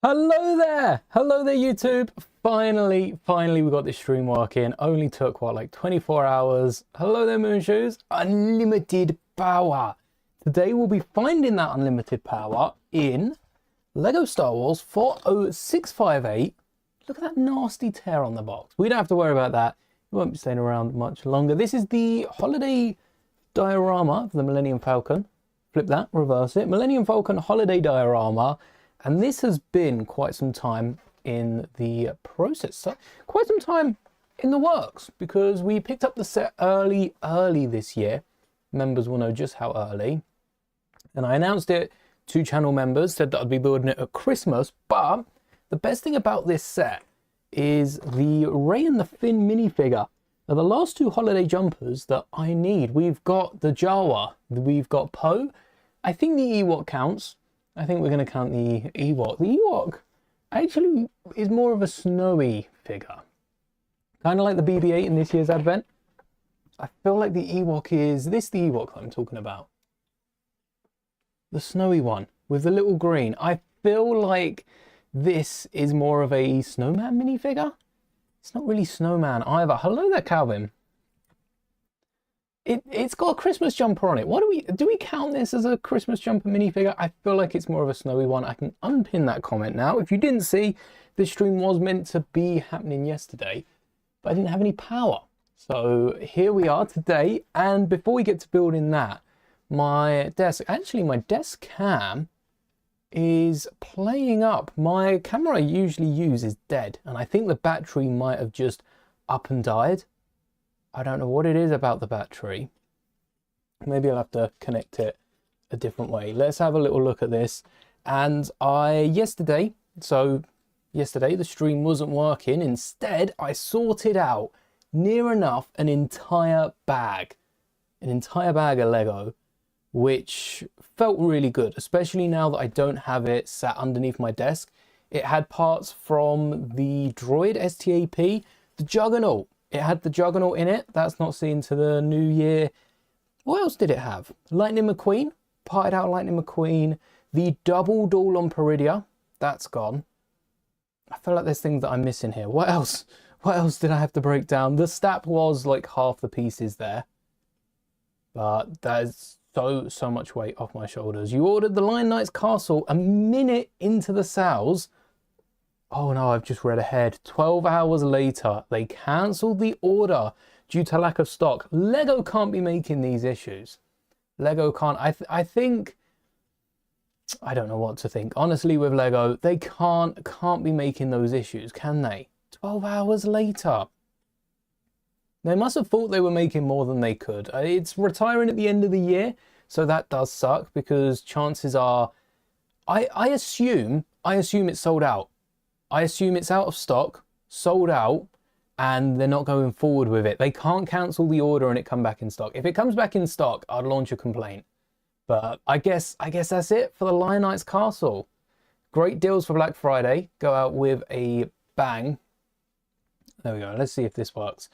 Hello there YouTube. Finally we got this stream working. Only took what, like 24 hours. Hello there Moonshoes. Unlimited power. Today we'll be finding that unlimited power in Lego Star Wars 40658. Look at that nasty tear on the box. We don't have to worry about that. It won't be staying around much longer. This is the holiday diorama for the Millennium Falcon. Flip that, reverse it. Millennium Falcon holiday diorama. And this has been quite some time in the process, so quite some time in the works, because we picked up the set early this year. Members will know just how early. And I announced it to channel members, said that I'd be building it at Christmas. But the best thing about this set is the Rey and the Finn minifigure. Now, the last two holiday jumpers that I need, we've got the Jawa, we've got Poe. I think the Ewok counts. I think we're going to count the Ewok. The Ewok actually is more of a snowy figure. Kind of like the BB-8 in this year's Advent. I feel like the Ewok is... This the Ewok I'm talking about. The snowy one with the little green. I feel like this is more of a snowman minifigure. It's not really snowman either. Hello there, Calvin. It's got a Christmas jumper on it. What do we count this as a Christmas jumper minifigure? I feel like it's more of a snowy one. I can unpin that comment now. If you didn't see, this stream was meant to be happening yesterday, but I didn't have any power. So here we are today. And before we get to building that, my desk cam is playing up. My camera I usually use is dead, and I think the battery might have just up and died. I don't know what it is about the battery. Maybe I'll have to connect it a different way. Let's have a little look at this. And yesterday the stream wasn't working. Instead, I sorted out near enough an entire bag of Lego, which felt really good, especially now that I don't have it sat underneath my desk. It had parts from the Droid AT-AT, the Juggernaut. It had the Juggernaut in it. That's not seen to the new year. What else did it have? Lightning McQueen. Parted out Lightning McQueen. The double duel on Peridia. That's gone. I feel like there's things that I'm missing here. What else? What else did I have to break down? The Stap was like half the pieces there. But there's so much weight off my shoulders. You ordered the Lion Knight's Castle a minute into the sales. Oh no, I've just read ahead. 12 hours later, they cancelled the order due to lack of stock. Lego can't be making these issues. Lego can't. I think, I don't know what to think. Honestly, with Lego, they can't be making those issues, can they? 12 hours later. They must have thought they were making more than they could. It's retiring at the end of the year, so that does suck, because chances are, I assume it's sold out. I assume it's out of stock, sold out, and they're not going forward with it. They can't cancel the order and it come back in stock. If it comes back in stock, I'd launch a complaint. But I guess that's it for the Lion Knight's Castle. Great deals for Black Friday. Go out with a bang. There we go. Let's see if this works.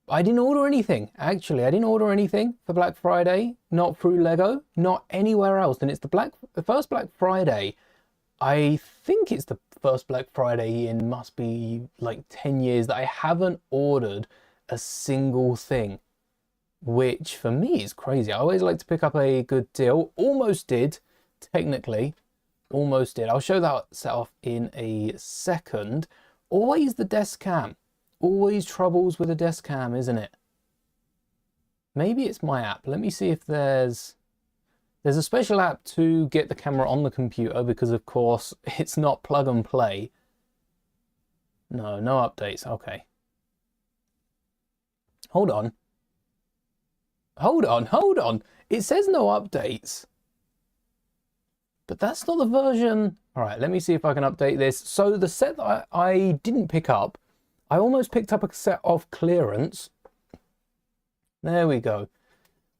I didn't order anything, actually. I didn't order anything for Black Friday. Not through Lego, not anywhere else. And it's the first Black Friday. I think it's the first Black Friday in must be like 10 years that I haven't ordered a single thing, which for me is crazy. I always like to pick up a good deal. Almost did, technically. Almost did. I'll show that set off in a second. Always the desk cam. Always troubles with a desk cam, isn't it? Maybe it's my app. Let me see if there's a special app to get the camera on the computer, because of course it's not plug and play. No updates. Okay. Hold on. It says no updates. But that's not the version. All right, let me see if I can update this. So the set that I didn't pick up, I almost picked up a set off clearance. There we go.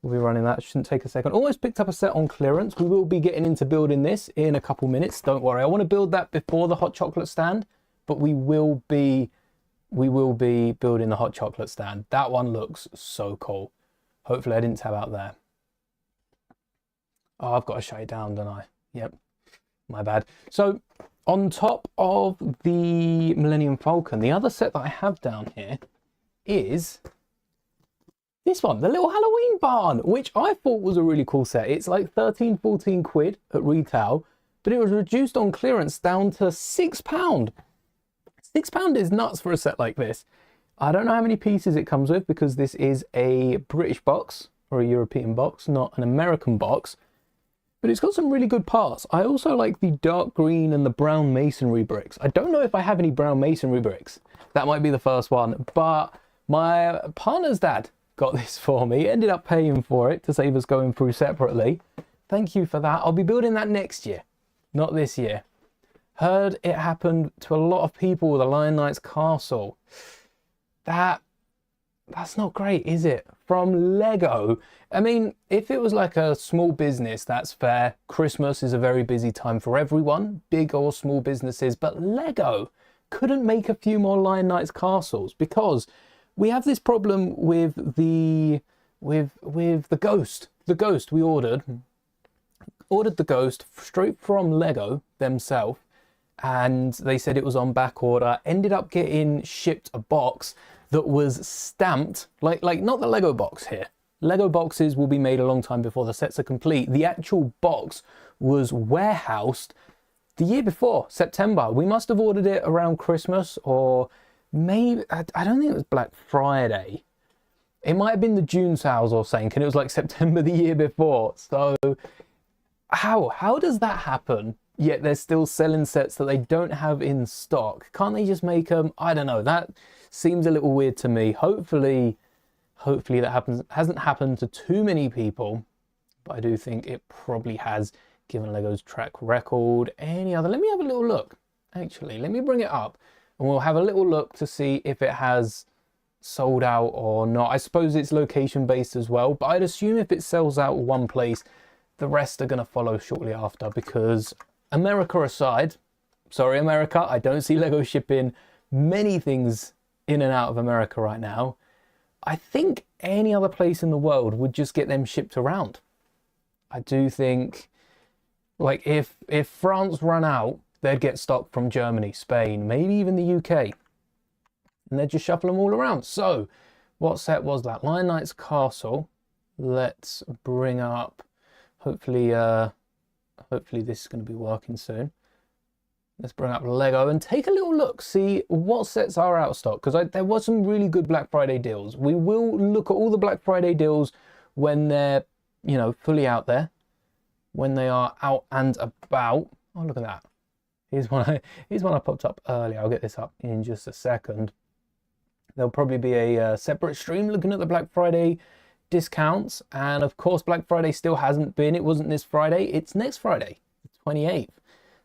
We'll be running that. Shouldn't take a second. Almost picked up a set on clearance. We will be getting into building this in a couple minutes. Don't worry. I want to build that before the hot chocolate stand, but we will be building the hot chocolate stand. That one looks so cool. Hopefully I didn't tab out there. Oh, I've got to shut it down, don't I? Yep. My bad. So On top of the Millennium Falcon, the other set that I have down here is this one, the little Halloween barn, which I thought was a really cool set. It's like 13, 14 quid at retail, but it was reduced on clearance down to £6. £6 is nuts for a set like this. I don't know how many pieces it comes with because this is a British box or a European box, not an American box. But it's got some really good parts. I also like the dark green and the brown masonry bricks. I don't know if I have any brown masonry bricks. That might be the first one. But my partner's dad got this for me. Ended up paying for it to save us going through separately. Thank you for that. I'll be building that next year, not this year. Heard it happened to a lot of people with the Lion Knight's castle. That's not great, is it? From Lego. I mean, if it was like a small business, that's fair. Christmas is a very busy time for everyone, big or small businesses, but Lego couldn't make a few more Lion Knight's castles because we have this problem with the ghost. The ghost we ordered the ghost straight from Lego themselves, and they said it was on back order. Ended up getting shipped a box that was stamped, like not the Lego box here. Lego boxes will be made a long time before the sets are complete. The actual box was warehoused the year before, September. We must have ordered it around Christmas, or maybe, I don't think it was Black Friday. It might have been the June sales or something, and it was like September the year before. So how does that happen? Yet they're still selling sets that they don't have in stock. Can't they just make them? I don't know. That seems a little weird to me. Hopefully that hasn't happened to too many people, but I do think it probably has, given Lego's track record. Any other? Let me have a little look. Actually, let me bring it up and we'll have a little look to see if it has sold out or not. I suppose it's location based as well, but I'd assume if it sells out one place, the rest are going to follow shortly after, because America aside, sorry America, I don't see Lego shipping many things in and out of America right now. I think any other place in the world would just get them shipped around. I do think, like, if France run out, they'd get stock from Germany, Spain, maybe even the UK, and they'd just shuffle them all around. So what set was that? Lion Knight's castle. Let's bring up, hopefully this is going to be working soon. Let's bring up Lego and take a little look, see what sets are out of stock, because there was some really good Black Friday deals. We will look at all the Black Friday deals when they're, you know, fully out there, when they are out and about. Oh, look at that. Here's one I popped up earlier. I'll get this up in just a second. There'll probably be a separate stream looking at the Black Friday discounts, and of course Black Friday still hasn't been. It wasn't this Friday, it's next Friday, the 28th.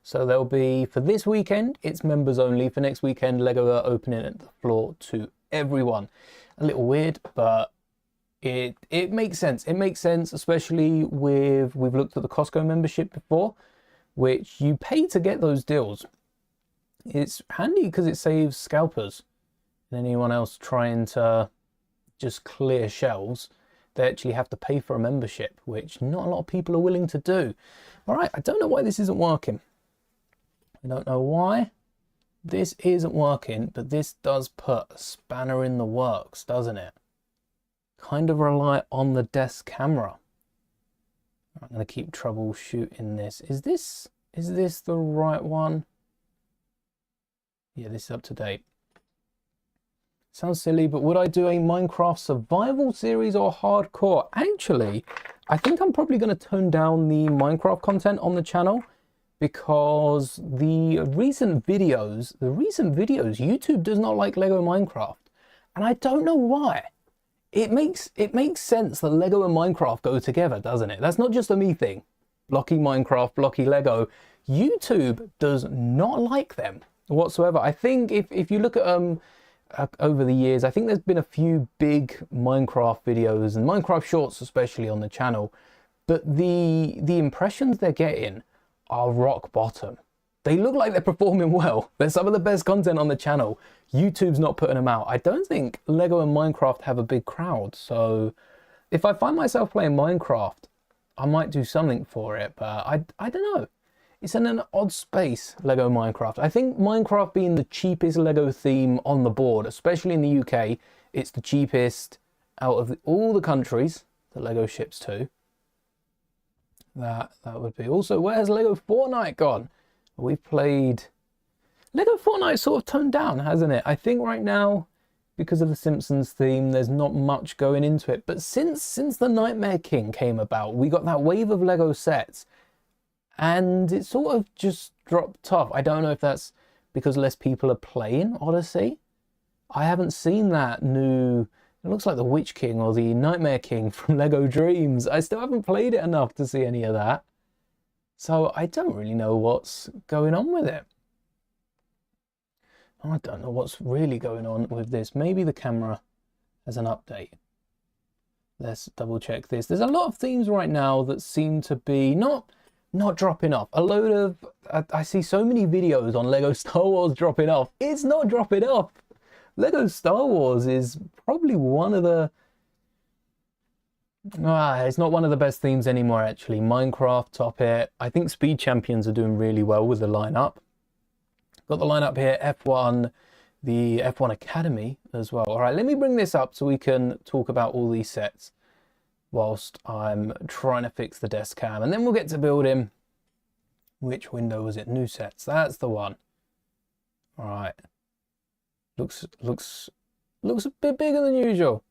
So there'll be, for this weekend, it's members only. For next weekend, Lego are opening it the floor to everyone. A little weird, but it makes sense. It makes sense, especially with, we've looked at the Costco membership before, which you pay to get those deals. It's handy because it saves scalpers and anyone else trying to just clear shelves. They actually have to pay for a membership, which not a lot of people are willing to do. All right, I don't know why this isn't working. I don't know why this isn't working, but this does put a spanner in the works, doesn't it? Kind of rely on the desk camera. I'm going to keep troubleshooting this. Is this the right one? Yeah, this is up to date. Sounds silly, but would I do a Minecraft survival series or hardcore? Actually, I think I'm probably going to tone down the Minecraft content on the channel, because the recent videos, YouTube does not like Lego Minecraft. And I don't know why. It makes sense that Lego and Minecraft go together, doesn't it? That's not just a me thing. Blocky Minecraft, blocky Lego. YouTube does not like them whatsoever. I think if you look at over the years, I think there's been a few big Minecraft videos and Minecraft shorts especially on the channel, but the impressions they're getting are rock bottom. They look like they're performing well. They're some of the best content on the channel. YouTube's not putting them out. I don't think Lego and Minecraft have a big crowd, so if I find myself playing Minecraft, I might do something for it, but I don't know. it's in an odd space, Lego Minecraft. I think Minecraft being the cheapest Lego theme on the board, especially in the UK, it's the cheapest out of all the countries that Lego ships to. That would be. Also, where has Lego Fortnite gone? We've played... Lego Fortnite sort of toned down, hasn't it? I think right now, because of the Simpsons theme, there's not much going into it. But since the Nightmare King came about, we got that wave of Lego sets. And it sort of just dropped off. I don't know if that's because less people are playing Odyssey. I haven't seen that new... It looks like the Witch King or the Nightmare King from Lego Dreams. I still haven't played it enough to see any of that. So I don't really know what's going on with it. I don't know what's really going on with this. Maybe the camera has an update. Let's double check this. There's a lot of themes right now that seem to be not dropping off. A load of... I see so many videos on Lego Star Wars dropping off. It's not dropping off. Lego Star Wars is probably one of the... it's not one of the best themes anymore, actually. Minecraft, top it. I think Speed Champions are doing really well with the lineup. Got the lineup here, F1, the F1 Academy as well. All right, let me bring this up so we can talk about all these sets whilst I'm trying to fix the desk cam. And then we'll get to building. Which window was it? New sets. That's the one. All right. Looks a bit bigger than usual.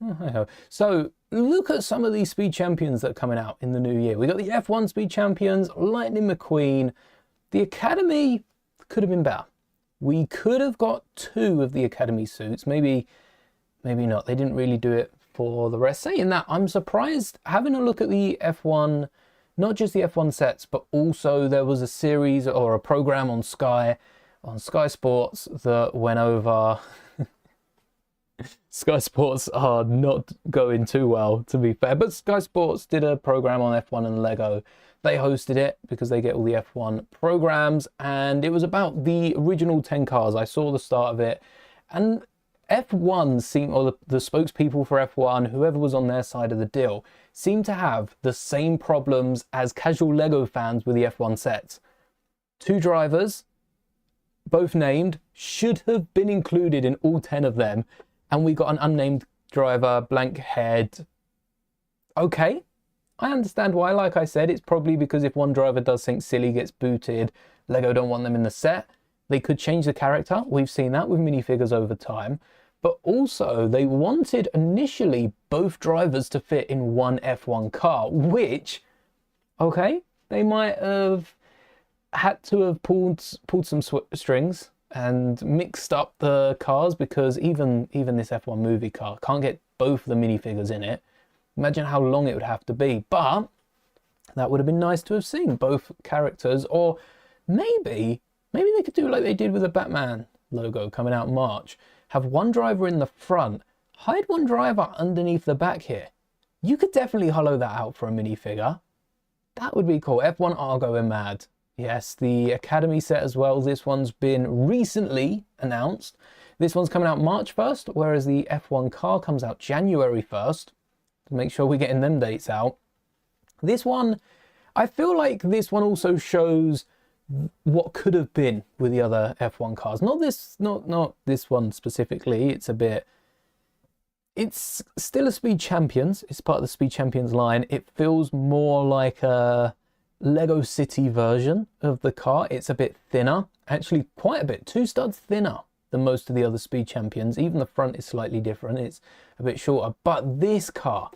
Oh, so look at some of these Speed Champions that are coming out in the new year. We got the F1 Speed Champions, Lightning McQueen. The Academy could have been better. We could have got 2 of the Academy suits. Maybe not. They didn't really do it for the rest. Saying that, I'm surprised having a look at the F1, not just the F1 sets, but also there was a series or a program on Sky Sports that went over. Sky Sports are not going too well, to be fair, but Sky Sports did a program on F1 and Lego. They hosted it because they get all the F1 programs, and it was about the original 10 cars. I saw the start of it, and F1 seemed, or the spokespeople for F1, whoever was on their side of the deal, seemed to have the same problems as casual Lego fans with the F1 sets. 2 drivers, both named, should have been included in all 10 of them, and we got an unnamed driver, blank head. Okay, I understand why. Like I said, it's probably because if one driver does something silly, gets booted, Lego don't want them in the set. They could change the character. We've seen that with minifigures over time. But also, they wanted initially both drivers to fit in one F1 car, which, okay, they might have had to have pulled some strings and mixed up the cars, because even this F1 movie car can't get both of the minifigures in it. Imagine how long it would have to be. But that would have been nice to have seen both characters. Or maybe they could do like they did with the Batman logo coming out in March. Have one driver in the front, hide one driver underneath the back here. You could definitely hollow that out for a minifigure. That would be cool. F1 are going mad. Yes, the Academy set as well. This one's been recently announced. This one's coming out March 1st, whereas the F1 car comes out January 1st. To make sure we're getting them dates out. This one, I feel like this one also shows what could have been with the other F1 cars. Not this one specifically. It's still a Speed Champions. It's part of the Speed Champions line. It feels more like a Lego City version of the car. It's a bit thinner, actually quite a bit, 2 studs thinner than most of the other Speed Champions. Even the front is slightly different. It's a bit shorter. But this car,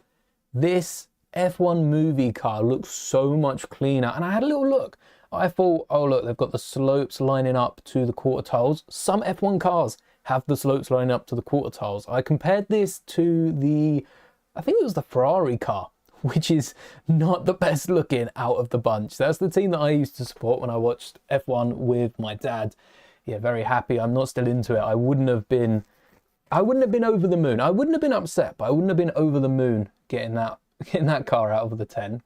this F1 movie car, looks so much cleaner. And I had a little look. I thought, oh look, they've got the slopes lining up to the quarter tiles. Some F1 cars have the slopes lining up to the quarter tiles. I compared this to the, I think it was the Ferrari car, which is not the best looking out of the bunch. That's the team that I used to support when I watched F1 with my dad. Yeah, very happy. I'm not still into it. I wouldn't have been over the moon. I wouldn't have been upset, but I wouldn't have been over the moon getting that car out of the 10.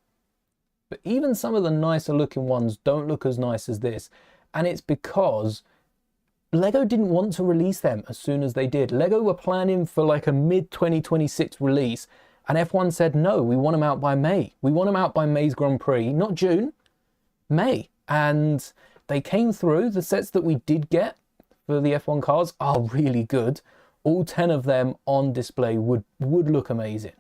But even some of the nicer looking ones don't look as nice as this. And it's because Lego didn't want to release them as soon as they did. Lego were planning for like a mid-2026 release. And F1 said, no, we want them out by May. We want them out by May's Grand Prix, not June. May, and they came through. The sets that we did get for the F1 cars are really good. All 10 of them on display would look amazing.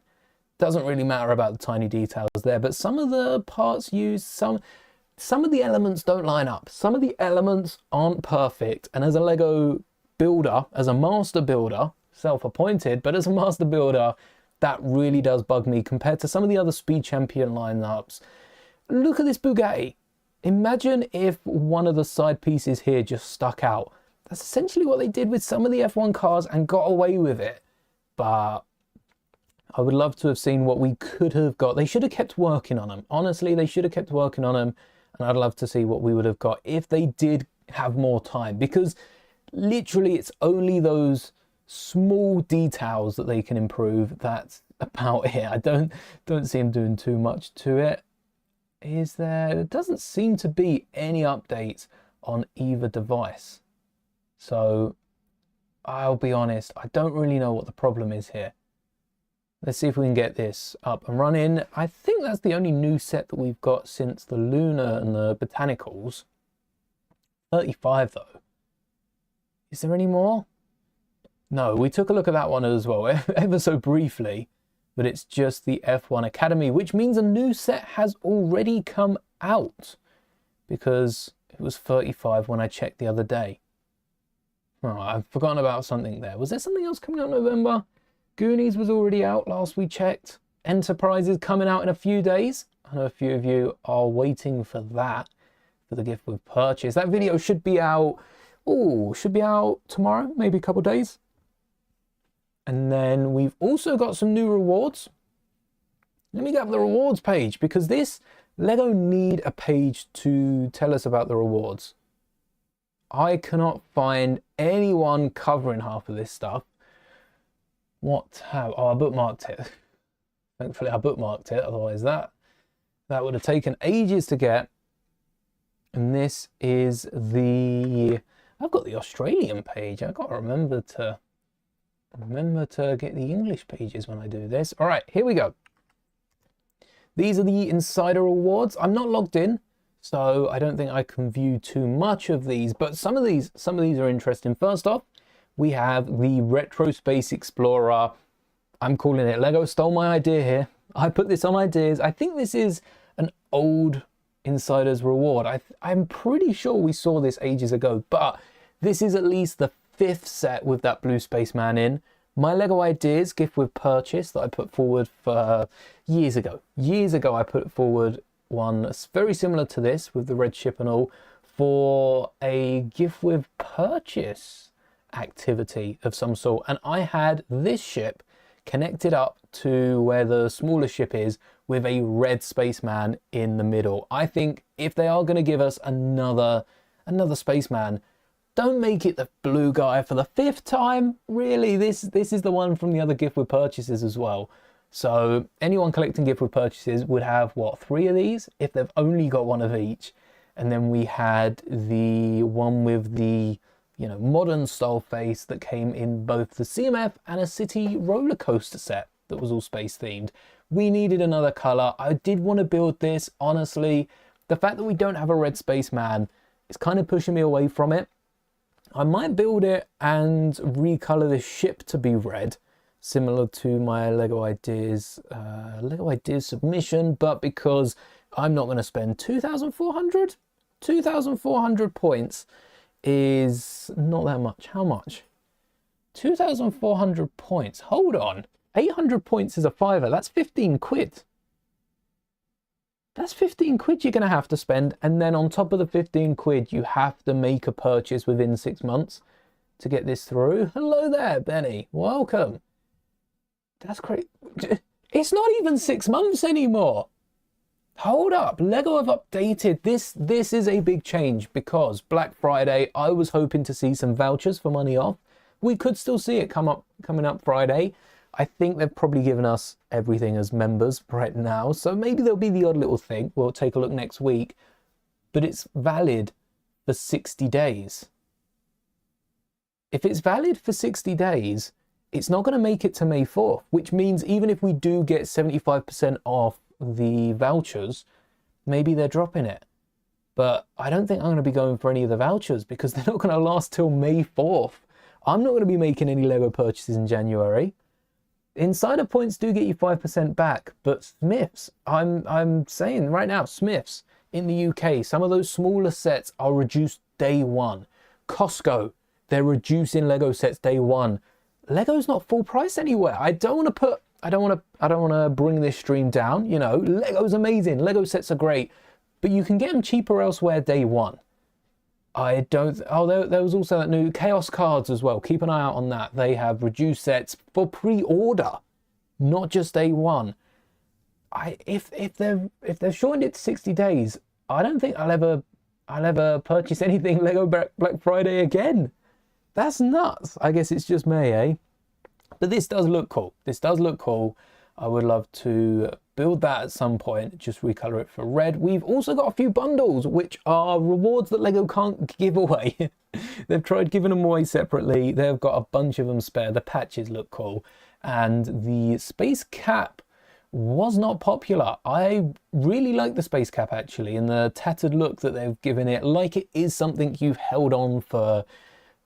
Doesn't really matter about the tiny details there, but some of the parts used, some of the elements don't line up. Some of the elements aren't perfect, and as a Lego builder, as a master builder, self-appointed, but as a master builder, that really does bug me compared to some of the other Speed Champion lineups. Look at this Bugatti. Imagine if one of the side pieces here just stuck out. That's essentially what they did with some of the F1 cars and got away with it. But I would love to have seen what we could have got. They should have kept working on them. Honestly, they should have kept working on them. And I'd love to see what we would have got if they did have more time. Because literally it's only those small details that they can improve. That's about it. I don't see them doing too much to it. There doesn't seem to be any updates on either device. So I'll be honest, I don't really know what the problem is here. Let's see if we can get this up and running. I think that's the only new set that we've got since the Lunar and the Botanicals. 35 though. Is there any more? No, we took a look at that one as well, ever so briefly. But it's just the F1 Academy, which means a new set has already come out. Because it was 35 when I checked the other day. Oh, I've forgotten about something there. Was there something else coming out in November? Goonies was already out last we checked. Enterprise is coming out in a few days. I know a few of you are waiting for that, for the gift with purchase. That video should be out, should be out tomorrow, maybe a couple of days. And then we've also got some new rewards. Let me get up the rewards page, because this Lego need a page to tell us about the rewards. I cannot find anyone covering half of this stuff. What have... Oh, I bookmarked it. Thankfully, I bookmarked it. Otherwise, that would have taken ages to get. And this is the... I've got the Australian page. I've got to remember to get the English pages when I do this. All right, here we go. These are the insider awards. I'm not logged in, so I don't think I can view too much of these, but some of these are interesting. First off, we have the Retro Space Explorer. I'm calling it Lego stole my idea here. I put this on ideas. I think this is an old insider's reward. I'm pretty sure we saw this ages ago, but this is at least the 5th set with that blue spaceman in. My Lego Ideas gift with purchase that I put forward for years ago. Years ago I put forward one that's very similar to this with the red ship and all for a gift with purchase activity of some sort. And I had this ship connected up to where the smaller ship is with a red spaceman in the middle. I think if they are going to give us another spaceman, don't make it the blue guy for the 5th time. Really, this is the one from the other gift with purchases as well. So anyone collecting gift with purchases would have, what, 3 of these if they've only got one of each. And then we had the one with the, you know, modern style face that came in both the CMF and a city roller coaster set that was all space themed. We needed another color. I did want to build this. Honestly, the fact that we don't have a red spaceman is kind of pushing me away from it. I might build it and recolor the ship to be red, similar to my Lego Ideas submission, but because I'm not going to spend 2,400 points is not that much. How much? 2,400 points. Hold on. 800 points is a fiver. That's 15 quid. That's 15 quid you're going to have to spend. And then on top of the 15 quid, you have to make a purchase within 6 months to get this through. Hello there, Benny. Welcome. That's great. It's not even 6 months anymore. Hold up. Lego have updated this. This is a big change because Black Friday, I was hoping to see some vouchers for money off. We could still see it coming up Friday. I think they've probably given us everything as members right now. So maybe there'll be the odd little thing. We'll take a look next week. But it's valid for 60 days. If it's valid for 60 days, it's not going to make it to May 4th, which means even if we do get 75% off the vouchers, maybe they're dropping it. but I don't think I'm going to be going for any of the vouchers because they're not going to last till May 4th. I'm not going to be making any Lego purchases in January. Insider points do get you 5% back, but Smiths, I'm saying right now, Smiths in the UK, some of those smaller sets are reduced day one. Costco, they're reducing Lego sets day one. Lego's not full price anywhere. I don't want to bring this stream down. You know, Lego's amazing. Lego sets are great, but you can get them cheaper elsewhere day one. I don't. Oh, there was also that new Chaos cards as well. Keep an eye out on that. They have reduced sets for pre-order, not just day one. If they've shortened it to 60 days, I don't think I'll ever purchase anything Lego Black Friday again. That's nuts. I guess it's just May, eh? But this does look cool. This does look cool. I would love to build that at some point, just recolor it for red. We've also got a few bundles, which are rewards that Lego can't give away. They've tried giving them away separately. They've got a bunch of them spare. The patches look cool. And the space cap was not popular. I really like the space cap, actually, and the tattered look that they've given it, like it is something you've held on for,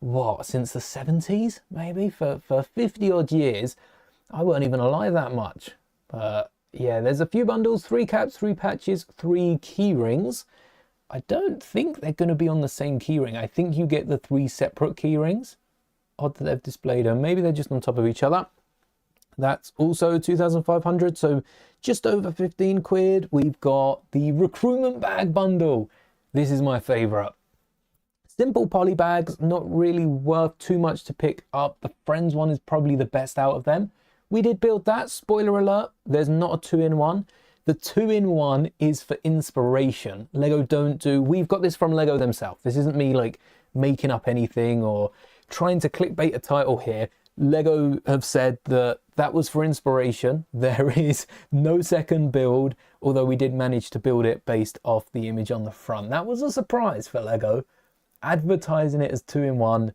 what, since the 70s, maybe? For 50 odd years. I weren't even alive that much. But yeah, there's a few bundles, 3 caps, 3 patches, 3 key rings. I don't think they're going to be on the same key ring. I think you get the 3 separate key rings. Odd that they've displayed them. Maybe they're just on top of each other. That's also 2,500, so just over 15 quid. We've got the recruitment bag bundle. This is my favorite. Simple poly bags, not really worth too much to pick up. The Friends one is probably the best out of them. We did build that. Spoiler alert, there's not a 2-in-1. The 2-in-1 is for inspiration. Lego don't do, we've got this from Lego themselves. This isn't me like making up anything or trying to clickbait a title here. Lego have said that that was for inspiration. There is no second build, although we did manage to build it based off the image on the front. That was a surprise for Lego, advertising it as 2-in-1,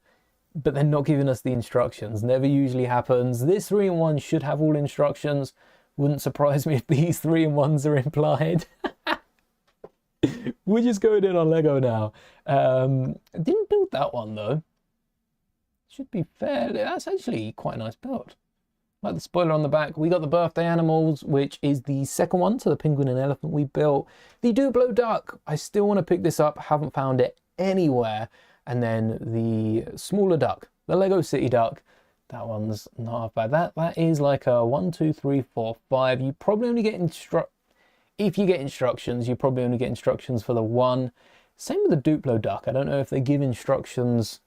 but then not giving us the instructions. Never usually happens. This 3-in-1 should have all instructions. Wouldn't surprise me if these 3-in-1s are implied. We're just going in on Lego now. Didn't build that one though. Should be fair. That's actually quite a nice build. Like the spoiler on the back, we got the birthday animals, which is the second one to the penguin and elephant we built. The Duplo duck, I still want to pick this up, haven't found it anywhere. And then the smaller duck, the Lego City duck, that one's not half bad. That is like a 1, 2, 3, 4, 5. You probably only get if you get instructions, you probably only get instructions for the one. Same with the Duplo duck. I don't know if they give instructions.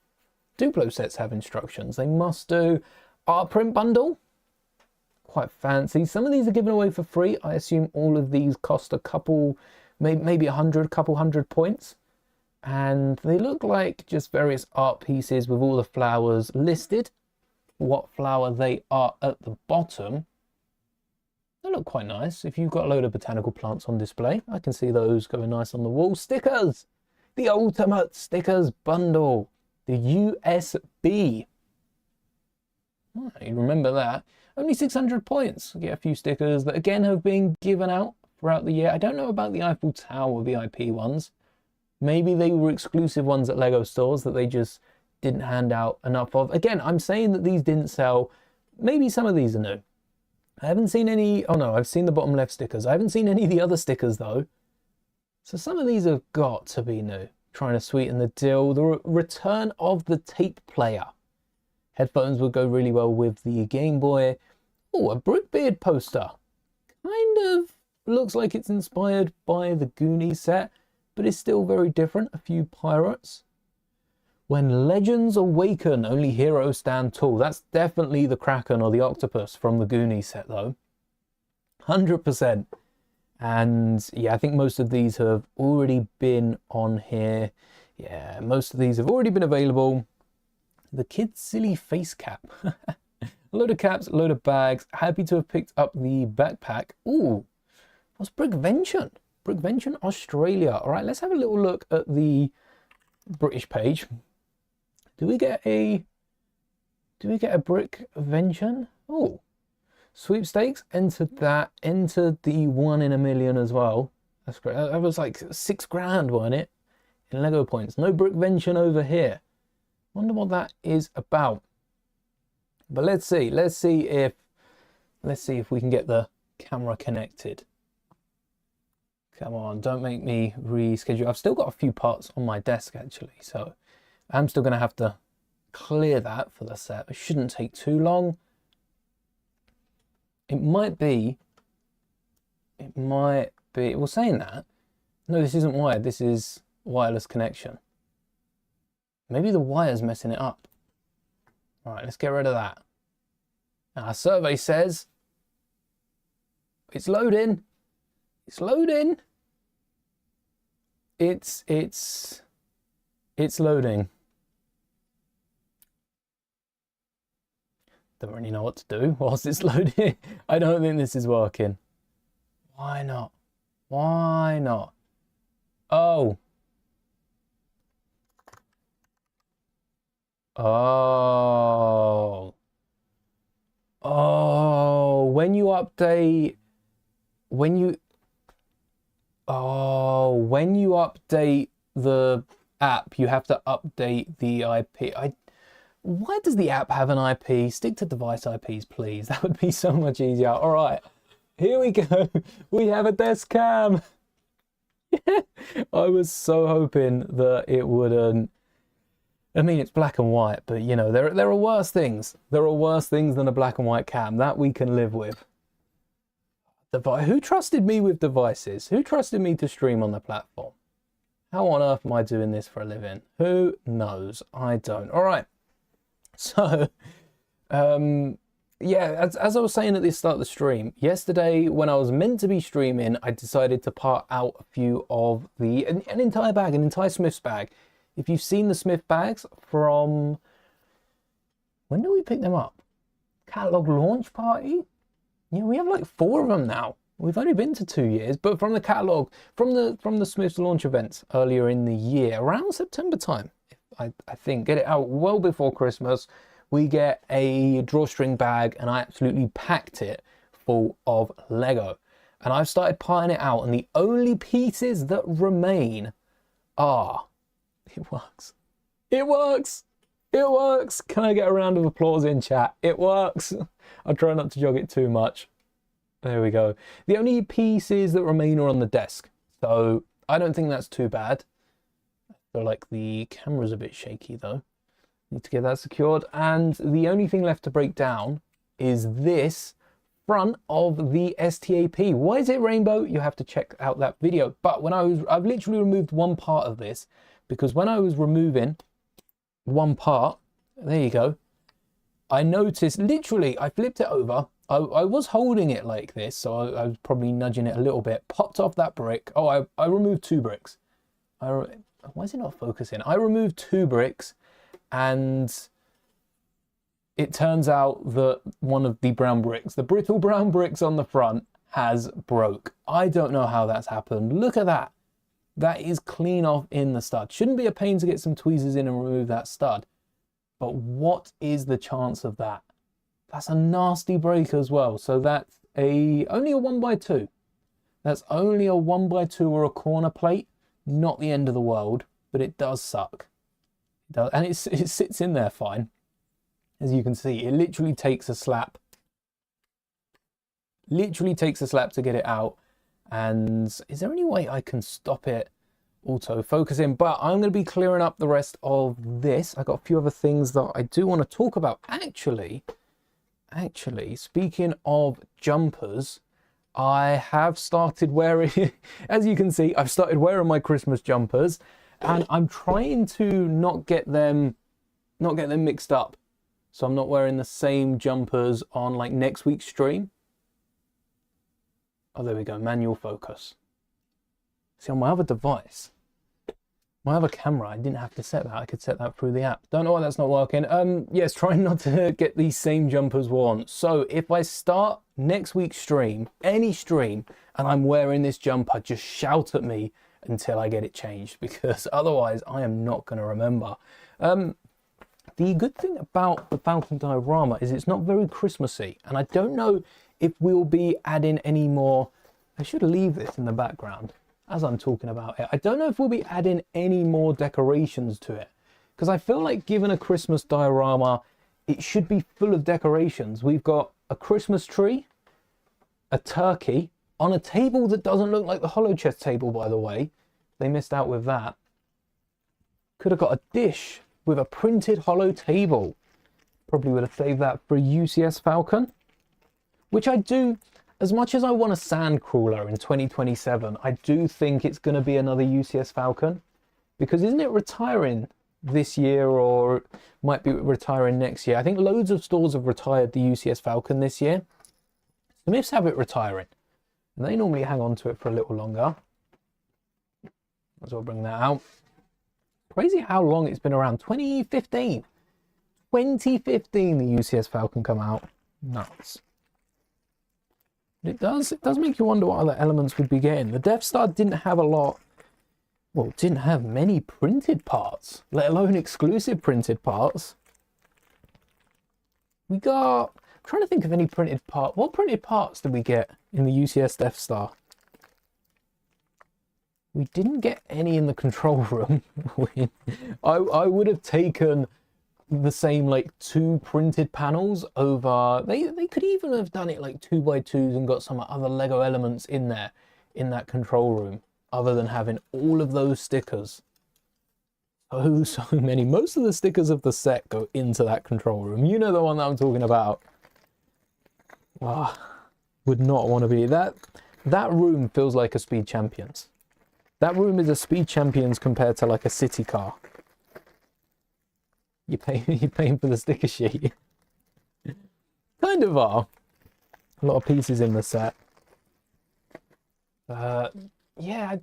Duplo sets have instructions. They must do. Art print bundle, quite fancy. Some of these are given away for free. I assume all of these cost a couple, maybe 100, couple hundred points. And they look like just various art pieces with all the flowers listed, what flower they are at the bottom. They look quite nice. If you've got a load of botanical plants on display, I can see those going nice on the wall. Stickers, the ultimate stickers bundle, the USB. Oh, you remember that. Only 600 points. Get a few stickers that again have been given out throughout the year. I don't know about the Eiffel Tower VIP ones. Maybe they were exclusive ones at Lego stores that they just didn't hand out enough of. Again, I'm saying that these didn't sell. Maybe some of these are new. I haven't seen any. Oh no, I've seen the bottom left stickers. I haven't seen any of the other stickers though. So some of these have got to be new. Trying to sweeten the deal. The return of the tape player. Headphones would go really well with the Game Boy. Oh, a Brickbeard poster. Kind of looks like it's inspired by the Goonies set, but it's still very different. A few pirates. When legends awaken, only heroes stand tall. That's definitely the Kraken or the octopus from the Goonies set though. 100%. And yeah, I think most of these have already been on here. Yeah, most of these have already been available. The Kid Silly face cap. A load of caps, a load of bags. Happy to have picked up the backpack. Ooh, what's Brickvention? Brickvention Australia. All right, let's have a little look at the British page. Do we get a Brickvention? Oh, sweepstakes, entered that, entered the 1 in a million as well. That's great. That was like 6 grand, wasn't it? in Lego points. No brickvention over here. Wonder what that is about. But let's see if we can get the camera connected. Come on, don't make me reschedule. I've still got a few parts on my desk actually, so I'm still going to have to clear that for the set. It shouldn't take too long. It might be, well, saying that, no, this isn't wired, this is wireless connection. Maybe the wire's messing it up. All right, let's get rid of that. Our survey says it's loading. It's loading. It's loading. Don't really know what to do whilst it's loading. I don't think this is working. Why not? Why not? Oh. Oh. Oh, when you update the app, you have to update the IP. Why does the app have an IP? Stick to device IPs, please. That would be so much easier. All right, here we go. We have a desk cam. I was so hoping that it wouldn't. I mean, it's black and white, but you know, there are worse things. There are worse things than a black and white cam. That we can live with. Who trusted me with devices? Who trusted me to stream on the platform? How on earth am I doing this for a living? Who knows? I don't. All right. So, yeah, as I was saying at the start of the stream, yesterday when I was meant to be streaming, I decided to part out a few of an entire bag, an entire Smith's bag. If you've seen the Smith bags from, when did we pick them up? Catalog launch party? Yeah, we have like 4 of them now. We've only been to 2 years, but from the catalog, from the Smith's launch events earlier in the year, around September time, I think, get it out well before Christmas, we get a drawstring bag, and I absolutely packed it full of Lego. And I've started parting it out, and the only pieces that remain are, it works. It works. It works. Can I get a round of applause in chat? It works. I'll try not to jog it too much. There we go. The only pieces that remain are on the desk, so I don't think that's too bad. I feel like the camera's a bit shaky though. Need to get that secured. And the only thing left to break down is this front of the STAP. Why is it rainbow? You have to check out that video. But when I've literally removed one part of this, because when I was removing one part, there you go, I noticed, literally, I flipped it over. I was holding it like this, so I was probably nudging it a little bit, popped off that brick. Oh, I removed 2 bricks. Why is it not focusing? I removed 2 bricks, and it turns out that one of the brown bricks, the brittle brown bricks on the front, has broke. I don't know how that's happened. Look at that. That is clean off in the stud. Shouldn't be a pain to get some tweezers in and remove that stud. But what is the chance of that? That's a nasty break as well. So that's only a 1x2. That's only a 1x2 or a corner plate. Not the end of the world, but it does suck. It does, and it sits in there fine. As you can see, it literally takes a slap. Literally takes a slap to get it out. And is there any way I can stop it auto focusing? But I'm going to be clearing up the rest of this. I got a few other things that I do want to talk about. Actually, speaking of jumpers, I have started wearing, as you can see, I've started wearing my Christmas jumpers, and I'm trying to not get them mixed up. So I'm not wearing the same jumpers on like next week's stream. Oh, there we go, manual focus. See, on my other device, my other camera, I didn't have to set that. I could set that through the app. Don't know why that's not working. Yes, trying not to get these same jumpers worn. So if I start next week's stream, any stream, and I'm wearing this jumper, just shout at me until I get it changed, because otherwise I am not going to remember. The good thing about the Falcon Diorama is it's not very Christmassy, and I don't know if we'll be adding any more. I should leave this in the background. as I'm talking about it, I don't know if we'll be adding any more decorations to it, because I feel like given a Christmas diorama, it should be full of decorations. We've got a Christmas tree, a turkey, on a table that doesn't look like the hollow chest table, by the way. They missed out with that. Could have got a dish with a printed hollow table. Probably would have saved that for a UCS Falcon, which I do, as much as I want a sand crawler in 2027, I do think it's going to be another UCS Falcon, because isn't it retiring this year, or might be retiring next year? I think loads of stores have retired the UCS Falcon this year. Smiths have it retiring, and they normally hang on to it for a little longer. Might as well bring that out. Crazy how long it's been around. 2015 the UCS Falcon come out. Nuts. It does make you wonder what other elements we'd be getting. The Death Star didn't have a lot, well, didn't have many printed parts, let alone exclusive printed parts. We got, I'm trying to think of any printed part. What printed parts did we get in the UCS Death Star? We didn't get any in the control room. I would have taken the same like 2 printed panels over. They could even have done it like 2x2s and got some other Lego elements in there in that control room, other than having all of those stickers. Oh, so many. Most of the stickers of the set go into that control room. You know the one that I'm talking about. Ah, would not want to be that. That room feels like a Speed Champions. That room is a Speed Champions compared to like a city car. You're paying for the sticker sheet. Kind of are. A lot of pieces in the set. Yeah,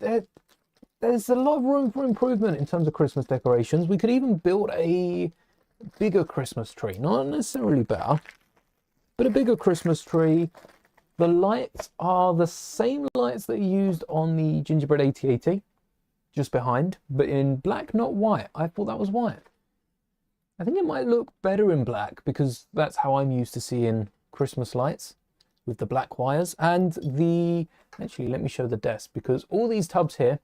there's a lot of room for improvement in terms of Christmas decorations. We could even build a bigger Christmas tree. Not necessarily better, but a bigger Christmas tree. The lights are the same lights that are used on the Gingerbread AT-AT, just behind, but in black, not white. I thought that was white. I think it might look better in black because that's how I'm used to seeing Christmas lights, with the black wires. And actually, let me show the desk, because all these tubs here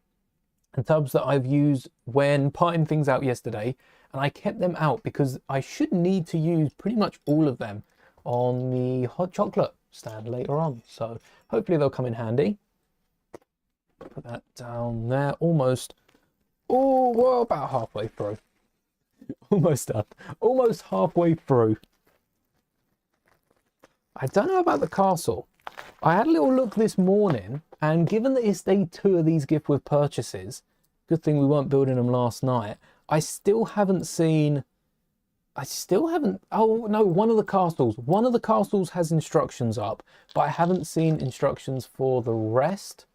and tubs that I've used when parting things out yesterday, and I kept them out because I should need to use pretty much all of them on the hot chocolate stand later on, so hopefully they'll come in handy. Put that down there. Almost, oh, well, about halfway through. Almost done. Almost halfway through. I don't know about the castle. I had a little look this morning, and given that it's day 2 of these gift with purchases, good thing we weren't building them last night, I still haven't seen. Oh no, one of the castles has instructions up, but I haven't seen instructions for the rest.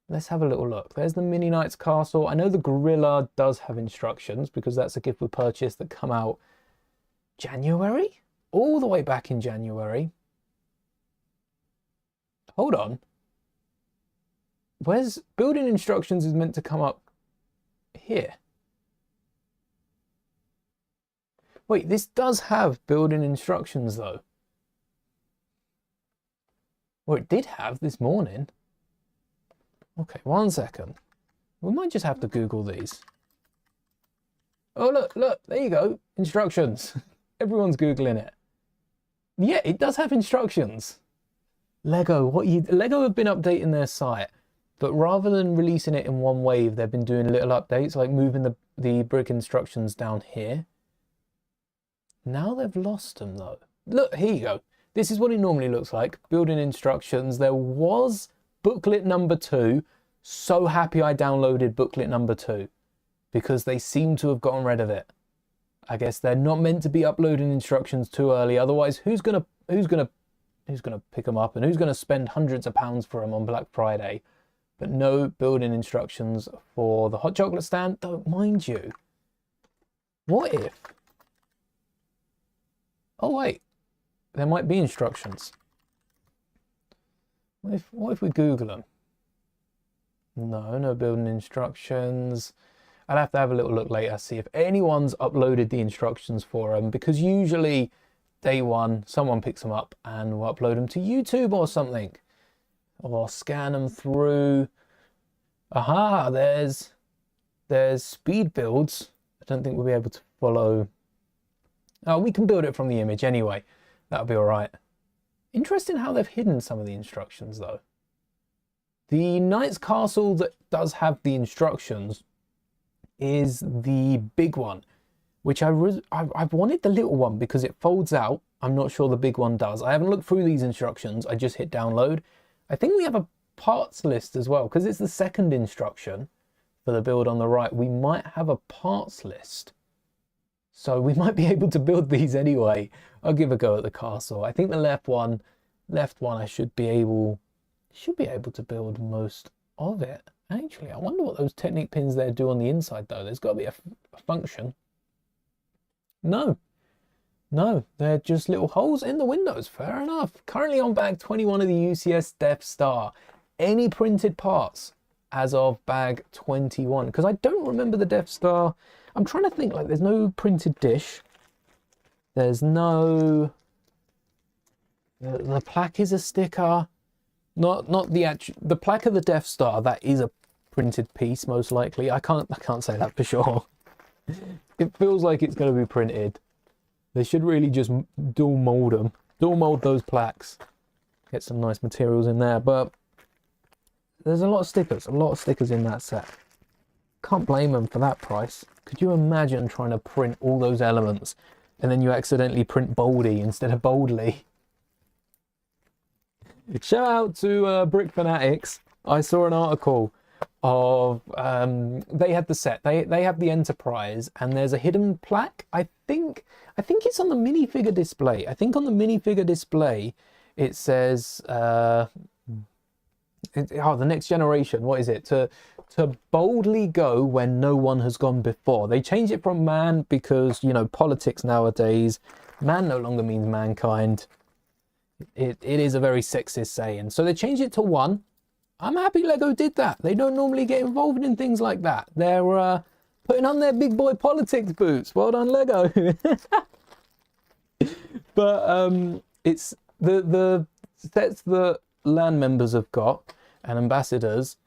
Let's have a little look. There's the Mini Knights castle. I know the Gorilla does have instructions because that's a gift with purchase that come out January, all the way back in January. Hold on. Where's building instructions is meant to come up here? Wait, this does have building instructions though. Well, it did have this morning. Okay, 1 second. We might just have to Google these. Oh, look, there you go. Instructions. Everyone's Googling it. Yeah, it does have instructions. Lego have been updating their site, but rather than releasing it in one wave, they've been doing little updates, like moving the brick instructions down here. Now they've lost them though. Look, here you go. This is what it normally looks like. Building instructions. There was booklet number 2. So happy I downloaded booklet number 2 because they seem to have gotten rid of it. I guess they're not meant to be uploading instructions too early. Otherwise, who's gonna pick them up, and who's gonna spend hundreds of pounds for them on Black Friday? But no building instructions for the hot chocolate stand. Don't mind you. What if? Oh wait, there might be instructions. What if we Google them? No building instructions. I'll have to have a little look later, see if anyone's uploaded the instructions for them, because usually day 1, someone picks them up and will upload them to YouTube or something, or scan them through. Aha, there's speed builds. I don't think we'll be able to follow. Oh, we can build it from the image anyway. That'll be all right. Interesting how they've hidden some of the instructions though. The Knight's Castle that does have the instructions is the big one, which I've wanted the little one because it folds out. I'm not sure the big one does. I haven't looked through these instructions. I just hit download. I think we have a parts list as well because it's the second instruction for the build on the right. We might have a parts list, so we might be able to build these anyway. I'll give a go at the castle. I think the left one I should be able to build most of it. Actually, I wonder what those Technic pins there do on the inside though. There's got to be a function. No, they're just little holes in the windows. Fair enough. Currently on bag 21 of the UCS Death Star. Any printed parts as of bag 21? Because I don't remember the Death Star. I'm trying to think, like, there's no printed dish. There's no... The plaque is a sticker. Not the actual... The plaque of the Death Star, that is a printed piece, most likely. I can't say that for sure. It feels like it's going to be printed. They should really just dual mold them. Dual mold those plaques. Get some nice materials in there. But there's a lot of stickers in that set. Can't blame them for that price. Could you imagine trying to print all those elements and then you accidentally print Mouldie instead of boldly? Shout out to Brick Fanatics. I saw an article of they had the set, they have the Enterprise, and there's a hidden plaque. I think it's on the minifigure display. I think on the minifigure display it says the next generation, what is it, to boldly go when no one has gone before. They changed it from man because, you know, politics nowadays, man no longer means mankind. It is a very sexist saying, so they changed it to one. I'm happy Lego did that. They don't normally get involved in things like that. They're putting on their big boy politics boots. Well done, Lego. But it's the sets that land members have got and ambassadors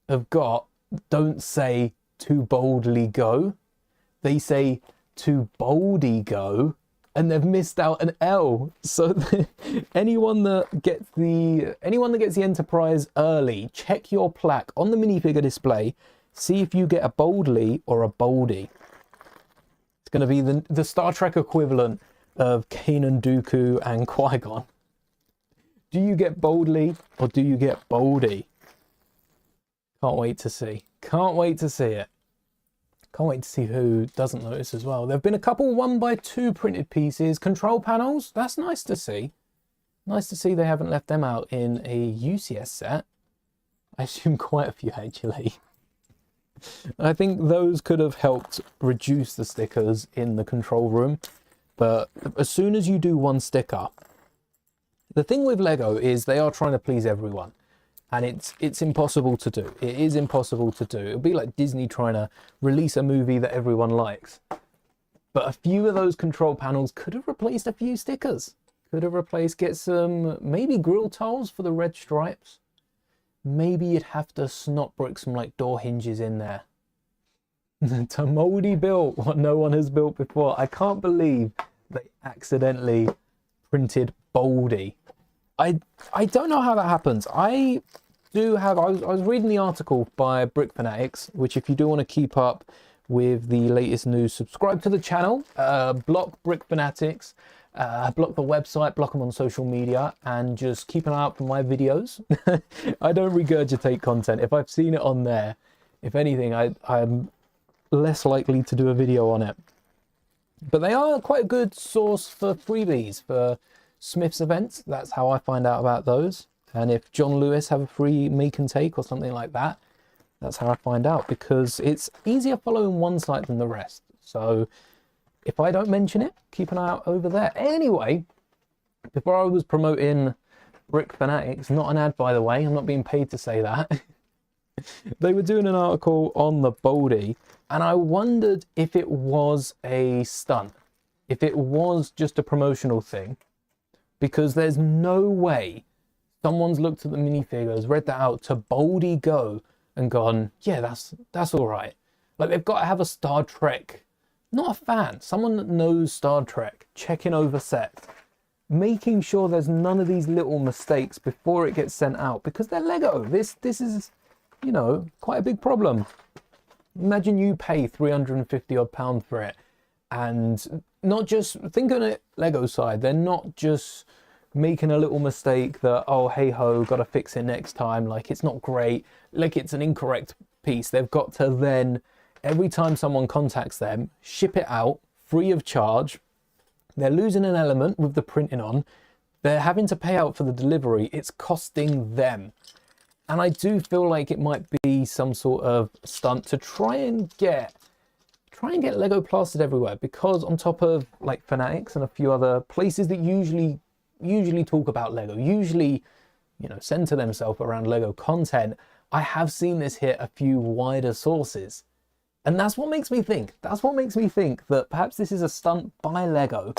have got don't say to boldly go. They say to boldy go, and they've missed out an L. So anyone that gets the Enterprise early, check your plaque on the minifigure display. See if you get a boldly or a boldy. It's going to be the Star Trek equivalent of Kanan, Dooku, and Qui-Gon. Do you get boldly or do you get boldy? Can't wait to see. Can't wait to see it. Can't wait to see who doesn't notice as well. There have been a couple 1x2 printed pieces. Control panels, that's nice to see. Nice to see they haven't left them out in a UCS set. I assume quite a few actually. I think those could have helped reduce the stickers in the control room. But as soon as you do one sticker, the thing with Lego is they are trying to please everyone. And it's impossible to do. It is impossible to do. It'll be like Disney trying to release a movie that everyone likes. But a few of those control panels could have replaced a few stickers. Could have replaced, get some, maybe grill tiles for the red stripes. Maybe you'd have to snot brick some like door hinges in there. To Mouldie built what no one has built before. I can't believe they accidentally printed Mouldie. I don't know how that happens. I was reading the article by Brick Fanatics, which if you do want to keep up with the latest news, subscribe to the channel, block Brick Fanatics, block the website, block them on social media, and just keep an eye out for my videos. I don't regurgitate content. If I've seen it on there, if anything, I'm less likely to do a video on it. But they are quite a good source for freebies, for Smith's events. That's how I find out about those. And if John Lewis have a free make and take or something like that, that's how I find out, because it's easier following one site than the rest. So if I don't mention it, keep an eye out over there. Anyway, before I was promoting Brick Fanatics, not an ad by the way, I'm not being paid to say that. They were doing an article on the Mouldie, and I wondered if it was a stunt, if it was just a promotional thing, because there's no way someone's looked at the minifigures, read that out to boldly go and gone, yeah, that's all right. Like, they've got to have a Star Trek, not a fan, someone that knows Star Trek, checking over sets, making sure there's none of these little mistakes before it gets sent out, because they're Lego. This is, you know, quite a big problem. Imagine you pay 350 odd pounds for it, and not just, think on it Lego side, they're not just making a little mistake that, oh, hey ho, gotta fix it next time, like it's not great, like it's an incorrect piece. They've got to then, every time someone contacts them, ship it out free of charge. They're losing an element with the printing on. They're having to pay out for the delivery. It's costing them. And I do feel like it might be some sort of stunt to try and get Lego plastered everywhere, because on top of like Fanatics and a few other places that usually talk about Lego, usually, you know, center themselves around Lego content, I have seen this hit a few wider sources. And that's what makes me think. That's what makes me think that perhaps this is a stunt by Lego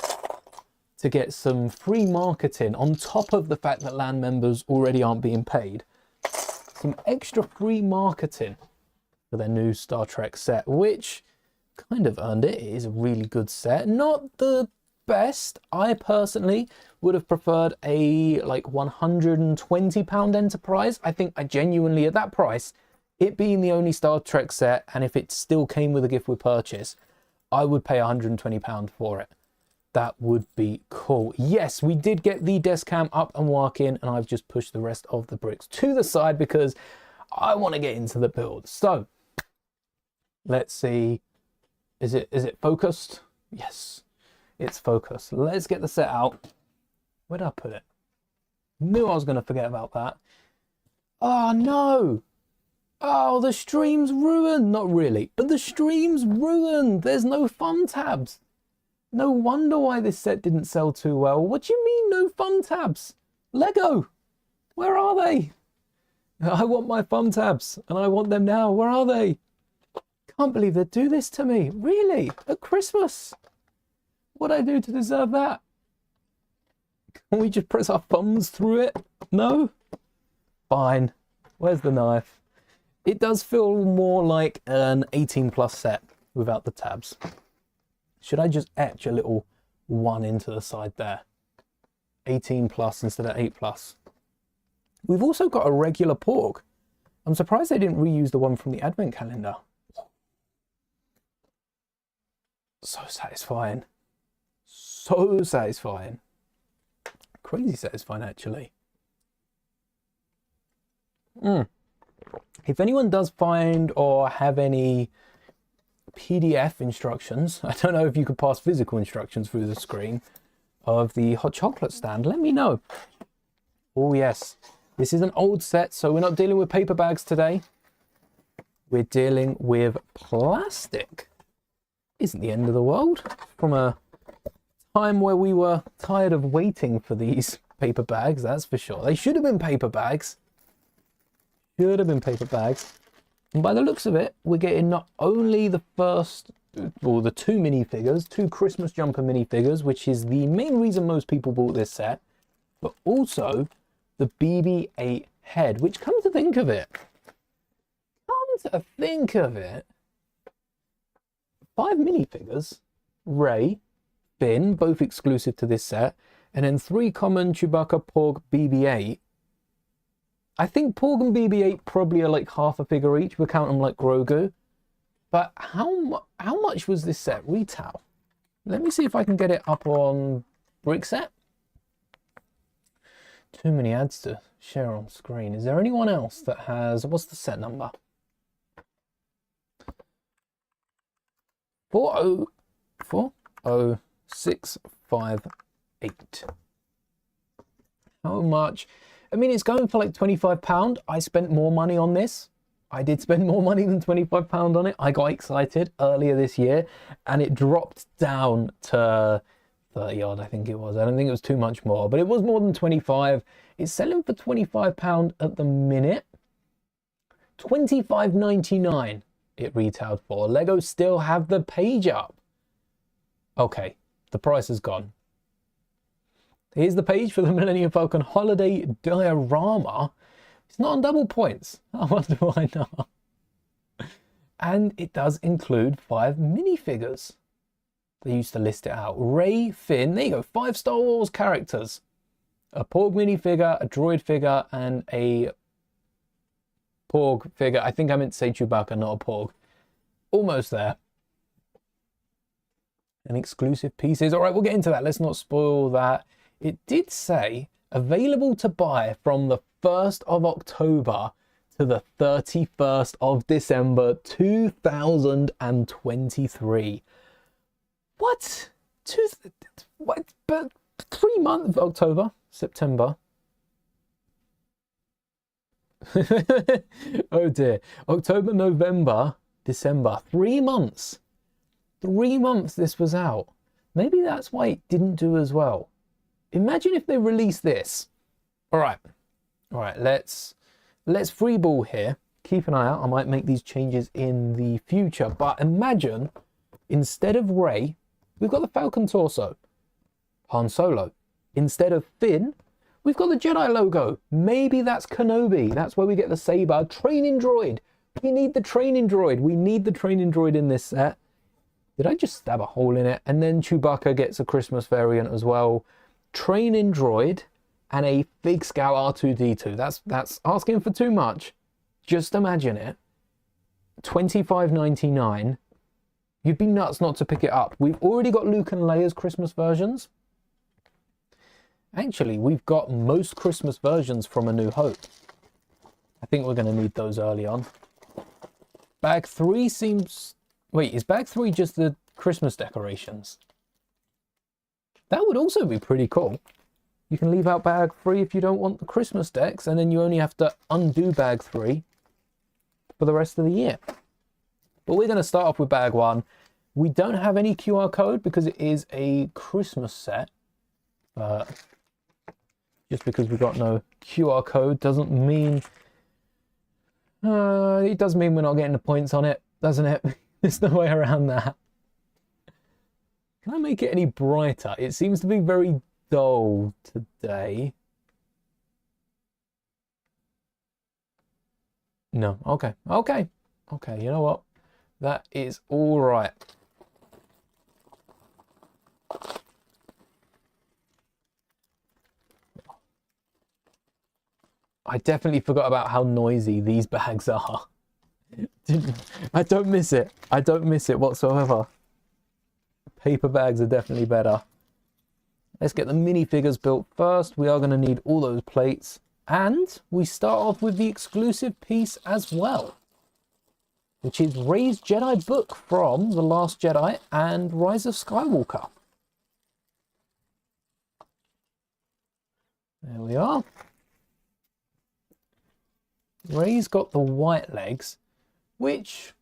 to get some free marketing on top of the fact that LAN members already aren't being paid. Some extra free marketing for their new Star Trek set, which kind of earned it. It is a really good set. Not the best. I personally would have preferred a like £120 Enterprise. I think I genuinely, at that price, it being the only Star Trek set, and if it still came with a gift with purchase, I would pay £120 for it. That would be cool. Yes, we did get the desk cam up and working, and I've just pushed the rest of the bricks to the side because I want to get into the build. So let's see. Is it focused? Yes, it's focused. Let's get the set out. Where did I put it? Knew I was going to forget about that. Oh no! Oh, the stream's ruined. Not really, but the stream's ruined. There's no fun tabs. No wonder why this set didn't sell too well. What do you mean no fun tabs? Lego, where are they? I want my fun tabs and I want them now. Where are they? Can't believe they do this to me. Really? At Christmas? What'd I do to deserve that? Can we just press our thumbs through it? No? Fine. Where's the knife? It does feel more like an 18+ set without the tabs. Should I just etch a little 1 into the side there? 18+ instead of 8+. We've also got a regular Porg. I'm surprised they didn't reuse the one from the advent calendar. So satisfying. So satisfying. Crazy satisfying, actually. If anyone does find or have any PDF instructions, I don't know if you could pass physical instructions through the screen of the hot chocolate stand, let me know. Oh yes, this is an old set, so we're not dealing with paper bags today. We're dealing with plastic. Isn't the end of the world. From a time where we were tired of waiting for these paper bags, that's for sure. They should have been paper bags. Should have been paper bags. And by the looks of it, we're getting not only the first, or the 2 minifigures, 2 Christmas jumper minifigures, which is the main reason most people bought this set, but also the BB-8 head, which, come to think of it, 5 minifigures, Rey, Finn, both exclusive to this set, and then 3 common Chewbacca, Porg, BB-8. I think Porg and BB-8 probably are like half a figure each. We'll count them like Grogu. But how much was this set retail? Let me see if I can get it up on Brickset. Too many ads to share on screen. Is there anyone else that has... What's the set number? 40658. How much? I mean, it's going for like £25. I spent more money on this. I did spend more money than £25 on it. I got excited earlier this year and it dropped down to 30 odd, I think it was. I don't think it was too much more, but it was more than 25. It's selling for £25 at the minute. $25.99 it retailed for. Lego still have the page up. Okay, the price is gone. Here's the page for the Millennium Falcon Holiday Diorama. It's not on double points. I wonder why not. And it does include 5 minifigures. They used to list it out. Rey, Finn, there you go, 5 Star Wars characters. A Porg minifigure, a droid figure, and a Porg figure. I think I meant to say Chewbacca, not a Porg. Almost there. And exclusive pieces. All right, we'll get into that. Let's not spoil that. It did say available to buy from the 1st of October to the 31st of December 2023. What? What? But 3 months, October, September. Oh dear. October, November, December. 3 months. 3 months this was out. Maybe that's why it didn't do as well. Imagine if they released this. All right, let's freeball here. Keep an eye out. I might make these changes in the future. But imagine, instead of Rey, we've got the Falcon torso. Han Solo. Instead of Finn, we've got the Jedi logo. Maybe that's Kenobi. That's where we get the saber. Training droid. We need the training droid. We need the training droid in this set. Did I just stab a hole in it? And then Chewbacca gets a Christmas variant as well. Training droid and a big scale R2-D2. That's asking for too much. Just imagine it. $25.99. You'd be nuts not to pick it up. We've already got Luke and Leia's Christmas versions. Actually, we've got most Christmas versions from A New Hope. I think we're going to need those early on. Bag 3 seems... Wait, is bag 3 just the Christmas decorations? That would also be pretty cool. You can leave out bag 3 if you don't want the Christmas decks, and then you only have to undo bag 3 for the rest of the year. But we're going to start off with bag 1. We don't have any QR code because it is a Christmas set. Just because we've got no QR code doesn't mean... it does mean we're not getting the points on it, doesn't it? There's no way around that. Can I make it any brighter? It seems to be very dull today. No, okay, you know what? That is all right. I definitely forgot about how noisy these bags are. I don't miss it. I don't miss it whatsoever. Paper bags are definitely better. Let's get the minifigures built first. We are going to need all those plates. And we start off with the exclusive piece as well, which is Rey's Jedi book from The Last Jedi and Rise of Skywalker. There we are. Rey's got the white legs, which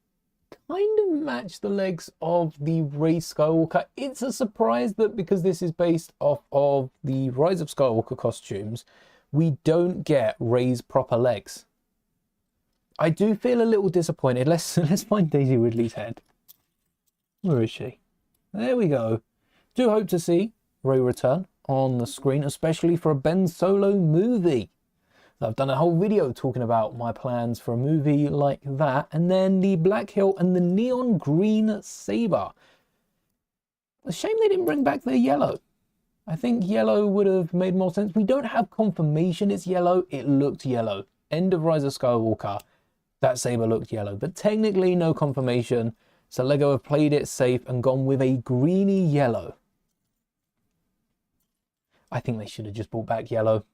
kind of match the legs of the Rey Skywalker. It's a surprise that because this is based off of the Rise of Skywalker costumes, we don't get Rey's proper legs. I do feel a little disappointed. Let's find Daisy Ridley's head. Where is she? There we go. Do hope to see Rey return on the screen, especially for a Ben Solo movie. I've done a whole video talking about my plans for a movie like that. And then the black hilt and the neon green saber. A shame they didn't bring back the yellow. I think yellow would have made more sense. We don't have confirmation it's yellow. It looked yellow. End of Rise of Skywalker. That saber looked yellow. But technically no confirmation. So LEGO have played it safe and gone with a greeny yellow. I think they should have just brought back yellow.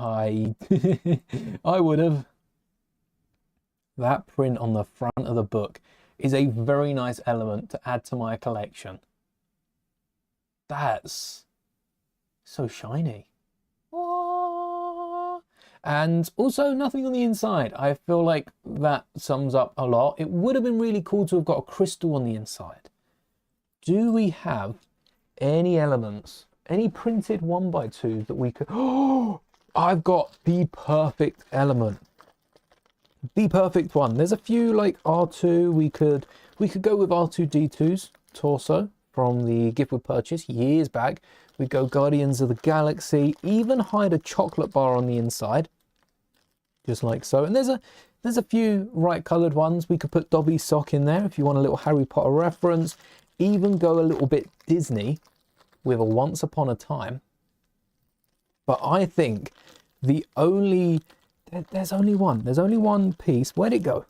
I would have. That print on the front of the book is a very nice element to add to my collection. That's so shiny. Aww. And also nothing on the inside. I feel like that sums up a lot. It would have been really cool to have got a crystal on the inside. Do we have any elements, any printed 1x2s that we could... Oh! I've got the perfect element. The perfect one. There's a few like R2. We could go with R2-D2's torso from the gift with purchase years back. We go Guardians of the Galaxy. Even hide a chocolate bar on the inside. just like so. And there's a few right colored ones. We could put Dobby's sock in there if you want a little Harry Potter reference. Even go a little bit Disney with a Once Upon a Time. But I think there's only one piece. Where'd it go?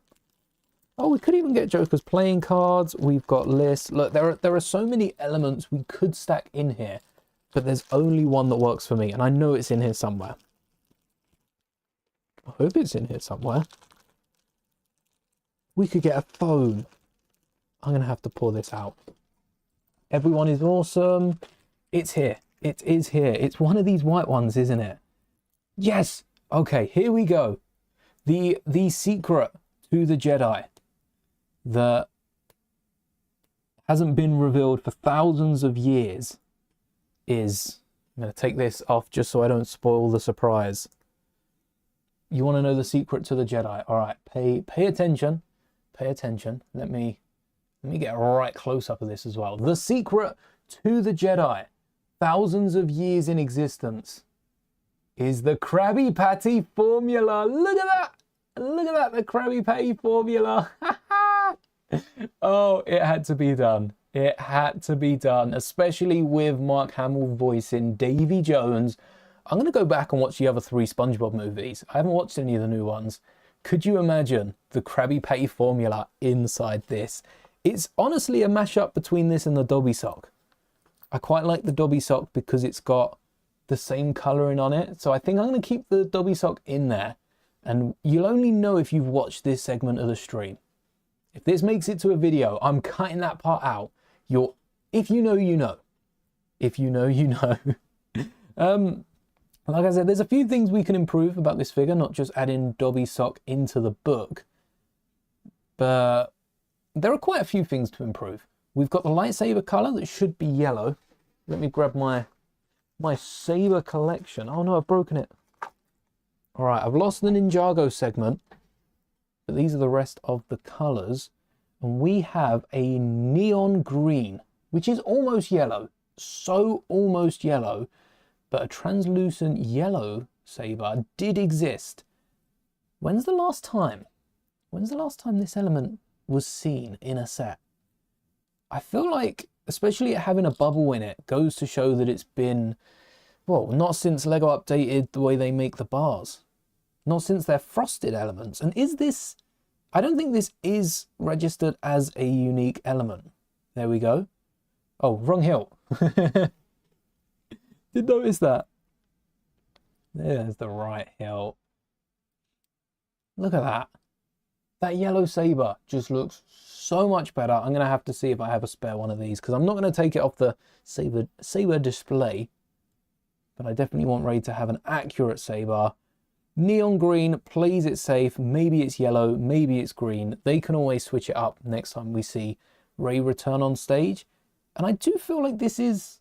Oh, we could even get Joker's playing cards. We've got lists. Look, there are so many elements we could stack in here, but there's only one that works for me, and I know it's in here somewhere. I hope it's in here somewhere. We could get a phone. I'm going to have to pour this out. Everyone is awesome. It's here. It is here. It's one of these white ones, isn't it? Yes. Okay, here we go. The secret to the Jedi that hasn't been revealed for thousands of years is... I'm going to take this off just so I don't spoil the surprise. You want to know the secret to the Jedi? All right, pay attention. Pay attention. Let me get a right close up of this as well. The secret to the Jedi, thousands of years in existence, is the Krabby Patty formula. Look at that. Look at that, the Krabby Patty formula. Oh, it had to be done. It had to be done, especially with Mark Hamill voicing Davy Jones. I'm going to go back and watch the other 3 SpongeBob movies. I haven't watched any of the new ones. Could you imagine the Krabby Patty formula inside this? It's honestly a mashup between this and the Dobby sock. I quite like the Dobby sock because it's got the same colouring on it. So I think I'm going to keep the Dobby sock in there. And you'll only know if you've watched this segment of the stream. If this makes it to a video, I'm cutting that part out. If you know, you know. If you know, you know. Like I said, there's a few things we can improve about this figure, not just adding Dobby sock into the book. But there are quite a few things to improve. We've got the lightsaber colour that should be yellow. Let me grab my saber collection. Oh no, I've broken it. All right, I've lost the Ninjago segment, but these are the rest of the colours. And we have a neon green, which is almost yellow. So almost yellow, but a translucent yellow saber did exist. When's the last time this element was seen in a set? I feel like, especially it having a bubble in it, goes to show that it's been, well, not since Lego updated the way they make the bars. Not since they're frosted elements. And is this, I don't think this is registered as a unique element. There we go. Oh, wrong hilt. Did notice that. There's the right hilt. Look at that. That yellow saber just looks so much better. I'm going to have to see if I have a spare one of these, because I'm not going to take it off the saber display. But I definitely want Rey to have an accurate saber. Neon green plays it safe. Maybe it's yellow, maybe it's green. They can always switch it up next time we see Rey return on stage. And I do feel like this is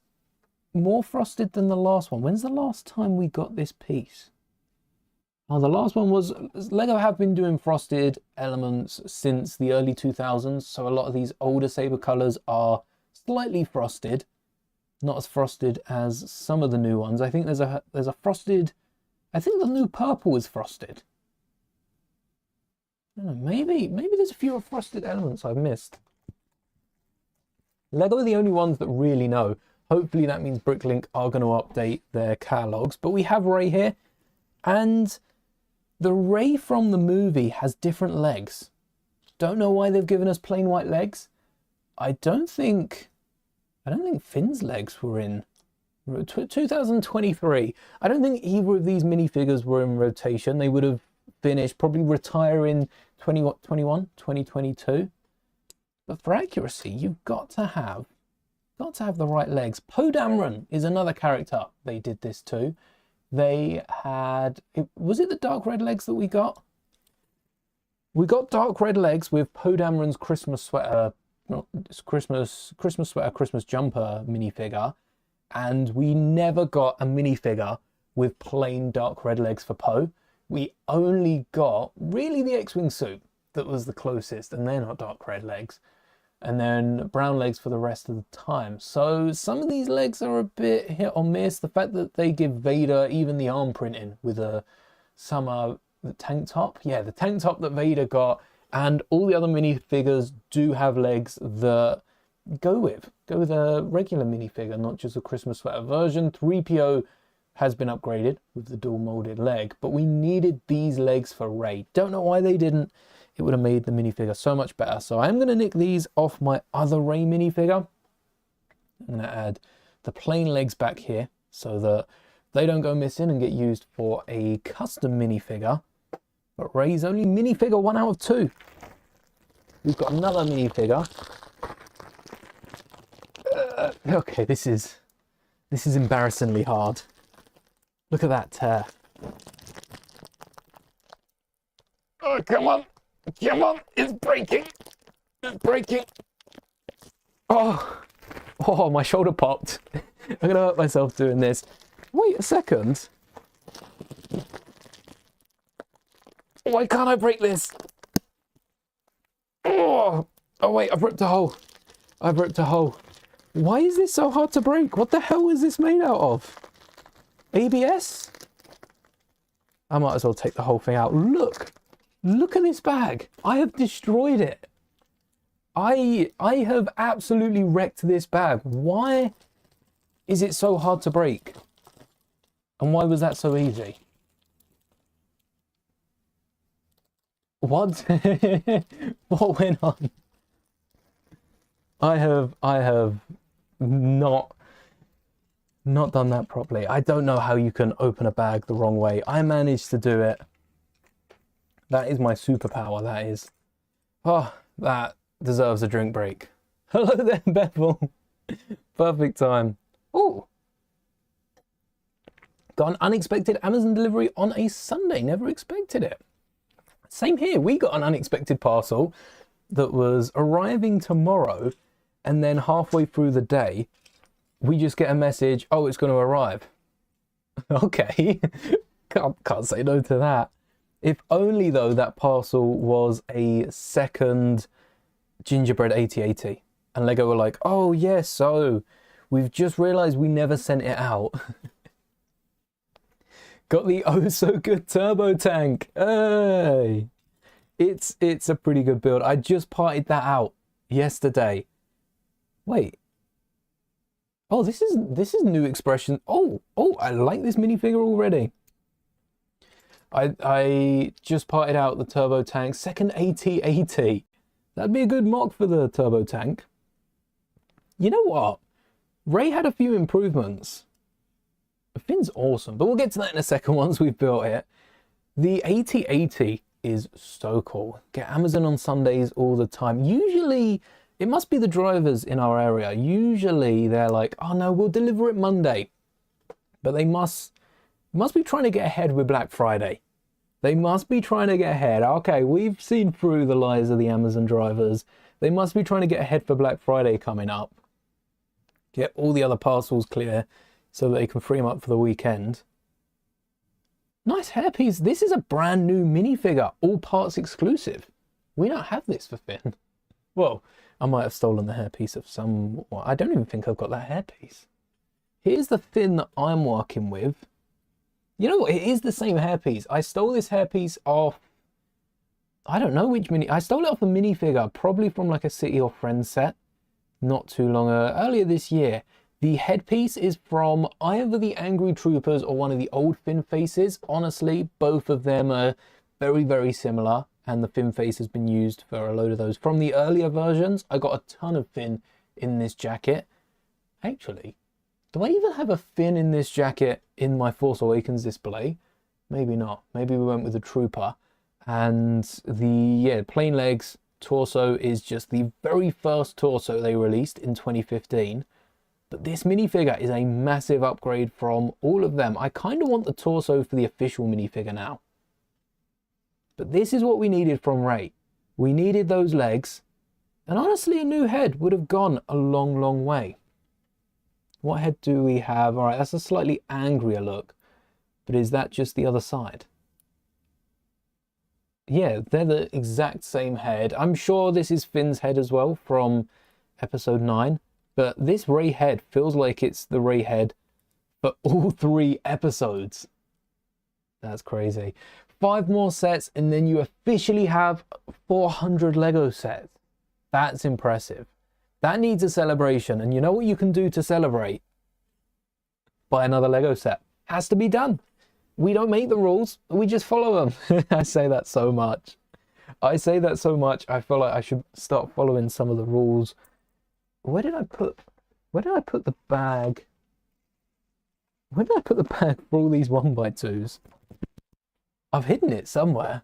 more frosted than the last one. When's the last time we got this piece? Oh, the last one was... Lego have been doing frosted elements since the early 2000s. So a lot of these older saber colours are slightly frosted. Not as frosted as some of the new ones. I think there's a frosted... I think the new purple is frosted. I don't know, maybe there's a few frosted elements I've missed. Lego are the only ones that really know. Hopefully that means Bricklink are going to update their catalogs. But we have Rey here. And the Rey from the movie has different legs. Don't know why they've given us plain white legs. I don't think Finn's legs were in 2023. I don't think either of these minifigures were in rotation. They would have finished, probably retire in 2021, 2022. But for accuracy, you've got to have the right legs. Poe Dameron is another character they did this to. They had, was it the dark red legs that we got? We got dark red legs with Poe Dameron's Christmas sweater, Christmas sweater, Christmas jumper minifigure. And we never got a minifigure with plain dark red legs for Poe. We only got really the X-Wing suit that was the closest, and they're not dark red legs. And then brown legs for the rest of the time. So some of these legs are a bit hit or miss. The fact that they give Vader even the arm printing with some are the tank top. Yeah, the tank top that Vader got, and all the other minifigures do have legs that go with a regular minifigure, not just a Christmas sweater version. 3PO has been upgraded with the dual molded leg, but we needed these legs for Rey. Don't know why they didn't. It would have made the minifigure so much better. So I'm going to nick these off my other Rey minifigure. I'm going to add the plain legs back here so that they don't go missing and get used for a custom minifigure. But Rey's only minifigure 1 out of 2. We've got another minifigure. Okay, this is embarrassingly hard. Look at that tear. Oh, come on. Come on. It's breaking. It's breaking. Oh, my shoulder popped. I'm going to hurt myself doing this. Wait a second. Why can't I break this? Oh, wait, I've ripped a hole. I've ripped a hole. Why is this so hard to break? What the hell is this made out of? ABS? I might as well take the whole thing out. Look at this bag. I have destroyed it. I have absolutely wrecked this bag. Why is it so hard to break? And why was that so easy? What? What went on? I have not done that properly. I don't know how you can open a bag the wrong way. I managed to do it. That is my superpower, that is. Oh, that deserves a drink break. Hello there, Bevel. Perfect time. Oh. Got an unexpected Amazon delivery on a Sunday. Never expected it. Same here. We got an unexpected parcel that was arriving tomorrow, and then halfway through the day, we just get a message, oh, it's going to arrive. Okay. Can't say no to that. If only, though, that parcel was a second Gingerbread AT-AT. And Lego were like, oh, yes, so we've just realized we never sent it out. Got the oh so good turbo tank. Hey! It's a pretty good build. I just partied that out yesterday. Wait. Oh, this is new expression. Oh, I like this minifigure already. I just parted out the turbo tank. Second AT-AT. That'd be a good mock for the turbo tank. You know what? Rey had a few improvements. The Finn's awesome, but we'll get to that in a second once we've built it. The AT-AT is so cool. Get Amazon on Sundays all the time. Usually, it must be the drivers in our area. Usually they're like, oh no, we'll deliver it Monday. But they must be trying to get ahead with Black Friday. They must be trying to get ahead. Okay, we've seen through the lies of the Amazon drivers. They must be trying to get ahead for Black Friday coming up. Get all the other parcels clear so that they can free them up for the weekend. Nice hairpiece. This is a brand new minifigure, all parts exclusive. We don't have this for Finn. Well, I might have stolen the hairpiece of some... I don't even think I've got that hairpiece. Here's the Finn that I'm working with. You know what? It is the same hairpiece. I stole this hairpiece off... I don't know which mini... I stole it off a minifigure, probably from like a City or Friends set. Not too long earlier this year. The headpiece is from either the Angry Troopers or one of the old Finn faces. Honestly, both of them are very, very similar. And the Finn face has been used for a load of those. From the earlier versions, I got a ton of Finn in this jacket. Actually, do I even have a Finn in this jacket in my Force Awakens display? Maybe not. Maybe we went with a Trooper. And the plain legs torso is just the very first torso they released in 2015. But this minifigure is a massive upgrade from all of them. I kind of want the torso for the official minifigure now. But this is what we needed from Rey. We needed those legs. And honestly, a new head would have gone a long, long way. What head do we have? All right, that's a slightly angrier look. But is that just the other side? Yeah, they're the exact same head. I'm sure this is Finn's head as well from episode 9. But this Rey head feels like it's the Rey head for all 3 episodes. That's crazy. 5 more sets and then you officially have 400 Lego sets. That's impressive. That needs a celebration. And you know what you can do to celebrate? Buy another Lego set. Has to be done. We don't make the rules, we just follow them. I say that so much. I feel like I should start following some of the rules. Where did I put the bag? Where did I put the bag for all these 1x2s? I've hidden it somewhere.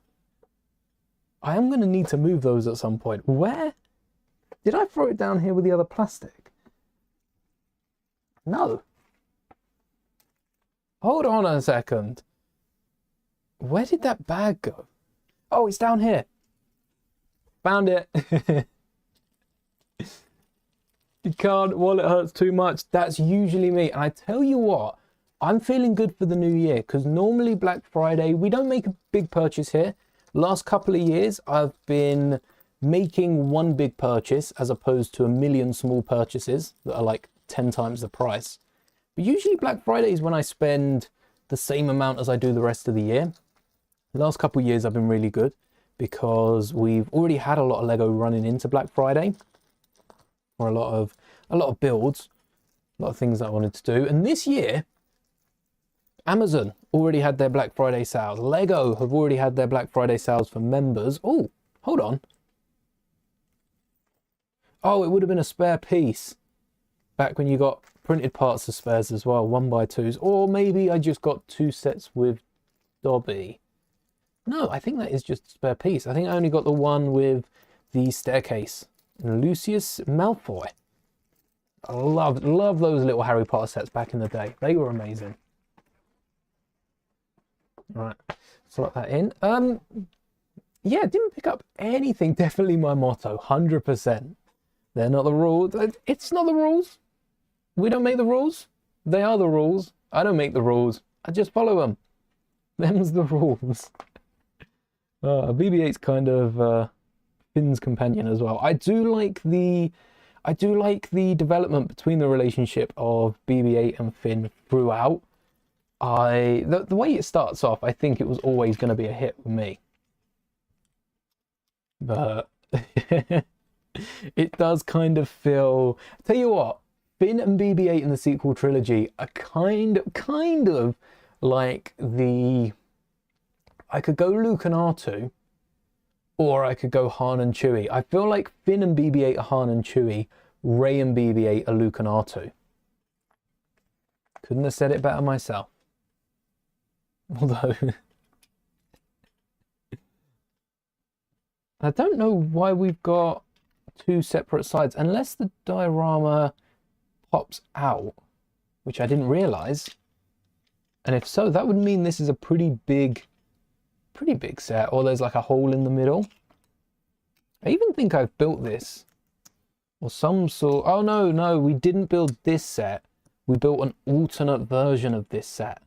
I am going to need to move those at some point. Where? Did I throw it down here with the other plastic? No. Hold on a second. Where did that bag go? Oh, it's down here. Found it. You can't, wallet hurts too much. That's usually me. And I tell you what, I'm feeling good for the new year because normally Black Friday, we don't make a big purchase here. Last couple of years, I've been making one big purchase as opposed to a million small purchases that are like 10 times the price. But usually Black Friday is when I spend the same amount as I do the rest of the year. The last couple of years I've been really good because we've already had a lot of Lego running into Black Friday, or a lot of builds, a lot of things that I wanted to do. And this year, Amazon already had their Black Friday sales. Lego have already had their Black Friday sales for members. Oh, hold on. Oh, it would have been a spare piece back when you got printed parts of spares as well, 1x2s. Or maybe I just got 2 sets with Dobby. No, I think that is just a spare piece. I think I only got the one with the staircase. Lucius Malfoy. I love those little Harry Potter sets back in the day. They were amazing. Right, slot that in. Yeah, didn't pick up anything. Definitely my motto, 100%. They're not the rules. It's not the rules. We don't make the rules. They are the rules. I don't make the rules. I just follow them. Them's the rules. BB-8's kind of Finn's companion as well. I do like the development between the relationship of BB-8 and Finn throughout. The way it starts off, I think it was always going to be a hit with me. But it does kind of feel... Tell you what, Finn and BB-8 in the sequel trilogy are kind of like the... I could go Luke and R2, or I could go Han and Chewie. I feel like Finn and BB-8 are Han and Chewie, Rey and BB-8 are Luke and R2. Couldn't have said it better myself. Although... I don't know why we've got 2 separate sides, unless the diorama pops out, which I didn't realise. And if so, that would mean this is a pretty big set, or there's like a hole in the middle. I even think I've built this, or some sort... Oh no, we didn't build this set. We built an alternate version of this set,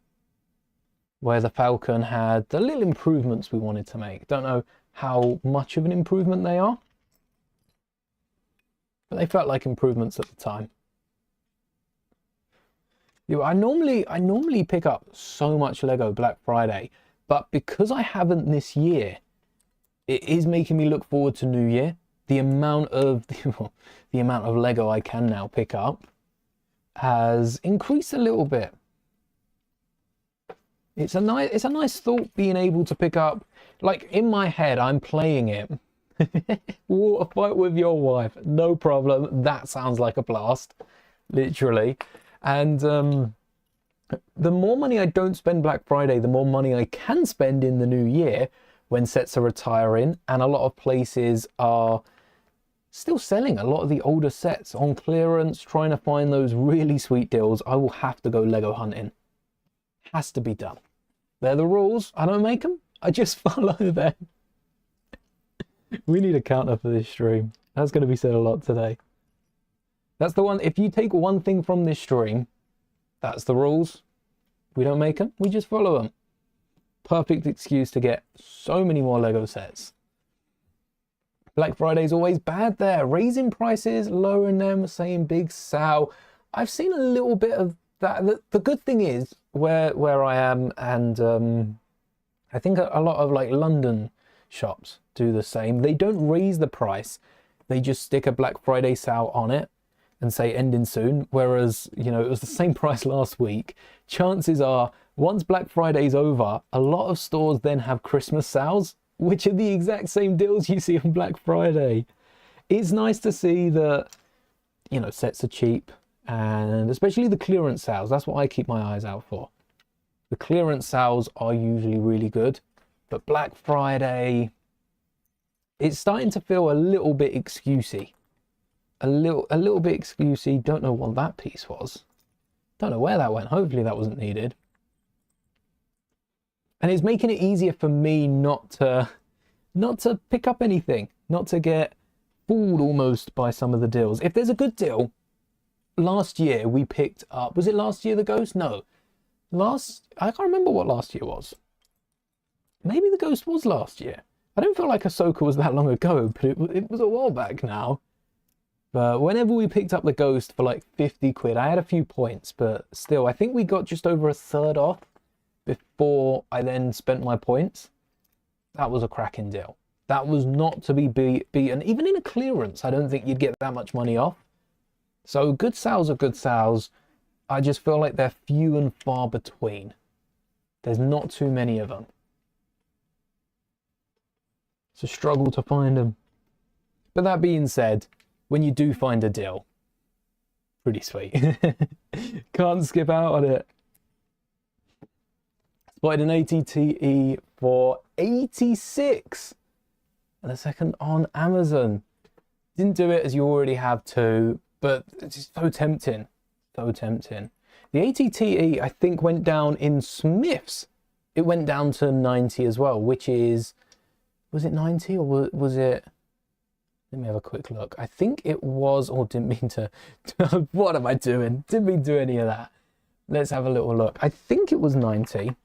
where the Falcon had the little improvements we wanted to make. Don't know how much of an improvement they are, but they felt like improvements at the time. Yeah, I normally pick up so much Lego Black Friday, but because I haven't this year, it is making me look forward to New Year. The amount of the amount of Lego I can now pick up has increased a little bit. It's a nice thought being able to pick up, like in my head, I'm playing it. Water fight with your wife, no problem. That sounds like a blast, literally. And the more money I don't spend Black Friday, the more money I can spend in the new year when sets are retiring, and a lot of places are still selling a lot of the older sets on clearance, trying to find those really sweet deals. I will have to go Lego hunting. Has to be done. They're the rules. I don't make them. I just follow them. We need a counter for this stream. That's going to be said a lot today. That's the one. If you take one thing from this stream, that's the rules. We don't make them. We just follow them. Perfect excuse to get so many more Lego sets. Black Friday's always bad there. Raising prices, lowering them, saying big sale. I've seen a little bit of that. The good thing is, where I am and I think a lot of like London shops do the same. They don't raise the price. They just stick a Black Friday sale on it and say ending soon. Whereas, you know, it was the same price last week. Chances are, once Black Friday's over, a lot of stores then have Christmas sales, which are the exact same deals you see on Black Friday. It's nice to see that, you know, sets are cheap, and especially the clearance sales. That's what I keep my eyes out for. The clearance sales are usually really good, but Black Friday, it's starting to feel a little bit excusey. A little bit excusey. Don't know what that piece was. Don't know where that went. Hopefully that wasn't needed. And it's making it easier for me not to pick up anything, not to get fooled almost by some of the deals. If there's a good deal, last year we picked up, was it last year the Ghost? No. I can't remember what last year was. Maybe the Ghost was last year. I don't feel like Ahsoka was that long ago, but it was a while back now. But whenever we picked up the Ghost for like 50 quid, I had a few points, but still, I think we got just over a third off before I then spent my points. That was a cracking deal. That was not to be beaten. Even in a clearance, I don't think you'd get that much money off. So good sales are good sales. I just feel like they're few and far between. There's not too many of them. It's a struggle to find them. But that being said, when you do find a deal, pretty sweet. Can't skip out on it. Spotted an AT-AT for 86 and a second on Amazon. Didn't do it as you already have to, but it's just so tempting. So tempting. The AT-AT I think went down in Smiths. It went down to 90 as well, which is, was it 90 or was it? Let me have a quick look. I think it was, or didn't mean to, what am I doing? Didn't mean to do any of that. Let's have a little look. I think it was 90,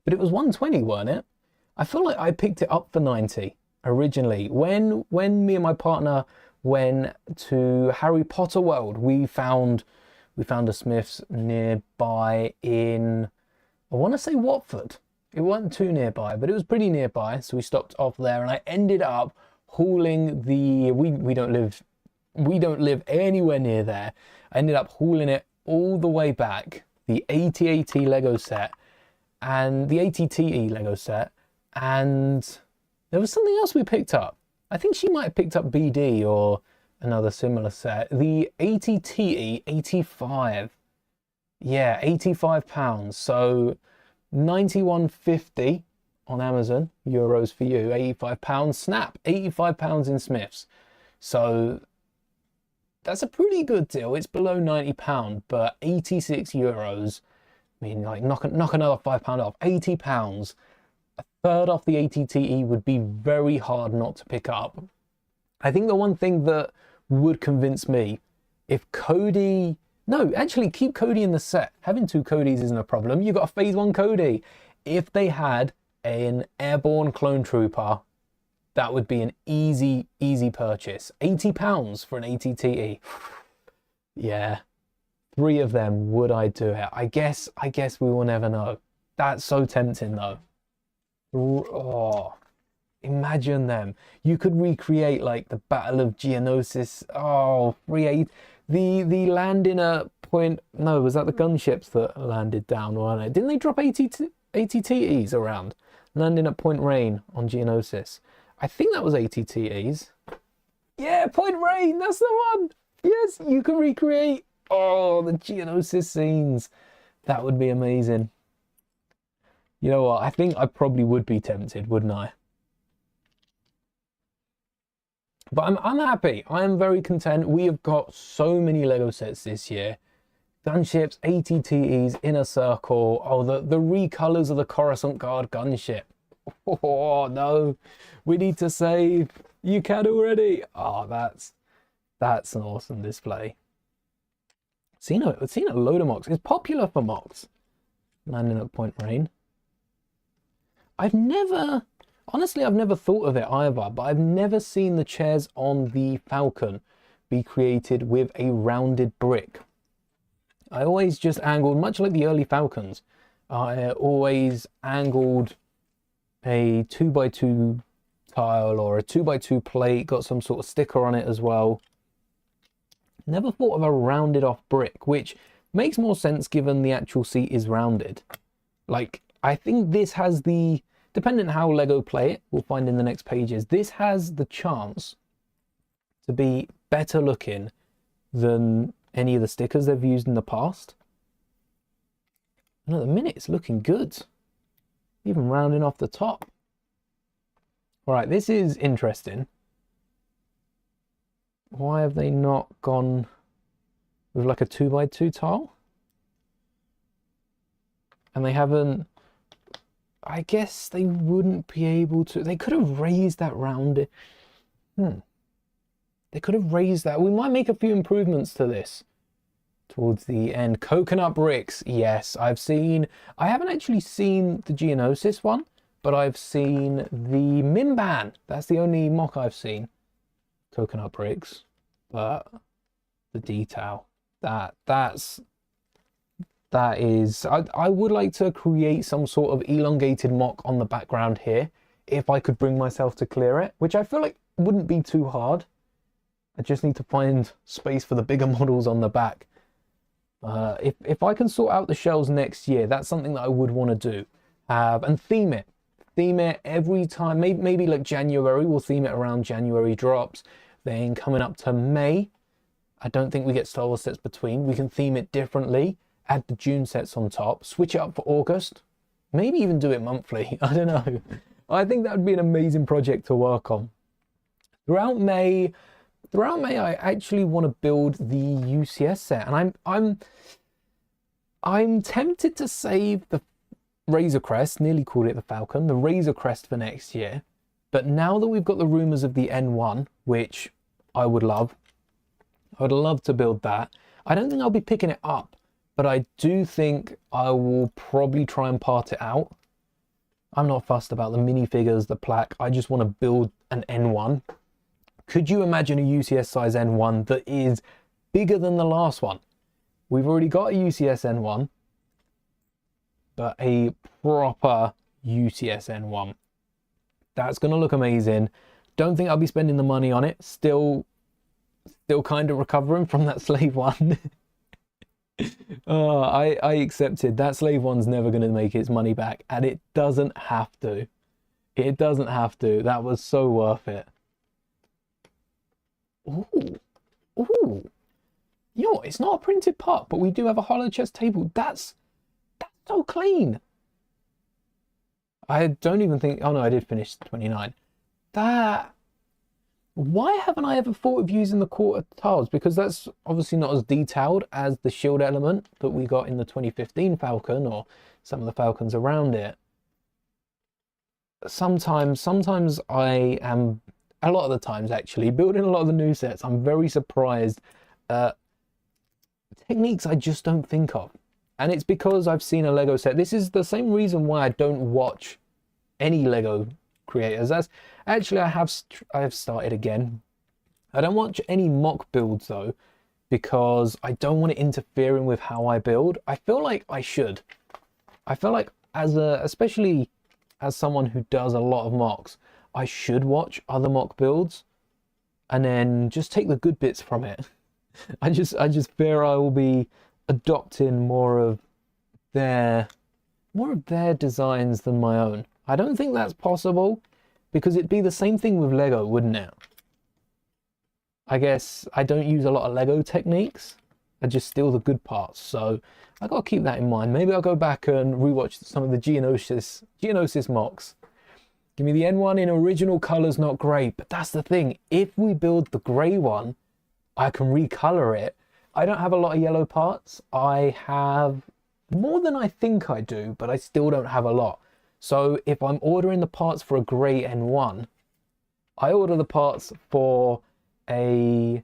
but it was 120, weren't it? I feel like I picked it up for 90 originally. When me and my partner went to Harry Potter World, we found a Smiths nearby in, I want to say Watford. It wasn't too nearby, but it was pretty nearby, so we stopped off there, and I ended up hauling the, we don't live anywhere near there. I ended up hauling it all the way back, the AT-AT Lego set and the AT-TE Lego set, and there was something else we picked up. I think she might have picked up BD or another similar set. The AT-TE 85. Yeah, £85. So 91.50 on Amazon, euros for you, £85. Snap, £85 in Smiths. So that's a pretty good deal. It's below £90, but 86 euros. I mean, like knock another £5 off. £80. A third off the AT-TE would be very hard not to pick up. I think the one thing that would convince me, if Cody, no, actually keep Cody in the set. Having two Codys isn't a problem. You've got a Phase 1 Cody. If they had an airborne clone trooper, that would be an easy purchase. £80 for an AT-TE. Yeah, 3 of them, would I do it? I guess we will never know. That's so tempting though. Oh, imagine them. You could recreate like the Battle of Geonosis. Oh, the landing at point, no, was that the gunships that landed down, weren't it? Didn't they drop AT-TEs around? Landing at Point Rain on Geonosis. I think that was AT-TEs. Yeah, Point Rain, that's the one. Yes, you can recreate, oh, the Geonosis scenes. That would be amazing. You know what, I think I probably would be tempted, wouldn't I? But I'm happy. I am very content. We have got so many Lego sets this year. Gunships, AT-TEs, Inner Circle. Oh, the recolors of the Coruscant Guard gunship. Oh, no. We need to save. You can already. Oh, that's an awesome display. Seen a load of mocks. It's popular for mocks. Landing at Point Rain. Honestly, I've never thought of it either, but I've never seen the chairs on the Falcon be created with a rounded brick. I always just angled, much like the early Falcons, I always angled a 2x2 tile or a 2x2 plate, got some sort of sticker on it as well. Never thought of a rounded off brick, which makes more sense given the actual seat is rounded. Like, I think this has the, depending on how Lego play it, we'll find in the next pages, this has the chance to be better looking than any of the stickers they've used in the past. And at the minute, it's looking good. Even rounding off the top. All right, this is interesting. Why have they not gone with like a 2x2 tile? And they haven't, I guess they wouldn't be able to, they could have raised that round. They could have raised that. We might make a few improvements to this towards the end. Coconut bricks, yes, I haven't actually seen the Geonosis one, but I've seen the Mimban. That's the only mock I've seen. Coconut bricks, but the detail, that is, I would like to create some sort of elongated mock on the background here, if I could bring myself to clear it, which I feel like wouldn't be too hard. I just need to find space for the bigger models on the back. If I can sort out the shells next year, that's something that I would want to do. And theme it. Theme it every time. Maybe like January, we'll theme it around January drops. Then coming up to May, I don't think we get Star Wars sets between. We can theme it differently. Add the June sets on top. Switch it up for August. Maybe even do it monthly. I don't know. I think that would be an amazing project to work on. Throughout May, I actually want to build the UCS set, and I'm tempted to save the Razor Crest, nearly called it the Falcon, the Razor Crest for next year. But now that we've got the rumors of the N1, which I would love to build that. I don't think I'll be picking it up, but I do think I will probably try and part it out. I'm not fussed about the minifigures, the plaque. I just want to build an N1. Could you imagine a UCS size N1 that is bigger than the last one? We've already got a UCS N1, but a proper UCS N1. That's going to look amazing. Don't think I'll be spending the money on it. Still kind of recovering from that Slave one. Oh, I accepted. That Slave one's never going to make its money back, and it doesn't have to. It doesn't have to. That was so worth it. Ooh. Ooh. You know what? It's not a printed part, but we do have a hollow chest table. That's so clean. I don't even think... Oh, no, I did finish 29. Why haven't I ever thought of using the quarter tiles? Because that's obviously not as detailed as the shield element that we got in the 2015 Falcon or some of the Falcons around it. Sometimes I am... A lot of the times, actually, building a lot of the new sets, I'm very surprised at techniques I just don't think of. And it's because I've seen a Lego set. This is the same reason why I don't watch any Lego creators. That's actually, I have started again. I don't watch any mock builds though, because I don't want it interfering with how I build. I feel like I should. I feel like especially as someone who does a lot of mocks, I should watch other mock builds and then just take the good bits from it. I just fear I will be adopting more of their designs than my own. I don't think that's possible, because it'd be the same thing with Lego, wouldn't it? I guess I don't use a lot of Lego techniques. I just steal the good parts, so I gotta keep that in mind. Maybe I'll go back and rewatch some of the Geonosis mocks. Give me the N1 in original colors, not grey. But that's the thing. If we build the grey one, I can recolor it. I don't have a lot of yellow parts. I have more than I think I do, but I still don't have a lot. So if I'm ordering the parts for a grey N1, I order the parts for a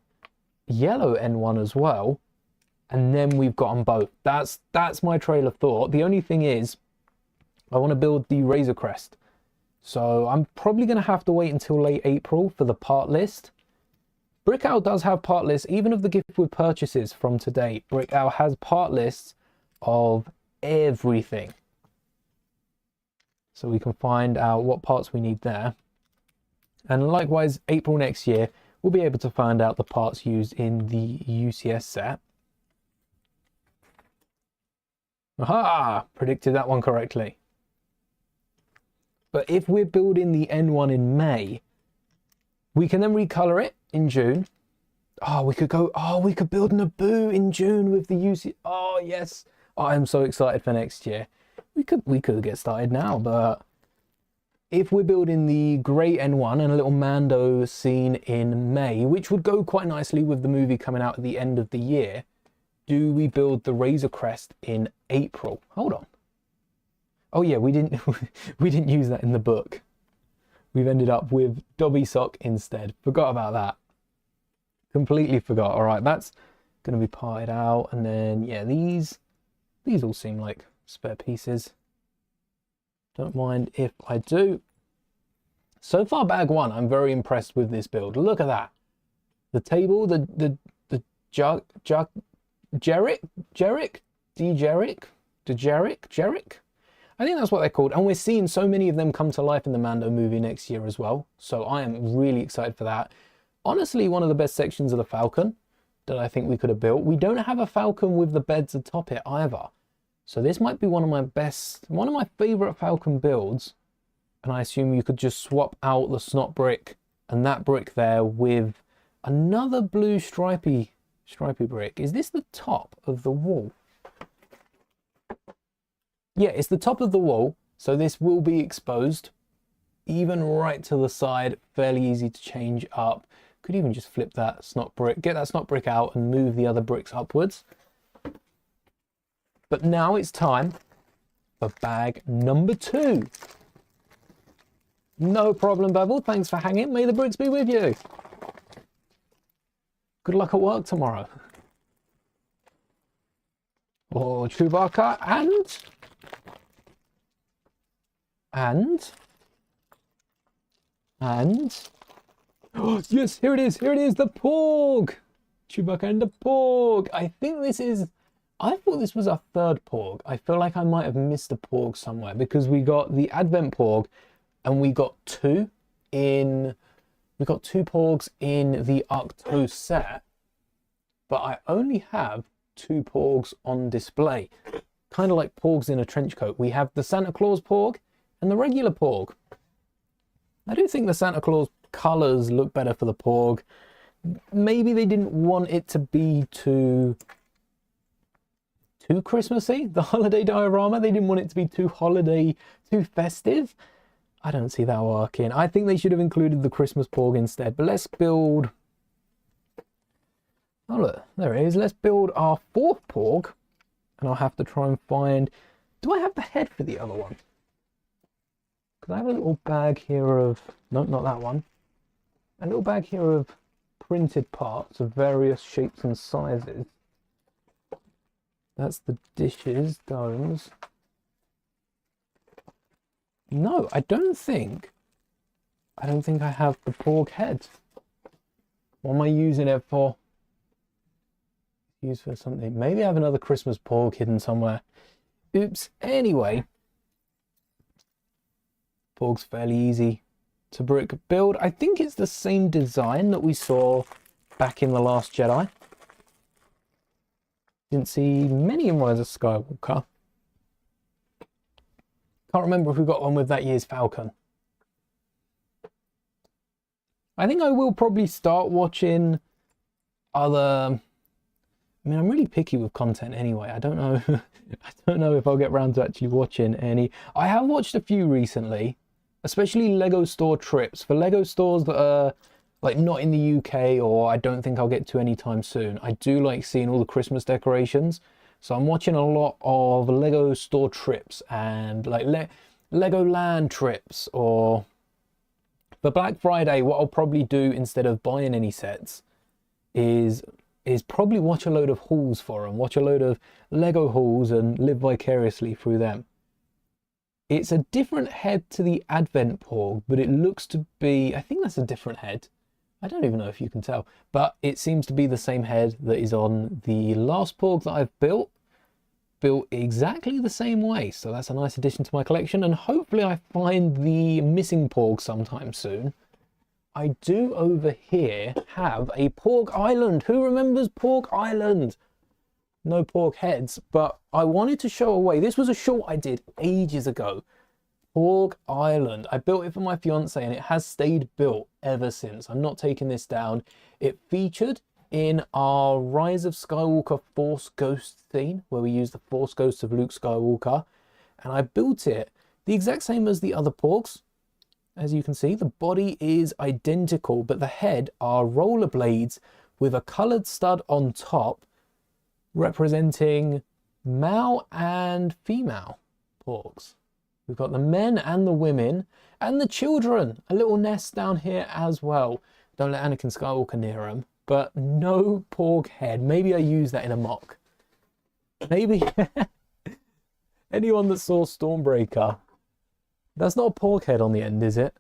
yellow N1 as well. And then we've got them both. That's my trail of thought. The only thing is, I want to build the Razor Crest. So I'm probably going to have to wait until late April for the part list. Brick Owl does have part lists, even of the gift with purchases from today. Brick Owl has part lists of everything. so we can find out what parts we need there. And likewise, April next year, we'll be able to find out the parts used in the UCS set. Aha! Predicted that one correctly. But if we're building the N1 in May, we can then recolor it in June. Oh, we could build Naboo in June with the UC. Oh, yes. Oh, I'm so excited for next year. We could get started now, but if we're building the grey N1 and a little Mando scene in May, which would go quite nicely with the movie coming out at the end of the year, do we build the Razor Crest in April? Hold on. Oh yeah, we didn't we didn't use that in the book. We've ended up with Dobby Sock instead. Forgot about that. Completely forgot. All right, that's going to be parted out, and then yeah, these all seem like spare pieces. Don't mind if I do. So far, bag one, I'm very impressed with this build. Look at that. The table, the Jerick. I think that's what they're called. And we're seeing so many of them come to life in the Mando movie next year as well. So I am really excited for that. Honestly, one of the best sections of the Falcon that I think we could have built. We don't have a Falcon with the beds atop it either. So this might be one of my favorite Falcon builds. And I assume you could just swap out the snot brick and that brick there with another blue stripy brick. Is this the top of the wall? Yeah, it's the top of the wall, so this will be exposed, even right to the side, fairly easy to change up. Could even just flip that snot brick, get that snot brick out and move the other bricks upwards. But now it's time for bag number 2. No problem, Bevel, thanks for hanging. May the bricks be with you. Good luck at work tomorrow. Oh, Chewbacca and oh yes, here it is, the Porg. Chewbacca and the Porg. I thought this was our third Porg. I feel like I might have missed a Porg somewhere, because we got the Advent Porg and we got two Porgs in the Octo set, but I only have 2 Porgs on display, kind of like Porgs in a trench coat. We have the Santa Claus Porg and the regular Porg. I do think the Santa Claus colours look better for the Porg. Maybe they didn't want it to be too Christmassy, the holiday diorama. They didn't want it to be too holiday, too festive. I don't see that working. I think they should have included the Christmas Porg instead. But let's build... Oh look, there it is. Let's build our 4th Porg. And I'll have to try and find... Do I have the head for the other one? Because I have a little bag here of... No, not that one. A little bag here of printed parts of various shapes and sizes. That's the dishes, domes. No, I don't think I have the Porg head. What am I using it for? Used for something. Maybe I have another Christmas Porg hidden somewhere. Oops. Anyway, Porg's fairly easy to brick build. I think it's the same design that we saw back in The Last Jedi. Didn't see many in Rise of Skywalker. Can't remember if we got one with that year's Falcon. I think I will probably start watching other... I mean, I'm really picky with content anyway. I don't know. I don't know if I'll get around to actually watching any. I have watched a few recently, especially Lego store trips for Lego stores that are like not in the UK, or I don't think I'll get to anytime soon. I do like seeing all the Christmas decorations. So I'm watching a lot of Lego store trips and like Lego land trips. Or for Black Friday, what I'll probably do instead of buying any sets is probably watch a load of hauls for them, watch a load of Lego hauls and live vicariously through them. It's a different head to the Advent Porg, but it looks to be, I think that's a different head. I don't even know if you can tell, but it seems to be the same head that is on the last Porg that I've built. built exactly the same way. So that's a nice addition to my collection, and hopefully I find the missing porg sometime soon. I do over here have a Porg Island. Who remembers Porg Island? No porg heads, but I wanted to show away. This was a short I did ages ago. Porg Island. I built it for my fiance and it has stayed built ever since. I'm not taking this down. It featured in our Rise of Skywalker Force Ghost theme, where we use the Force Ghost of Luke Skywalker. And I built it the exact same as the other porgs. As you can see, the body is identical, but the head are rollerblades with a coloured stud on top, representing male and female porgs. We've got the men and the women and the children. A little nest down here as well. Don't let Anakin Skywalker near them, but no porg head. Maybe I use that in a mock. Maybe. Anyone that saw Stormbreaker, that's not a porg head on the end, is it?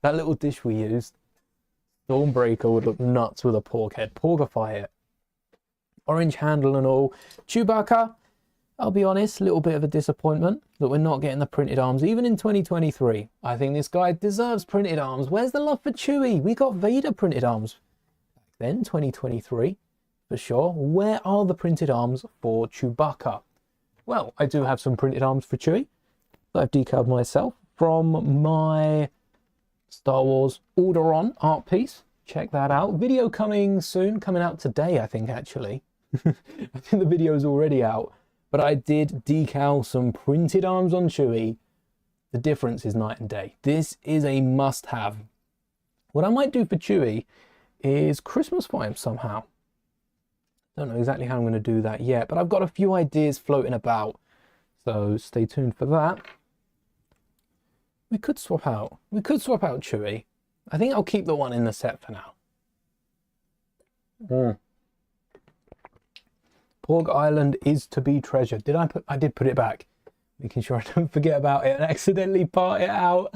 That little dish we used. Stormbreaker would look nuts with a porg head. Porgify it. Orange handle and all. Chewbacca, I'll be honest, a little bit of a disappointment that we're not getting the printed arms, even in 2023. I think this guy deserves printed arms. Where's the love for Chewie? We got Vader printed arms back then, 2023, for sure. Where are the printed arms for Chewbacca? Well, I do have some printed arms for Chewie that I've decaled myself from my Star Wars Alderaan art piece. Check that out. Video coming soon, coming out today, I think, actually. I think the video is already out. But I did decal some printed arms on Chewie. The difference is night and day. This is a must-have. What I might do for Chewie is Christmasify him somehow. Don't know exactly how I'm going to do that yet, but I've got a few ideas floating about. So stay tuned for that. We could swap out Chewie. I think I'll keep the one in the set for now. Porg Island is to be treasured. I did put it back, making sure I don't forget about it and accidentally part it out.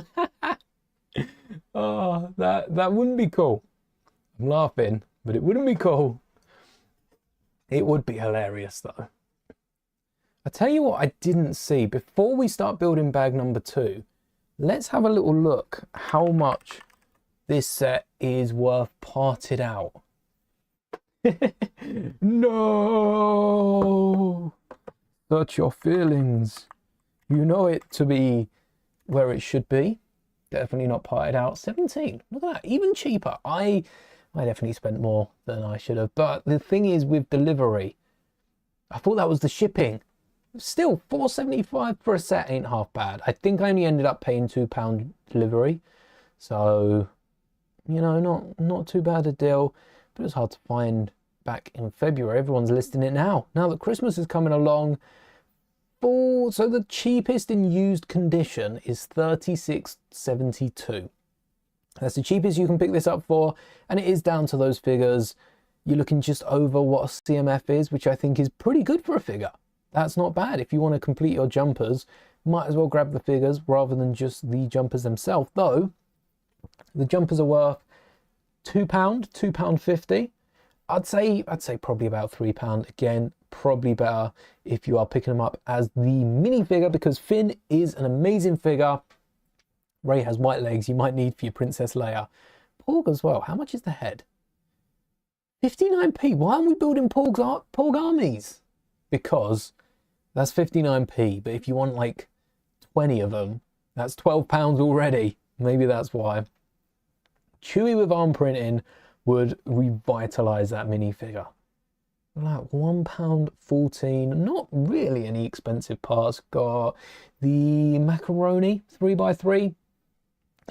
Oh, that wouldn't be cool. I'm laughing, but it wouldn't be cool. It would be hilarious though. I tell you what I didn't see before we start building bag number 2. Let's have a little look how much this set is worth parted out. No! Search your feelings. You know it to be where it should be. Definitely not parted out. 17. Look at that. Even cheaper. I definitely spent more than I should have. But the thing is with delivery, I thought that was the shipping. Still, $4.75 for a set ain't half bad. I think I only ended up paying £2 delivery. So, you know, not too bad a deal. But it's hard to find back in February. Everyone's listing it now. Now that Christmas is coming along. So the cheapest in used condition is $36.72. That's the cheapest you can pick this up for, and it is down to those figures. You're looking just over what a CMF is, which I think is pretty good for a figure. That's not bad. If you want to complete your jumpers, might as well grab the figures rather than just the jumpers themselves. Though the jumpers are worth £2.50. I'd say probably about £3. Again, probably better if you are picking them up as the minifigure, because Finn is an amazing figure. Rey has white legs you might need for your Princess Leia. Porg as well. How much is the head? 59p. Why aren't we building Porg armies? Because that's 59p. But if you want like 20 of them, that's £12 already. Maybe that's why. Chewie with arm printing would revitalize that minifigure. Like £1.14. Not really any expensive parts. Got the macaroni 3x3.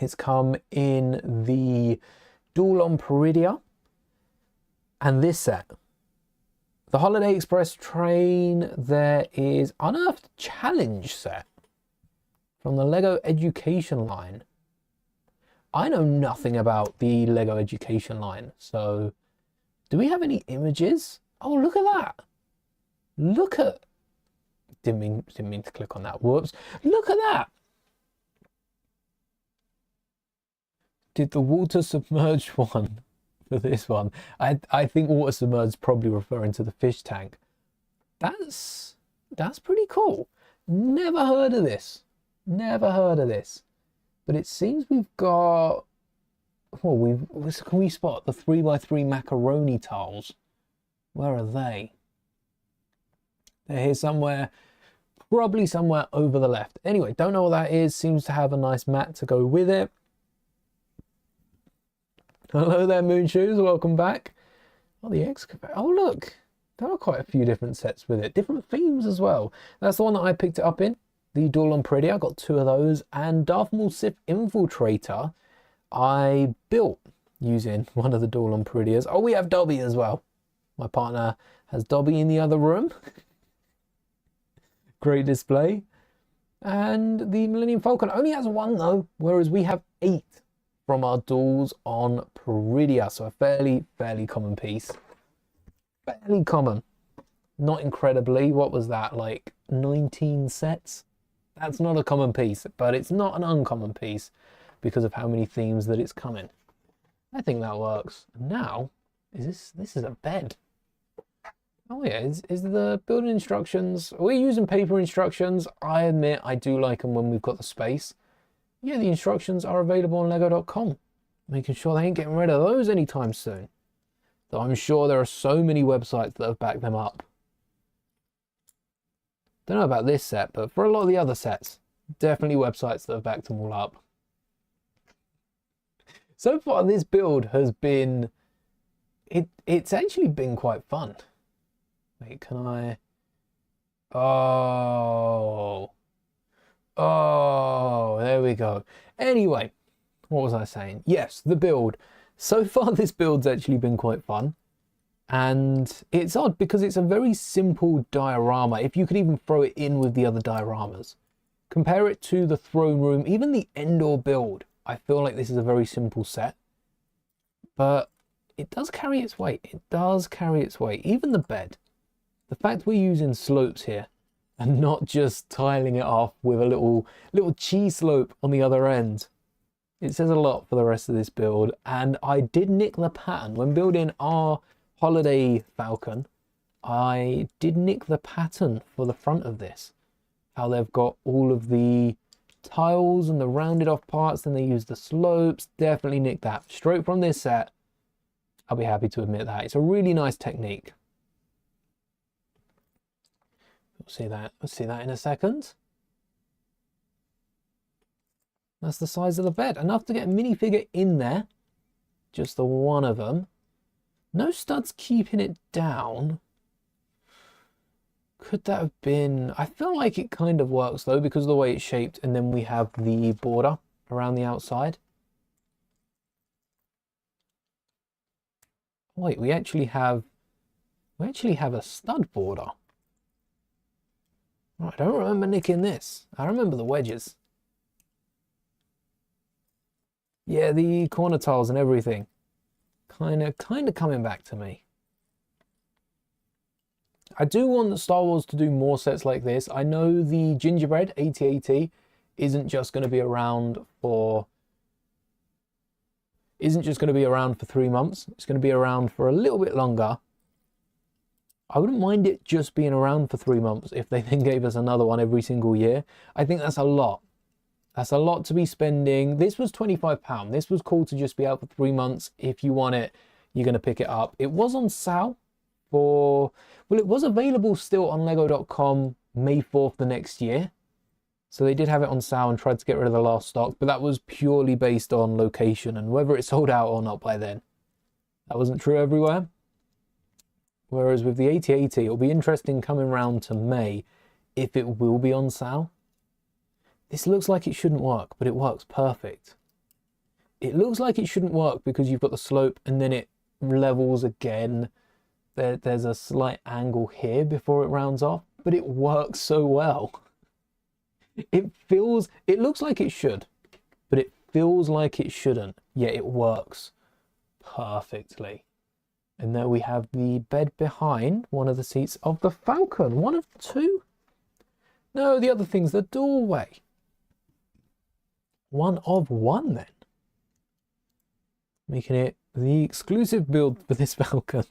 It's come in the Duel on Peridia. And this set, the Holiday Express train, there is Unearthed Challenge set from the Lego Education line. I know nothing about the Lego Education line, so do we have any images? Oh, look at that. Look at... Didn't mean to click on that. Whoops. Look at that. Did the water submerged one for this one? I think water submerged is probably referring to the fish tank. That's That's pretty cool. Never heard of this. Never heard of this. But it seems we've got... Well, can we spot the 3x3 macaroni tiles? Where are they? They're here somewhere. Probably somewhere over the left. Anyway, don't know what that is. Seems to have a nice mat to go with it. Hello there, Moon Shoes. Welcome back. Oh, the excavator. Oh, look. There are quite a few different sets with it. Different themes as well. That's the one that I picked it up in. The Dawn Pretty. I got 2 of those. And Darth Maul Sith Infiltrator I built using one of the Dawn Prettiers. Oh, we have Dobby as well. My partner has Dobby in the other room. Great display. And the Millennium Falcon only has 1 though, whereas we have 8 from our duels on Peridia. So a fairly common piece. Fairly common. Not incredibly. What was that? Like 19 sets? That's not a common piece, but it's not an uncommon piece because of how many themes that it's coming. I think that works. Now, this is a bed. Oh yeah, is the building instructions, we're using paper instructions. I admit I do like them when we've got the space. Yeah, the instructions are available on lego.com. Making sure they ain't getting rid of those anytime soon. Though I'm sure there are so many websites that have backed them up. Don't know about this set, but for a lot of the other sets, definitely websites that have backed them all up. So far, this build has been, it's actually been quite fun. Wait, can I? Oh, there we go. Anyway, what was I saying? Yes, the build. So far, this build's actually been quite fun. And it's odd because it's a very simple diorama, if you could even throw it in with the other dioramas. Compare it to the throne room, even the Endor build. I feel like this is a very simple set. But it does carry its weight. It does carry its weight. Even the bed. The fact we're using slopes here and not just tiling it off with a little cheese slope on the other end. It says a lot for the rest of this build. And I did nick the pattern when building our holiday Falcon. I did nick the pattern for the front of this. How they've got all of the tiles and the rounded off parts, then they use the slopes. Definitely nicked that straight from this set. I'll be happy to admit that. It's a really nice technique. We'll see that in a second. That's the size of the bed. Enough to get a minifigure in there. Just the one of them. No studs keeping it down. Could that have been... I feel like it kind of works though because of the way it's shaped, and then we have the border around the outside. Wait, we actually have a stud border. I don't remember nicking this. I remember the wedges. Yeah, the corner tiles and everything. Kind of coming back to me. I do want Star Wars to do more sets like this. I know the Gingerbread AT-AT isn't just going to be around for 3 months. It's going to be around for a little bit longer. I wouldn't mind it just being around for 3 months if they then gave us another one every single year. I think that's a lot. That's a lot to be spending. This was £25. This was cool to just be out for 3 months. If you want it, you're going to pick it up. It was on sale for... Well, it was available still on lego.com May 4th the next year. So they did have it on sale and tried to get rid of the last stock. But that was purely based on location and whether it sold out or not by then. That wasn't true everywhere. Whereas with the AT-AT, it'll be interesting coming round to May if it will be on sale. This looks like it shouldn't work, but it works perfect. It looks like it shouldn't work because you've got the slope and then it levels again. There's a slight angle here before it rounds off, but it works so well. It looks like it should, but it feels like it shouldn't, yet it works perfectly. And there we have the bed behind one of the seats of the Falcon. One of two? No, the other thing's the doorway. One of one then. Making it the exclusive build for this Falcon.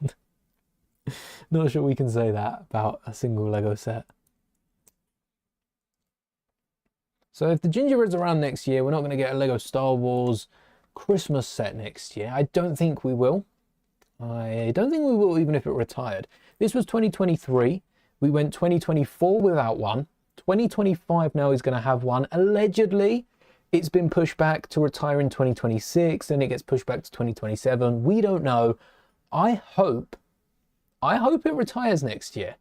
Not sure we can say that about a single Lego set. So if the Gingerbread's around next year, we're not going to get a Lego Star Wars Christmas set next year. I don't think we will. I don't think we will, even if it retired. This was 2023. We went 2024 without one. 2025 now is going to have one. Allegedly, it's been pushed back to retire in 2026, and it gets pushed back to 2027. We don't know. I hope it retires next year.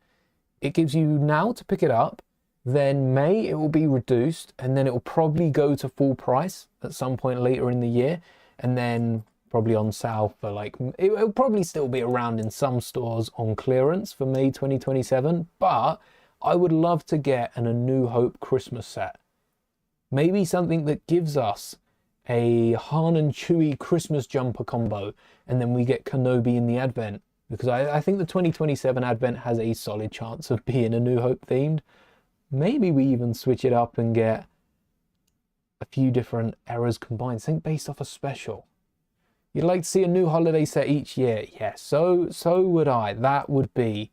It gives you now to pick it up. Then May it will be reduced, and then it will probably go to full price at some point later in the year, and then probably on sale for like, it'll probably still be around in some stores on clearance for May 2027. But I would love to get A New Hope Christmas set. Maybe something that gives us a Han and Chewie Christmas jumper combo, and then we get Kenobi in the Advent, because I think the 2027 Advent has a solid chance of being A New Hope themed. Maybe we even switch it up and get a few different eras combined, something based off a special. You'd like to see a new holiday set each year? Yeah, so would I. That would be...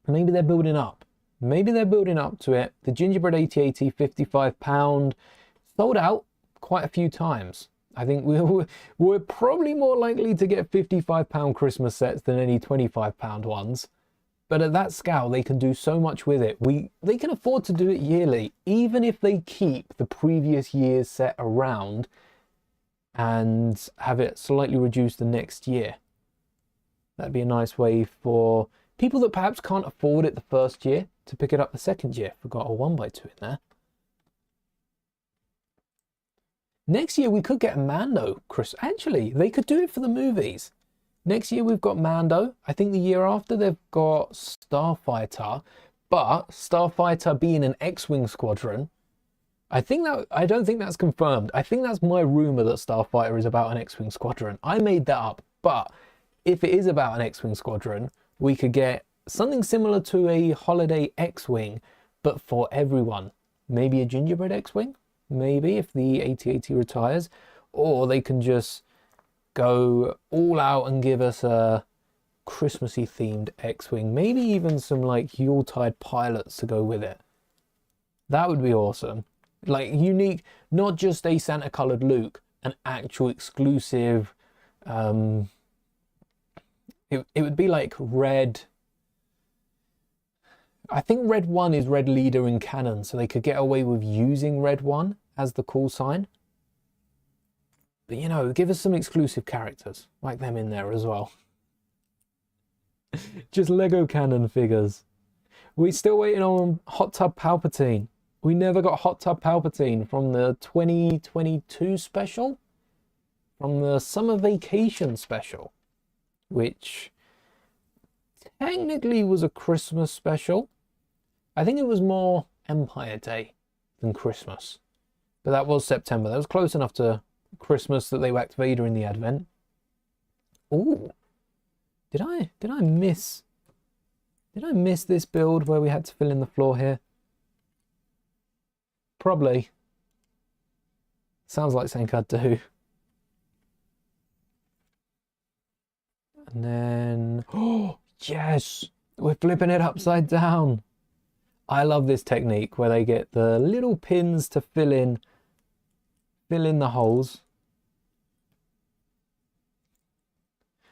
Maybe they're building up. Maybe they're building up to it. The Gingerbread AT-AT £55 sold out quite a few times. I think we're probably more likely to get £55 Christmas sets than any £25 ones. But at that scale, they can do so much with it. They can afford to do it yearly, even if they keep the previous year's set around and have it slightly reduced the next year. That'd be a nice way for people that perhaps can't afford it the first year to pick it up the second year. Forgot a 1x2 in there. Next year, we could get a Mando. Actually, they could do it for the movies. Next year, we've got Mando. I think the year after, they've got Starfighter. But Starfighter being an X-Wing squadron, I don't think that's confirmed. I think that's my rumor that Starfighter is about an X-Wing squadron. I made that up. But if it is about an X-Wing squadron, we could get something similar to a holiday X-Wing, but for everyone. Maybe a Gingerbread X-Wing? Maybe, if the AT-AT retires. Or they can just go all out and give us a Christmassy themed X-Wing. Maybe even some like Yuletide pilots to go with it. That would be awesome. Like unique, not just a Santa colored Luke, an actual exclusive. It would be like red. I think red 1 is red leader in canon, so they could get away with using red 1 as the call sign. But, you know, give us some exclusive characters, like them in there as well. Just Lego canon figures. We're still waiting on Hot Tub Palpatine. We never got Hot Tub Palpatine from the 2022 special. From the summer vacation special. Which technically was a Christmas special. I think it was more Empire Day than Christmas. But that was September. That was close enough to Christmas that they whacked Vader in the Advent. Ooh. Did I miss this build where we had to fill in the floor here? Probably. Sounds like something I'd do. And then, oh yes, we're flipping it upside down. I love this technique where they get the little pins to fill in the holes.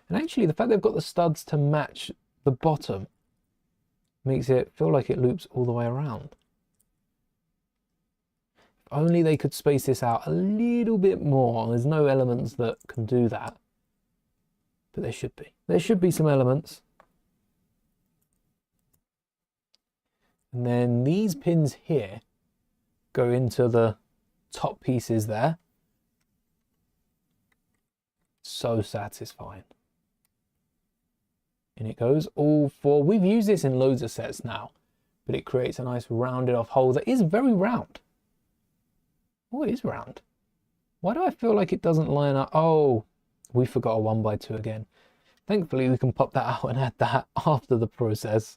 And actually the fact they've got the studs to match the bottom makes it feel like it loops all the way around. If only they could space this out a little bit more. There's no elements that can do that. But there should be. There should be some elements. And then these pins here go into the top pieces there. So satisfying. And it goes all four. We've used this in loads of sets now, but it creates a nice rounded off hole that is very round. Oh, it is round. Why do I feel like it doesn't line up? Oh, we forgot a 1x2 again. Thankfully, we can pop that out and add that after the process.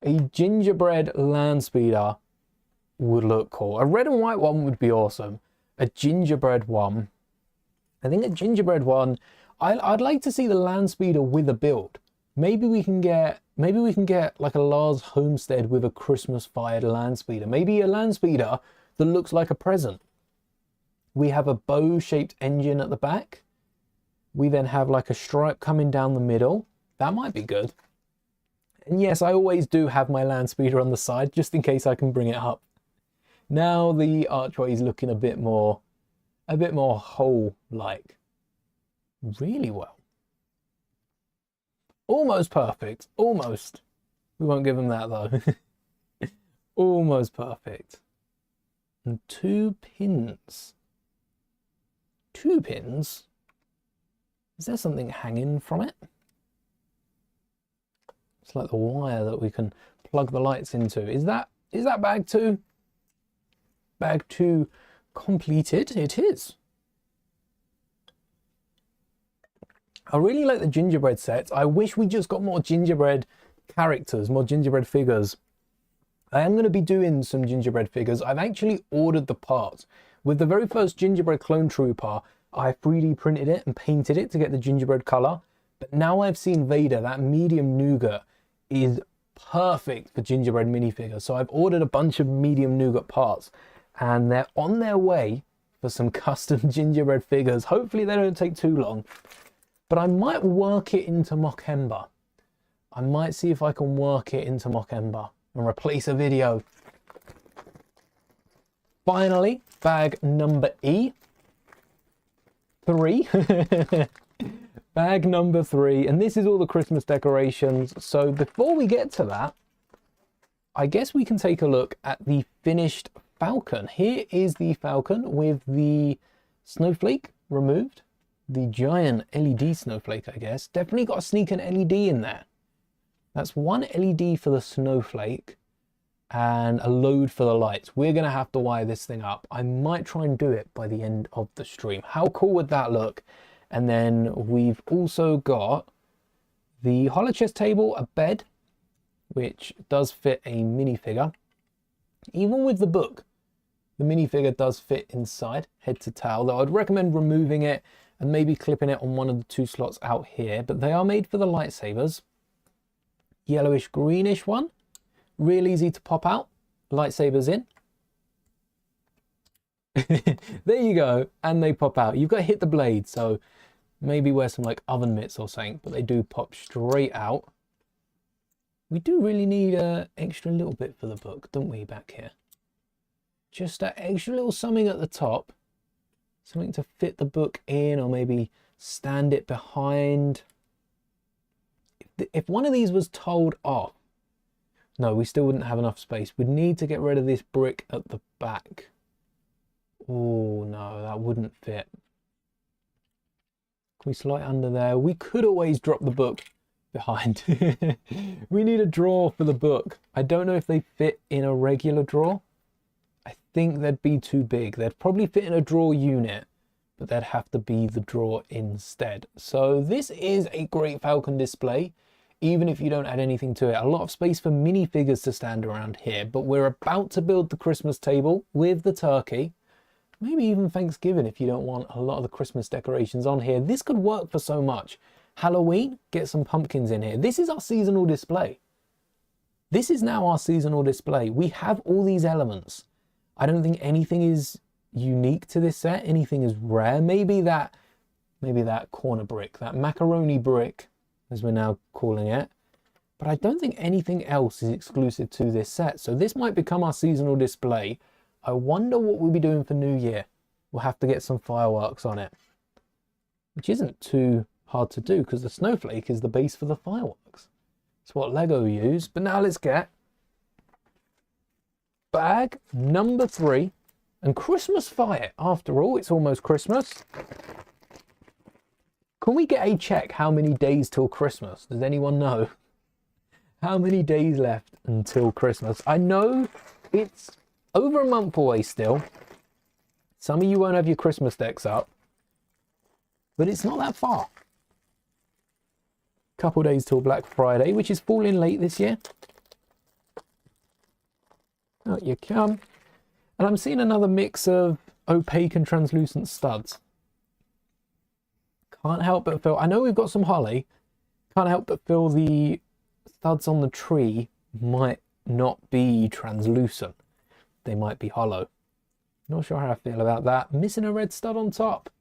A gingerbread land speeder would look cool. A red and white one would be awesome. A gingerbread one. I think a gingerbread one, I'd like to see the land speeder with a build. Maybe we can get maybe we can get like a Lars Homestead with a Christmas fired land speeder. Maybe a land speeder that looks like a present. We have a bow shaped engine at the back. We then have like a stripe coming down the middle. That might be good. And yes, I always do have my land speeder on the side just in case I can bring it up. Now the archway is looking a bit more whole-like. Really well. Almost perfect. Almost. We won't give them that though. Almost perfect. And 2 pins. 2 pins? Is there something hanging from it? It's like the wire that we can plug the lights into. Is that bag 2? Bag 2 completed. It is. I really like the gingerbread sets. I wish we just got more gingerbread characters, more gingerbread figures. I am going to be doing some gingerbread figures. I've actually ordered the parts. With the very first gingerbread clone trooper, I 3D printed it and painted it to get the gingerbread color. But now I've seen Vader, that medium nougat is perfect for gingerbread minifigures. So I've ordered a bunch of medium nougat parts and they're on their way for some custom gingerbread figures. Hopefully they don't take too long, but I might work it into Mock Ember. I might see if I can work it into Mock Ember and replace a video. Finally, bag number E3. Bag number 3, and this is all the Christmas decorations. So before we get to that, I guess we can take a look at the finished Falcon. Here is the Falcon with the snowflake removed. The giant LED snowflake, I guess. Definitely got a sneaking LED in there. That's 1 LED for the snowflake and a load for the lights. We're going to have to wire this thing up. I might try and do it by the end of the stream. How cool would that look? And then we've also got the hollow chest table, a bed, which does fit a minifigure. Even with the book, the minifigure does fit inside, head to tail, though I'd recommend removing it and maybe clipping it on one of the 2 slots out here. But they are made for the lightsabers. Yellowish greenish one, real easy to pop out, lightsabers in. There you go, and they pop out. You've got to hit the blade, so maybe wear some like oven mitts or something, but they do pop straight out. We do really need an extra little bit for the book, don't we, back here? Just that extra little something at the top, something to fit the book in, or maybe stand it behind. If one of these was told off, no, we still wouldn't have enough space. We'd need to get rid of this brick at the back. Oh no, that wouldn't fit. Can we slide under there? We could always drop the book behind. We need a drawer for the book. I don't know if they fit in a regular drawer. I think they'd be too big. They'd probably fit in a drawer unit, but they'd have to be the drawer instead. So this is a great Falcon display, even if you don't add anything to it. A lot of space for minifigures to stand around here, but we're about to build the Christmas table with the turkey. Maybe even Thanksgiving if you don't want a lot of the Christmas decorations on here. This could work for so much. Halloween, get some pumpkins in here. This is our seasonal display. This is now our seasonal display. We have all these elements. I don't think anything is unique to this set. Anything is rare. Maybe that corner brick, that macaroni brick, as we're now calling it. But I don't think anything else is exclusive to this set. So this might become our seasonal display. I wonder what we'll be doing for New Year. We'll have to get some fireworks on it, which isn't too hard to do because the snowflake is the base for the fireworks. It's what Lego use. But now let's get bag number 3 and Christmas fire. After all, it's almost Christmas. Can we get a check how many days till Christmas? Does anyone know? How many days left until Christmas? I know it's over a month away still. Some of you won't have your Christmas decks up, but it's not that far. Couple days till Black Friday, which is falling late this year. Out you come. And I'm seeing another mix of opaque and translucent studs. Can't help but feel, I know we've got some holly, can't help but feel the studs on the tree might not be translucent. They might be hollow. Not sure how I feel about that. Missing a red stud on top.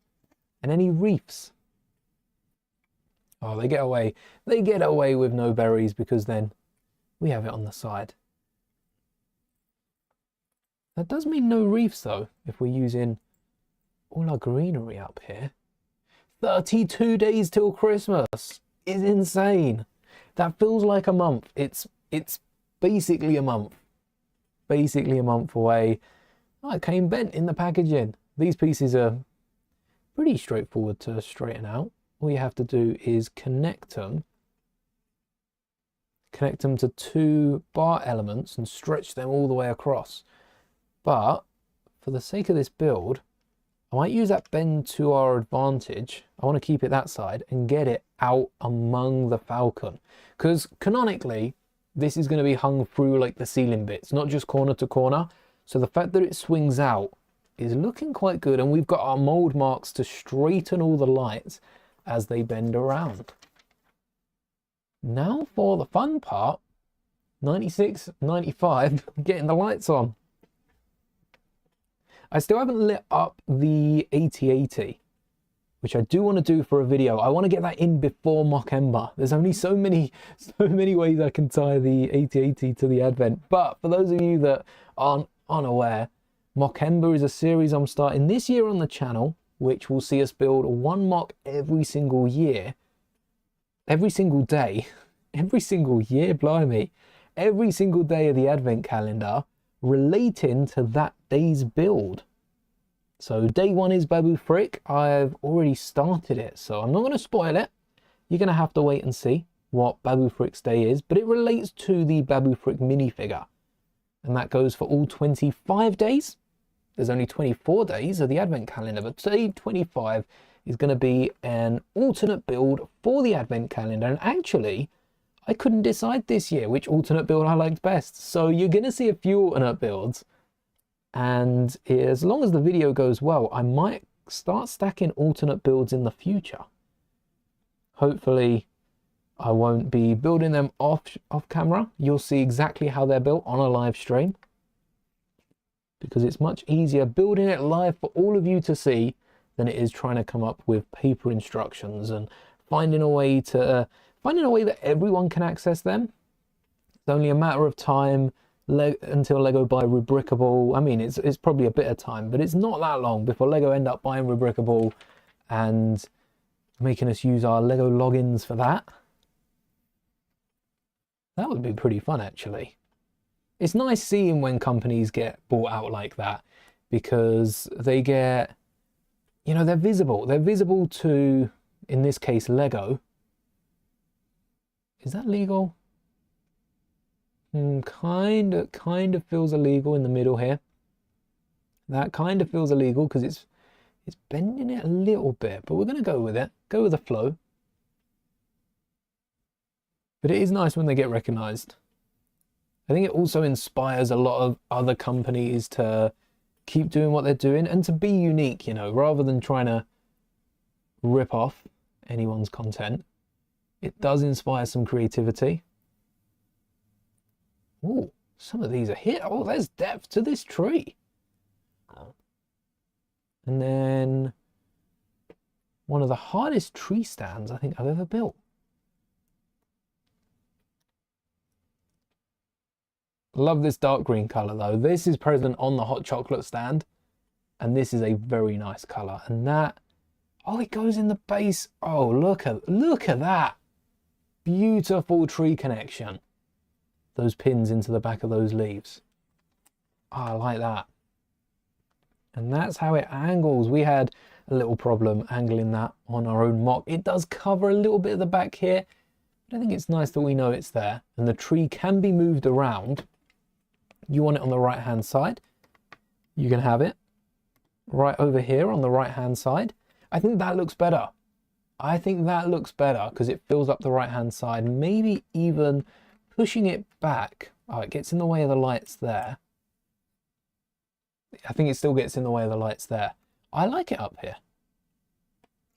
And any reefs. Oh, they get away. They get away with no berries because then we have it on the side. That does mean no reefs though, if we're using all our greenery up here. 32 days till Christmas is insane. That feels like a month. It's basically a month. Basically a month away. Oh, it came bent in the packaging. These pieces are pretty straightforward to straighten out. All you have to do is connect them to 2 bar elements and stretch them all the way across. But for the sake of this build, I might use that bend to our advantage. I want to keep it that side and get it out among the Falcon. Because canonically, this is going to be hung through like the ceiling bits, not just corner to corner. So the fact that it swings out is looking quite good. And we've got our mold marks to straighten all the lights as they bend around. Now for the fun part, 96, 95, getting the lights on. I still haven't lit up the AT-AT, which I do want to do for a video. I want to get that in before Mock Ember. There's only so many ways I can tie the AT-AT to the Advent. But for those of you that aren't unaware, Mock Ember is a series I'm starting this year on the channel, which will see us build 1 mock every single year, every single day, every single year, blimey, every single day of the Advent calendar relating to that day's build. So day 1 is Babu Frick. I've already started it, so I'm not going to spoil it. You're going to have to wait and see what Babu Frick's day is, but it relates to the Babu Frick minifigure, and that goes for all 25 days. There's only 24 days of the Advent calendar, but day 25 is going to be an alternate build for the Advent calendar. And actually, I couldn't decide this year which alternate build I liked best. So you're going to see a few alternate builds. And as long as the video goes well, I might start stacking alternate builds in the future. Hopefully, I won't be building them off camera. You'll see exactly how they're built on a live stream, because it's much easier building it live for all of you to see than it is trying to come up with paper instructions and finding a way that everyone can access them. It's only a matter of time until Lego buy Rubricable. I mean, it's probably a bit of time, but it's not that long before Lego end up buying Rubricable and making us use our Lego logins for that. That would be pretty fun, actually. It's nice seeing when companies get bought out like that, because they get, you know, they're visible. They're visible to, in this case, Lego. Is that legal? Kind of feels illegal in the middle here. That kind of feels illegal because it's bending it a little bit, but we're going to go with it. Go with the flow. But it is nice when they get recognized. I think it also inspires a lot of other companies to keep doing what they're doing and to be unique, you know, rather than trying to rip off anyone's content. It does inspire some creativity. Oh, some of these are hit. Oh, there's depth to this tree. And then one of the hardest tree stands I think I've ever built. Love this dark green color though. This is present on the hot chocolate stand, and this is a very nice color. And that, oh, it goes in the base. Oh, look at that. Beautiful tree connection. Those pins into the back of those leaves. Oh, I like that. And that's how it angles. We had a little problem angling that on our own mock. It does cover a little bit of the back here, but I think it's nice that we know it's there, and the tree can be moved around. You want it on the right hand side, you can have it right over here on the right hand side. I think that looks better. I think that looks better because it fills up the right hand side. Maybe even pushing it back. Oh, it gets in the way of the lights there. I think it still gets in the way of the lights there. I like it up here.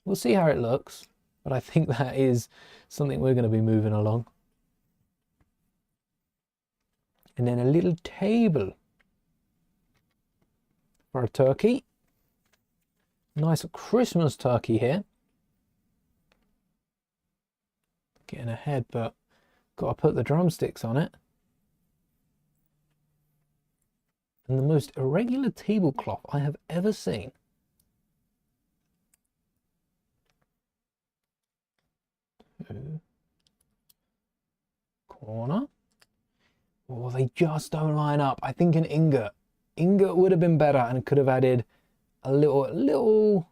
We'll see how it looks, but I think that is something we're going to be moving along. And then a little table for a turkey. Nice Christmas turkey here. Getting ahead, but got to put the drumsticks on it. And the most irregular tablecloth I have ever seen. Corner. Oh, they just don't line up. I think an ingot. Ingot would have been better and could have added a little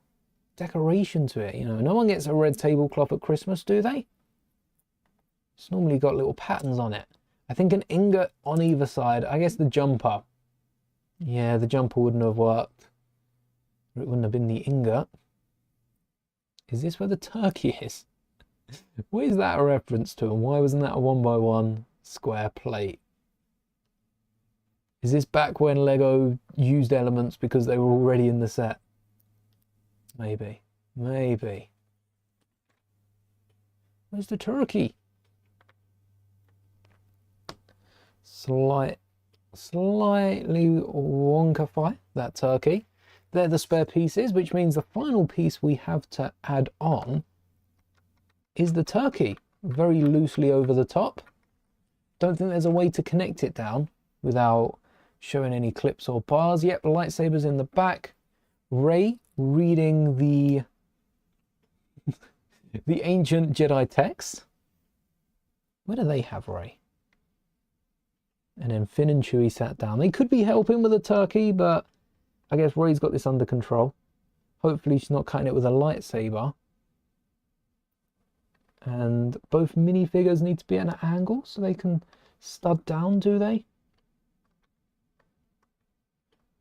decoration to it. You know, no one gets a red tablecloth at Christmas, do they? It's normally got little patterns on it. I think an ingot on either side. I guess the jumper. Yeah, the jumper wouldn't have worked. It wouldn't have been the ingot. Is this where the turkey is? What is that a reference to? And why wasn't that a 1x1 square plate? Is this back when Lego used elements because they were already in the set? Maybe. Maybe. Where's the turkey? Slightly wonkify that turkey. They're the spare pieces, which means the final piece we have to add on is the turkey, very loosely over the top. Don't think there's a way to connect it down without showing any clips or bars. Yep, the lightsaber's in the back. Rey reading the the ancient Jedi text. Where do they have Rey? And then Finn and Chewie sat down. They could be helping with the turkey, but I guess Rey's got this under control. Hopefully she's not cutting it with a lightsaber. And both minifigures need to be at an angle so they can stud down, do they?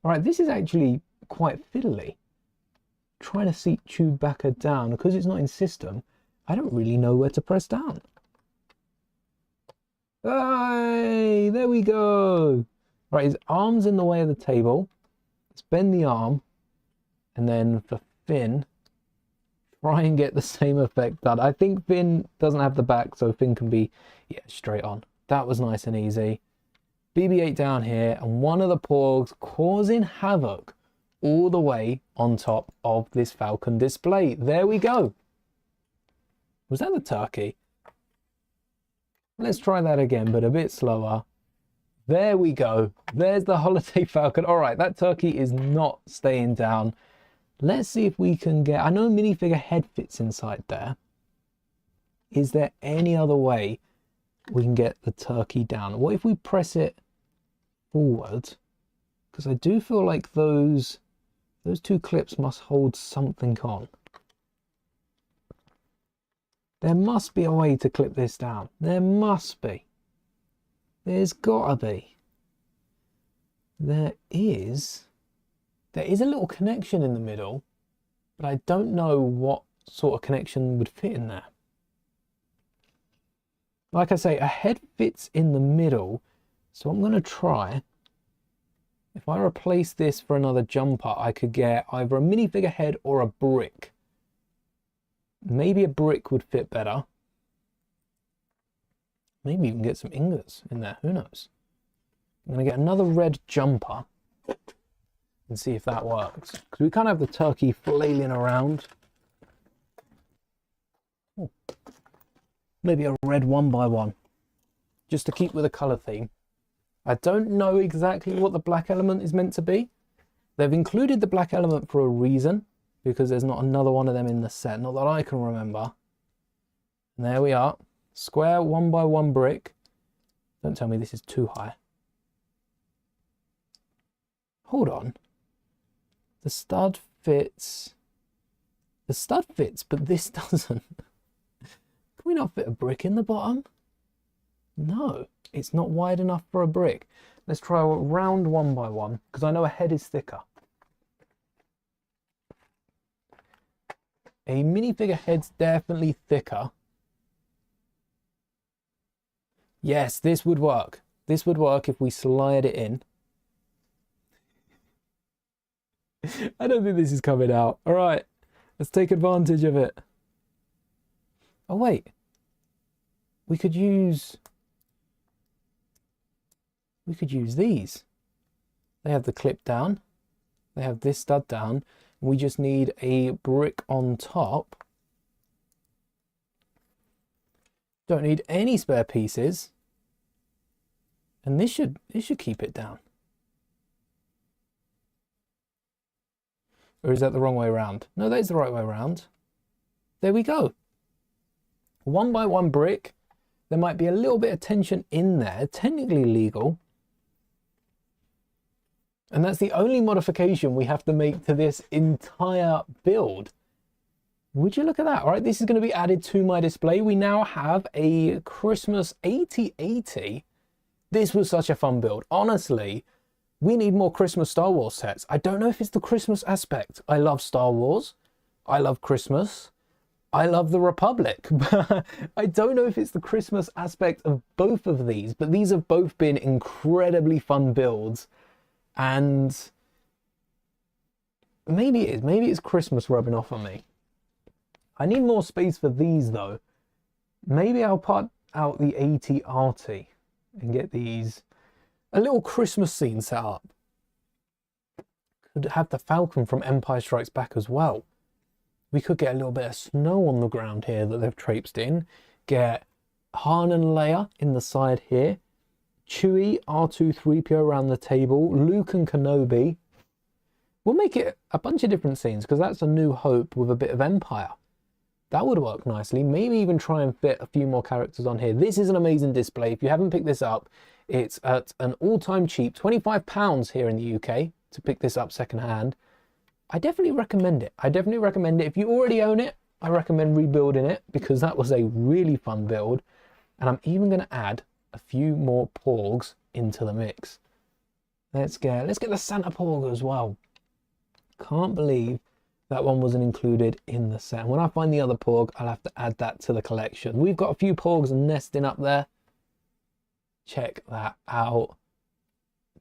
All right, this is actually quite fiddly. Trying to seat Chewbacca down, because it's not in system, I don't really know where to press down. Hey, there we go. Right, his arm's in the way of the table. Let's bend the arm. And then for Finn, try and get the same effect done. I think Finn doesn't have the back, so Finn can be, yeah, straight on. That was nice and easy. BB-8 down here, and one of the porgs causing havoc all the way on top of this Falcon display. There we go. Was that the turkey? Let's try that again, but a bit slower. There we go. There's the holiday Falcon. All right, that turkey is not staying down. Let's see if we can get... I know minifigure head fits inside there. Is there any other way we can get the turkey down? What if we press it forward? Because I do feel like those two clips must hold something on. There must be a way to clip this down. There must be. There's gotta be. There is a little connection in the middle, but I don't know what sort of connection would fit in there. Like I say, a head fits in the middle, so I'm going to try. If I replace this for another jumper, I could get either a minifigure head or a brick. Maybe a brick would fit better. Maybe even get some ingots in there, who knows. I'm going to get another red jumper and see if that works. Because we can't have the turkey flailing around. Ooh. Maybe a red 1x1, just to keep with the colour theme. I don't know exactly what the black element is meant to be. They've included the black element for a reason, because there's not another one of them in the set, not that I can remember. And there we are, square 1x1 brick. Don't tell me this is too high. Hold on. The stud fits. The stud fits, but this doesn't. Can we not fit a brick in the bottom? No, it's not wide enough for a brick. Let's try a round 1x1, because I know a head is thicker. A minifigure head's definitely thicker. Yes, this would work. This would work if we slide it in. I don't think this is coming out. All right, let's take advantage of it. Oh, wait. We could use we could use these. They have the clip down. They have this stud down. We just need a brick on top. Don't need any spare pieces. And this should keep it down. Or is that the wrong way around? No, that is the right way around. There we go. 1 by 1 brick. There might be a little bit of tension in there, technically legal. And that's the only modification we have to make to this entire build. Would you look at that? All right, this is going to be added to my display. We now have a Christmas AT-AT. This was such a fun build. Honestly, we need more Christmas Star Wars sets. I don't know if it's the Christmas aspect. I love Star Wars. I love Christmas. I love the Republic. But I don't know if it's the Christmas aspect of both of these. But these have both been incredibly fun builds. And maybe it is. Maybe it's Christmas rubbing off on me. I need more space for these though. Maybe I'll put out the AT-AT and get these, a little Christmas scene set up. Could have the Falcon from Empire Strikes Back as well. We could get a little bit of snow on the ground here that they've traipsed in. Get Han and Leia in the side here. Chewie, R2, 3PO around the table. Luke and Kenobi. We'll make it a bunch of different scenes because that's A New Hope with a bit of Empire. That would work nicely. Maybe even try and fit a few more characters on here. This is an amazing display. If you haven't picked this up, it's at an all-time cheap £25 here in the UK to pick this up secondhand. I definitely recommend it. I definitely recommend it. If you already own it, I recommend rebuilding it because that was a really fun build. And I'm even going to add a few more Porgs into the mix. Let's get the Santa Porg as well. Can't believe that one wasn't included in the set. When I find the other Porg, I'll have to add that to the collection. We've got a few Porgs nesting up there. Check that out.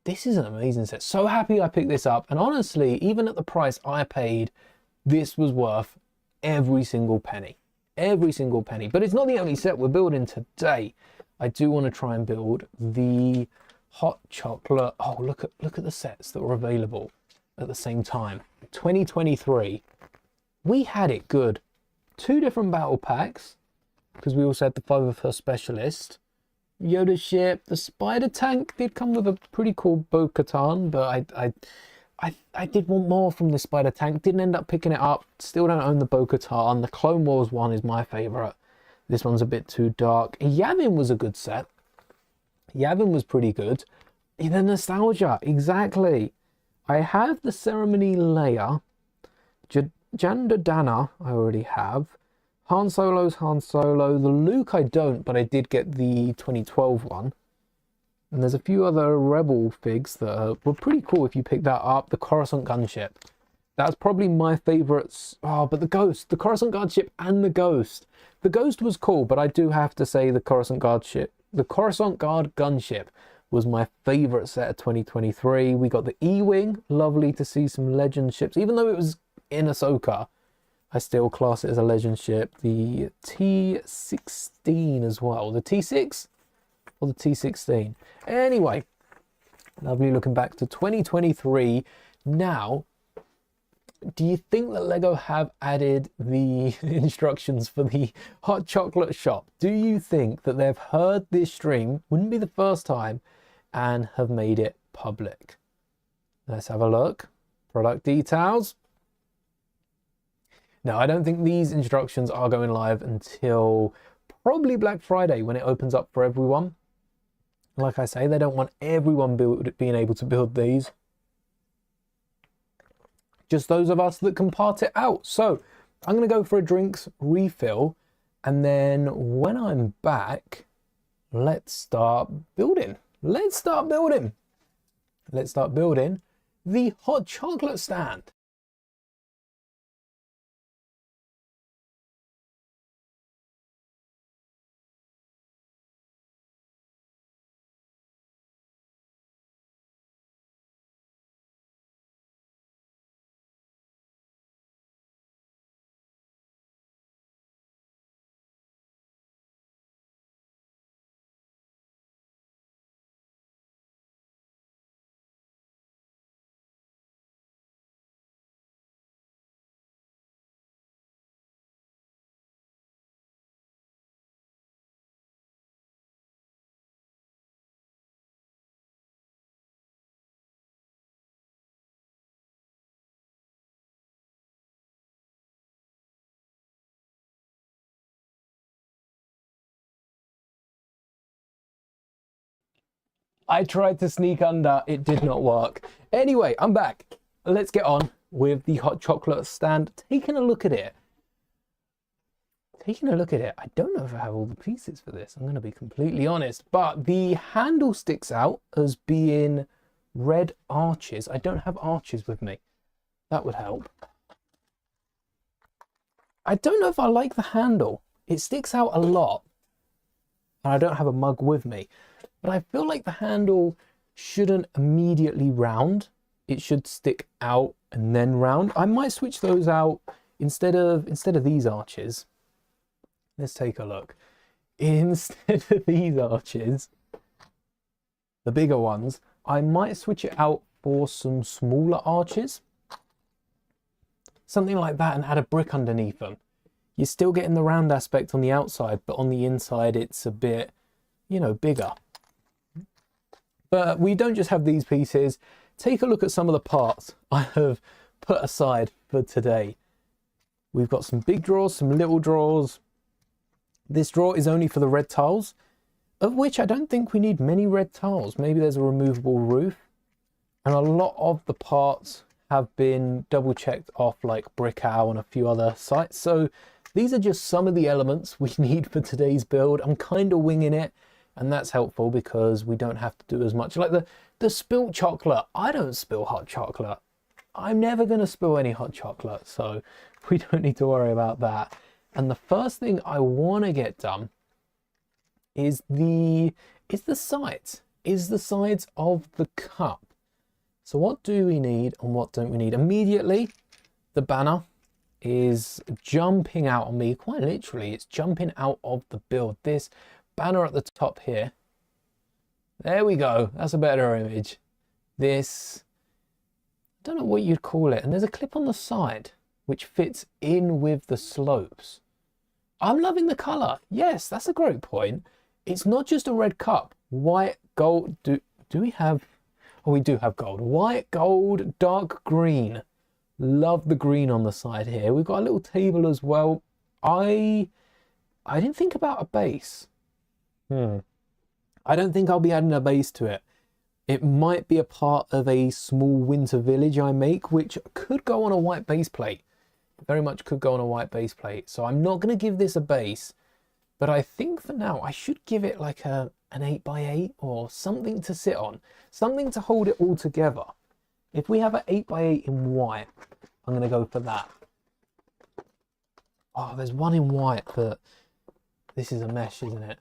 This is an amazing set. So happy I picked this up. And honestly, even at the price I paid, this was worth every single penny. Every single penny. But it's not the only set we're building today. I do want to try and build the hot chocolate. Oh, look at the sets that were available at the same time. 2023. We had it good. 2 different battle packs because we also had the Five of Her Specialist. Yoda ship. The Spider Tank did come with a pretty cool Bo-Katan, but I did want more from the Spider Tank. Didn't end up picking it up. Still don't own the Bo-Katan. The Clone Wars one is my favorite. This one's a bit too dark. Yavin was a good set. Yavin was pretty good. The nostalgia, exactly. I have the Ceremony Leia. Jandadana I already have. Han Solo's Han Solo. The Luke I don't, but I did get the 2012 one. And there's a few other Rebel figs that were pretty cool if you pick that up. The Coruscant gunship. That's probably my favourites. Oh, but the Ghost. The Coruscant gunship and the Ghost. The Ghost was cool, but I do have to say the Coruscant Guard ship. The Coruscant Guard gunship was my favourite set of 2023. We got the E-Wing. Lovely to see some legend ships. Even though it was in Ahsoka, I still class it as a legend ship. The T-16 as well. The T-6 or the T-16. Anyway, lovely looking back to 2023. Now, do you think that LEGO have added the instructions for the hot chocolate shop? Do you think that they've heard this stream, wouldn't be the first time, and have made it public? Let's have a look. Product details. No, I don't think these instructions are going live until probably Black Friday when it opens up for everyone. Like I say, they don't want everyone being able to build these. Just those of us that can part it out. So I'm going to go for a drinks refill. And then when I'm back, let's start building. Let's start building. Let's start building the hot chocolate stand. I tried to sneak under, it did not work. Anyway, I'm back. Let's get on with the hot chocolate stand. Taking a look at it. I don't know if I have all the pieces for this. I'm going to be completely honest. But the handle sticks out as being red arches. I don't have arches with me. That would help. I don't know if I like the handle. It sticks out a lot. And I don't have a mug with me. But I feel like the handle shouldn't immediately round. It should stick out and then round. I might switch those out instead of these arches. Let's take a look. Instead of these arches, the bigger ones, I might switch it out for some smaller arches. Something like that, and add a brick underneath them. You're still getting the round aspect on the outside, but on the inside it's a bit, you know, bigger. But we don't just have these pieces. Take a look at some of the parts I have put aside for today. We've got some big drawers, some little drawers. This drawer is only for the red tiles, of which I don't think we need many red tiles. Maybe there's a removable roof. And a lot of the parts have been double checked off like Brick Owl and a few other sites. So these are just some of the elements we need for today's build. I'm kind of winging it, and that's helpful because we don't have to do as much. Like the spilt chocolate, I don't spill hot chocolate. I'm never going to spill any hot chocolate, so we don't need to worry about that. And the first thing I want to get done is the sides of the cup. So what do we need and what don't we need? Immediately, the banner is jumping out on me. Quite literally, it's jumping out of the build. This banner at the top here. There we go. That's a better image. This, I don't know what you'd call it. And there's a clip on the side which fits in with the slopes. I'm loving the color. Yes, that's a great point. It's not just a red cup. White, gold. Do we have... Oh, we do have gold. White, gold, dark green. Love the green on the side here. We've got a little table as well. I didn't think about a base. I don't think I'll be adding a base to it. It might be a part of a small winter village I make, which could go on a white base plate. Very much could go on a white base plate. So I'm not going to give this a base, but I think for now I should give it like an 8x8 or something to sit on, something to hold it all together. If we have an 8x8 in white, I'm going to go for that. Oh, there's one in white, but this is a mesh, isn't it?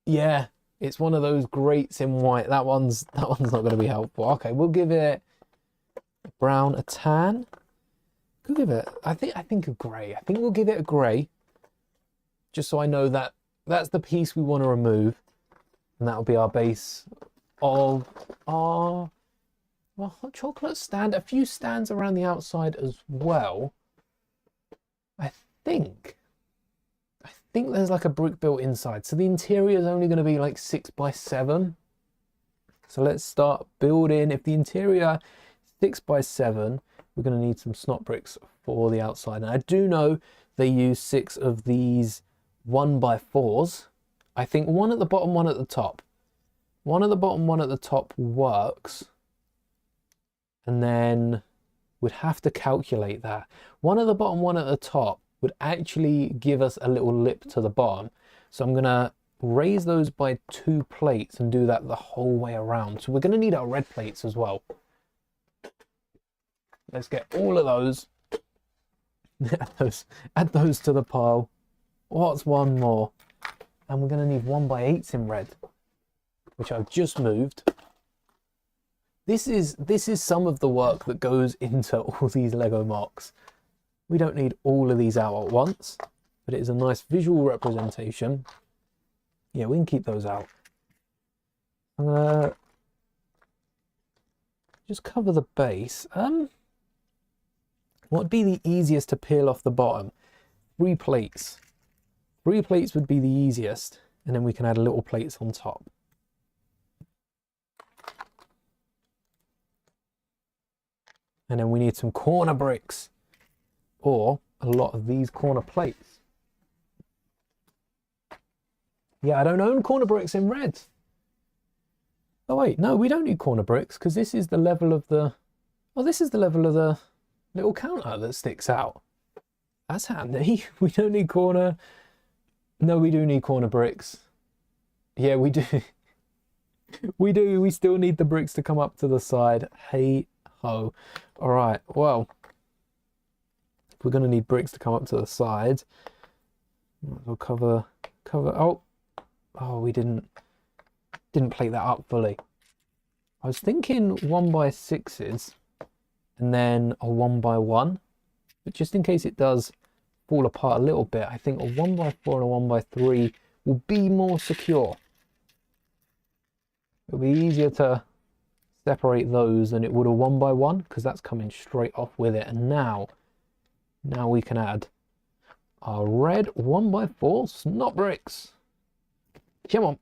Yeah, it's one of those grates in white. That one's not going to be helpful. Okay, we'll give it a brown, a tan. Could give it, I think a grey. I think we'll give it a grey, just so I know that that's the piece we want to remove, and that'll be our base of our hot chocolate stand. A few stands around the outside as well. I think there's like a brick built inside, so the interior is only going to be like 6x7. So let's start building. If the interior is 6x7, we're going to need some snot bricks for the outside. And I do know they use 6 of these 1x4s. I think one at the bottom, one at the top. One at the bottom, one at the top works. And then we'd have to calculate that. One at the bottom, one at the top would actually give us a little lip to the bottom. So I'm going to raise those by 2 plates and do that the whole way around. So we're going to need our red plates as well. Let's get all of those. Add those to the pile. What's one more? And we're going to need 1x8s in red, which I've just moved. This is some of the work that goes into all these Lego mocks. We don't need all of these out at once, but it is a nice visual representation. Yeah, we can keep those out. I'm gonna just cover the base. What would be the easiest to peel off the bottom? 3 plates. 3 plates would be the easiest, and then we can add little plates on top. And then we need some corner bricks, or a lot of these corner plates. Yeah, I don't own corner bricks in red. Oh wait, no, we don't need corner bricks because this is the level of the, oh, this is the level of the little counter that sticks out. That's handy. We don't need corner. No, we do need corner bricks. Yeah, we do. We do. We still need the bricks to come up to the side. Hey ho. All right. Well, if we're going to need bricks to come up to the side, we'll cover. Oh, we didn't plate that up fully. I was thinking 1x6s and then a 1x1, but just in case it does fall apart a little bit, I think a 1x4 and a 1x3 will be more secure. It'll be easier to separate those than it would a 1x1 because that's coming straight off with it. And now we can add our red 1x4 snot bricks. Come on.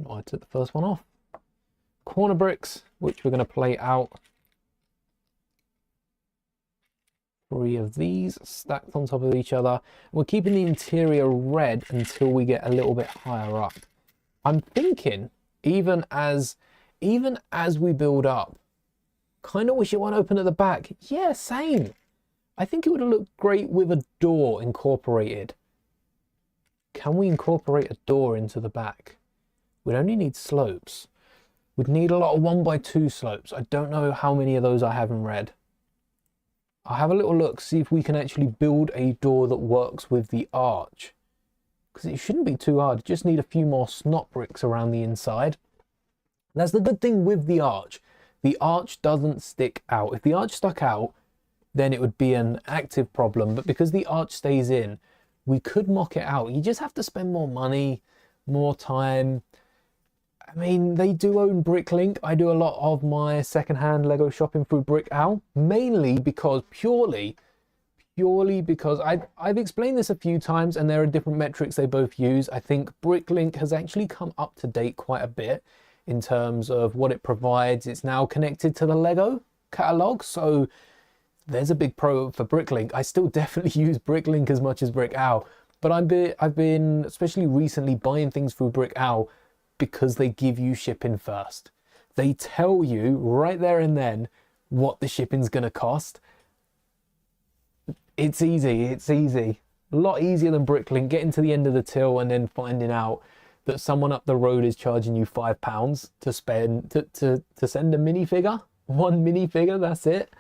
Oh, I took the first one off. Corner bricks, which we're going to plate out. 3 of these stacked on top of each other. We're keeping the interior red until we get a little bit higher up. I'm thinking, even as we build up, kind of wish it went open at the back. Yeah, same. I think it would have looked great with a door incorporated. Can we incorporate a door into the back? We'd only need slopes. We'd need a lot of 1x2 slopes. I don't know how many of those I have in red. I'll have a little look, see if we can actually build a door that works with the arch. Because it shouldn't be too hard. Just need a few more snot bricks around the inside. That's the good thing with the arch. The arch doesn't stick out. If the arch stuck out, then it would be an active problem. But because the arch stays in, we could mock it out. You just have to spend more money, more time. I mean, they do own Bricklink. I do a lot of my secondhand Lego shopping through BrickOwl, mainly because purely because I've explained this a few times and there are different metrics they both use. I think Bricklink has actually come up to date quite a bit in terms of what it provides. It's now connected to the Lego catalog, so there's a big pro for Bricklink. I still definitely use Bricklink as much as BrickOwl, but I've been especially recently buying things through BrickOwl because they give you shipping first. They tell you right there and then what the shipping's gonna cost. It's easy, it's easy. A lot easier than Bricklink, getting to the end of the till and then finding out that someone up the road is charging you £5 to spend to send a minifigure. One minifigure, that's it.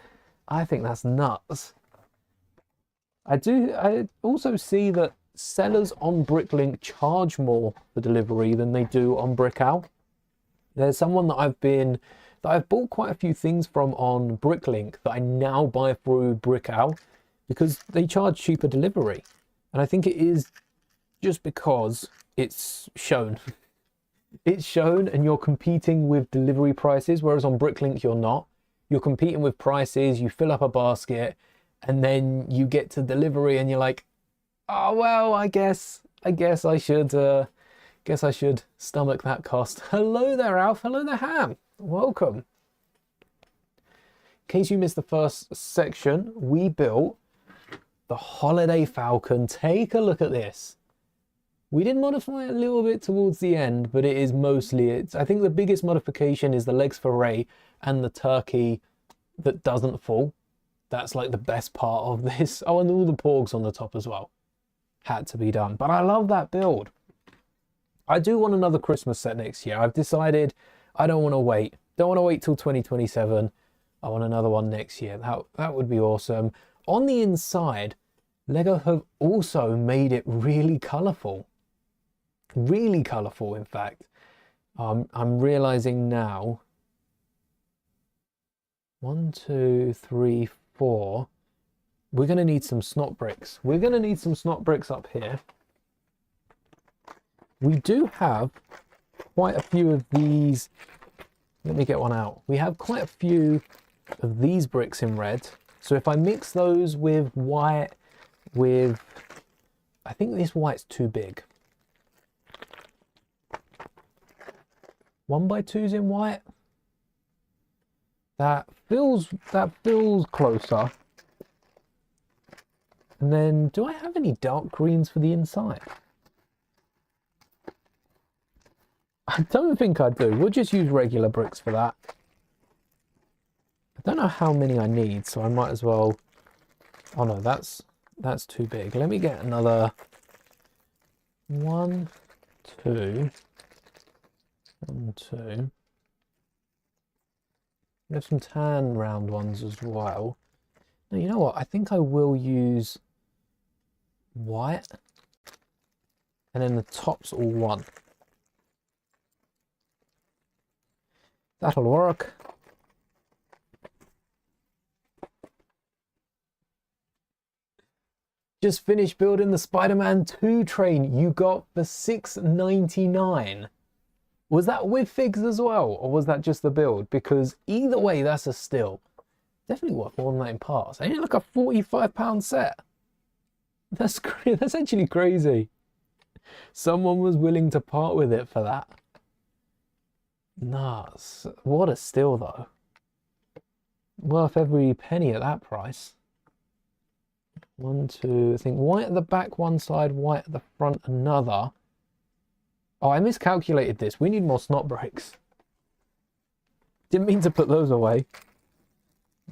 I think that's nuts. I also see that sellers on Bricklink charge more for delivery than they do on BrickOwl. There's someone that I've bought quite a few things from on Bricklink that I now buy through BrickOwl because they charge cheaper delivery. And I think it is just because it's shown. It's shown and you're competing with delivery prices, whereas on Bricklink you're not. You're competing with prices, you fill up a basket, and then you get to delivery and you're like, oh well, I guess I should stomach that cost. Hello there, Alf. Hello there, Ham. Welcome. In case you missed the first section, we built the Holiday Falcon. Take a look at this. We did modify it a little bit towards the end, but it is mostly I think the biggest modification is the legs for Ray and the turkey that doesn't fall. That's like the best part of this. Oh, and all the porgs on the top as well. Had to be done. But I love that build. I do want another Christmas set next year. I've decided I don't want to wait. Don't want to wait till 2027. I want another one next year. That would be awesome. On the inside, Lego have also made it really colourful. Really colourful, in fact. I'm realising now. 1, 2, 3, 4. We're going to need some snot bricks. We're going to need some snot bricks up here. We do have quite a few of these. Let me get one out. We have quite a few of these bricks in red. So if I mix those with white, I think this white's too big. 1x2s in white. That feels closer. And then, do I have any dark greens for the inside? I don't think I do. We'll just use regular bricks for that. I don't know how many I need, so I might as well... Oh no, that's too big. Let me get another 1, 2, 1, 2. There's some tan round ones as well. Now, you know what? I think I will use white. And then the top's all one. That'll work. Just finished building the Spider-Man 2 train you got for $6.99. Was that with figs as well, or was that just the build? Because either way, that's a steal. Definitely worth more than that in parts. Ain't it like a £45 set? That's actually crazy. Someone was willing to part with it for that. Nuts. What a steal though. Worth every penny at that price. 1, 2, I think white at the back one side, white at the front another. Oh, I miscalculated this. We need more snot bricks. Didn't mean to put those away.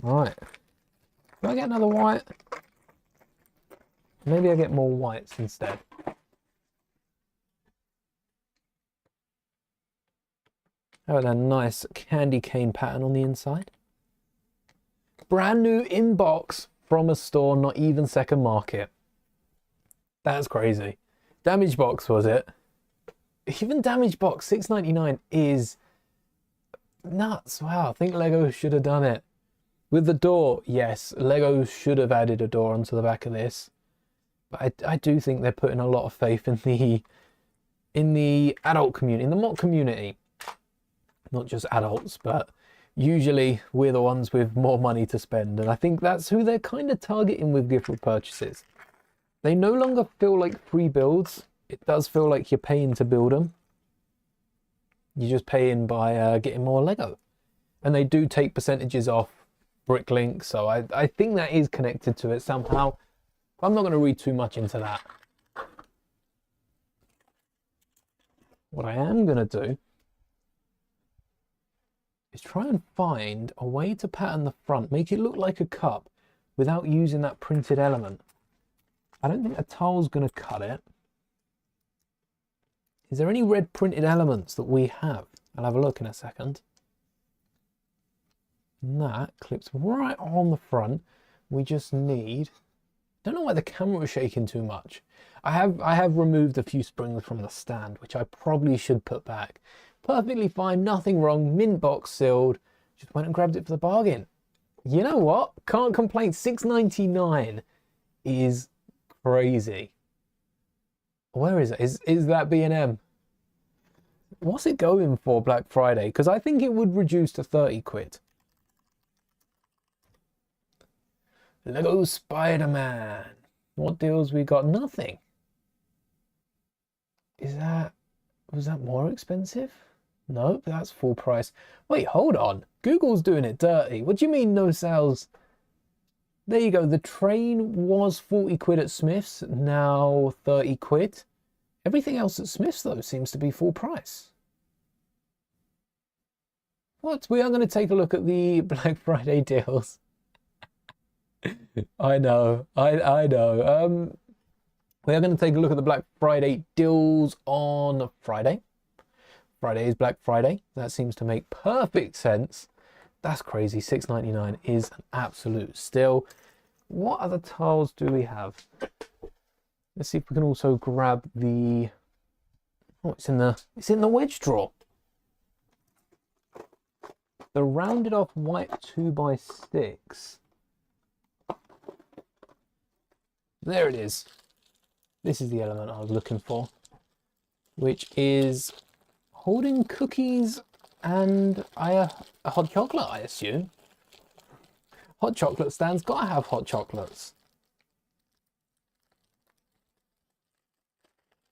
Right. Do I get another white? Maybe I get more whites instead. Oh, that nice candy cane pattern on the inside. Brand new inbox from a store, not even second market. That's crazy. Damage box, was it? Even damage box, $6.99 is nuts. Wow, I think Lego should have done it. With the door, yes, Lego should have added a door onto the back of this. But I do think they're putting a lot of faith in the adult community, in the mod community. Not just adults, but usually we're the ones with more money to spend. And I think that's who they're kind of targeting with gift purchases. They no longer feel like free builds. It does feel like you're paying to build them. You're just paying by getting more Lego. And they do take percentages off Bricklink. So I think that is connected to it somehow. I'm not going to read too much into that. What I am going to do is try and find a way to pattern the front, make it look like a cup without using that printed element. I don't think a tile's going to cut it. Is there any red printed elements that we have? I'll have a look in a second. And that clips right on the front. We just need... I don't know why the camera was shaking too much. I have removed a few springs from the stand, which I probably should put back. Perfectly fine, nothing wrong, mint box sealed. Just went and grabbed it for the bargain. You know what? Can't complain. $6.99 is crazy. Where is it? Is that B&M? What's it going for Black Friday? Because I think it would reduce to 30 quid. Lego Spider-Man. What deals we got? Nothing. Was that more expensive? Nope, that's full price. Wait, hold on. Google's doing it dirty. What do you mean no sales? There you go. The train was 40 quid at Smith's, now 30 quid. Everything else at Smith's, though, seems to be full price. What? We are going to take a look at the Black Friday deals. I know. I know. We are going to take a look at the Black Friday deals on Friday. Friday is Black Friday. That seems to make perfect sense. That's crazy. $6.99 is an absolute steal. What other tiles do we have? Let's see if we can also grab the... Oh, it's in the wedge drawer. The rounded off white 2x6. There it is. This is the element I was looking for, which is holding cookies and a hot chocolate, I assume. Hot chocolate stand's gotta have hot chocolates.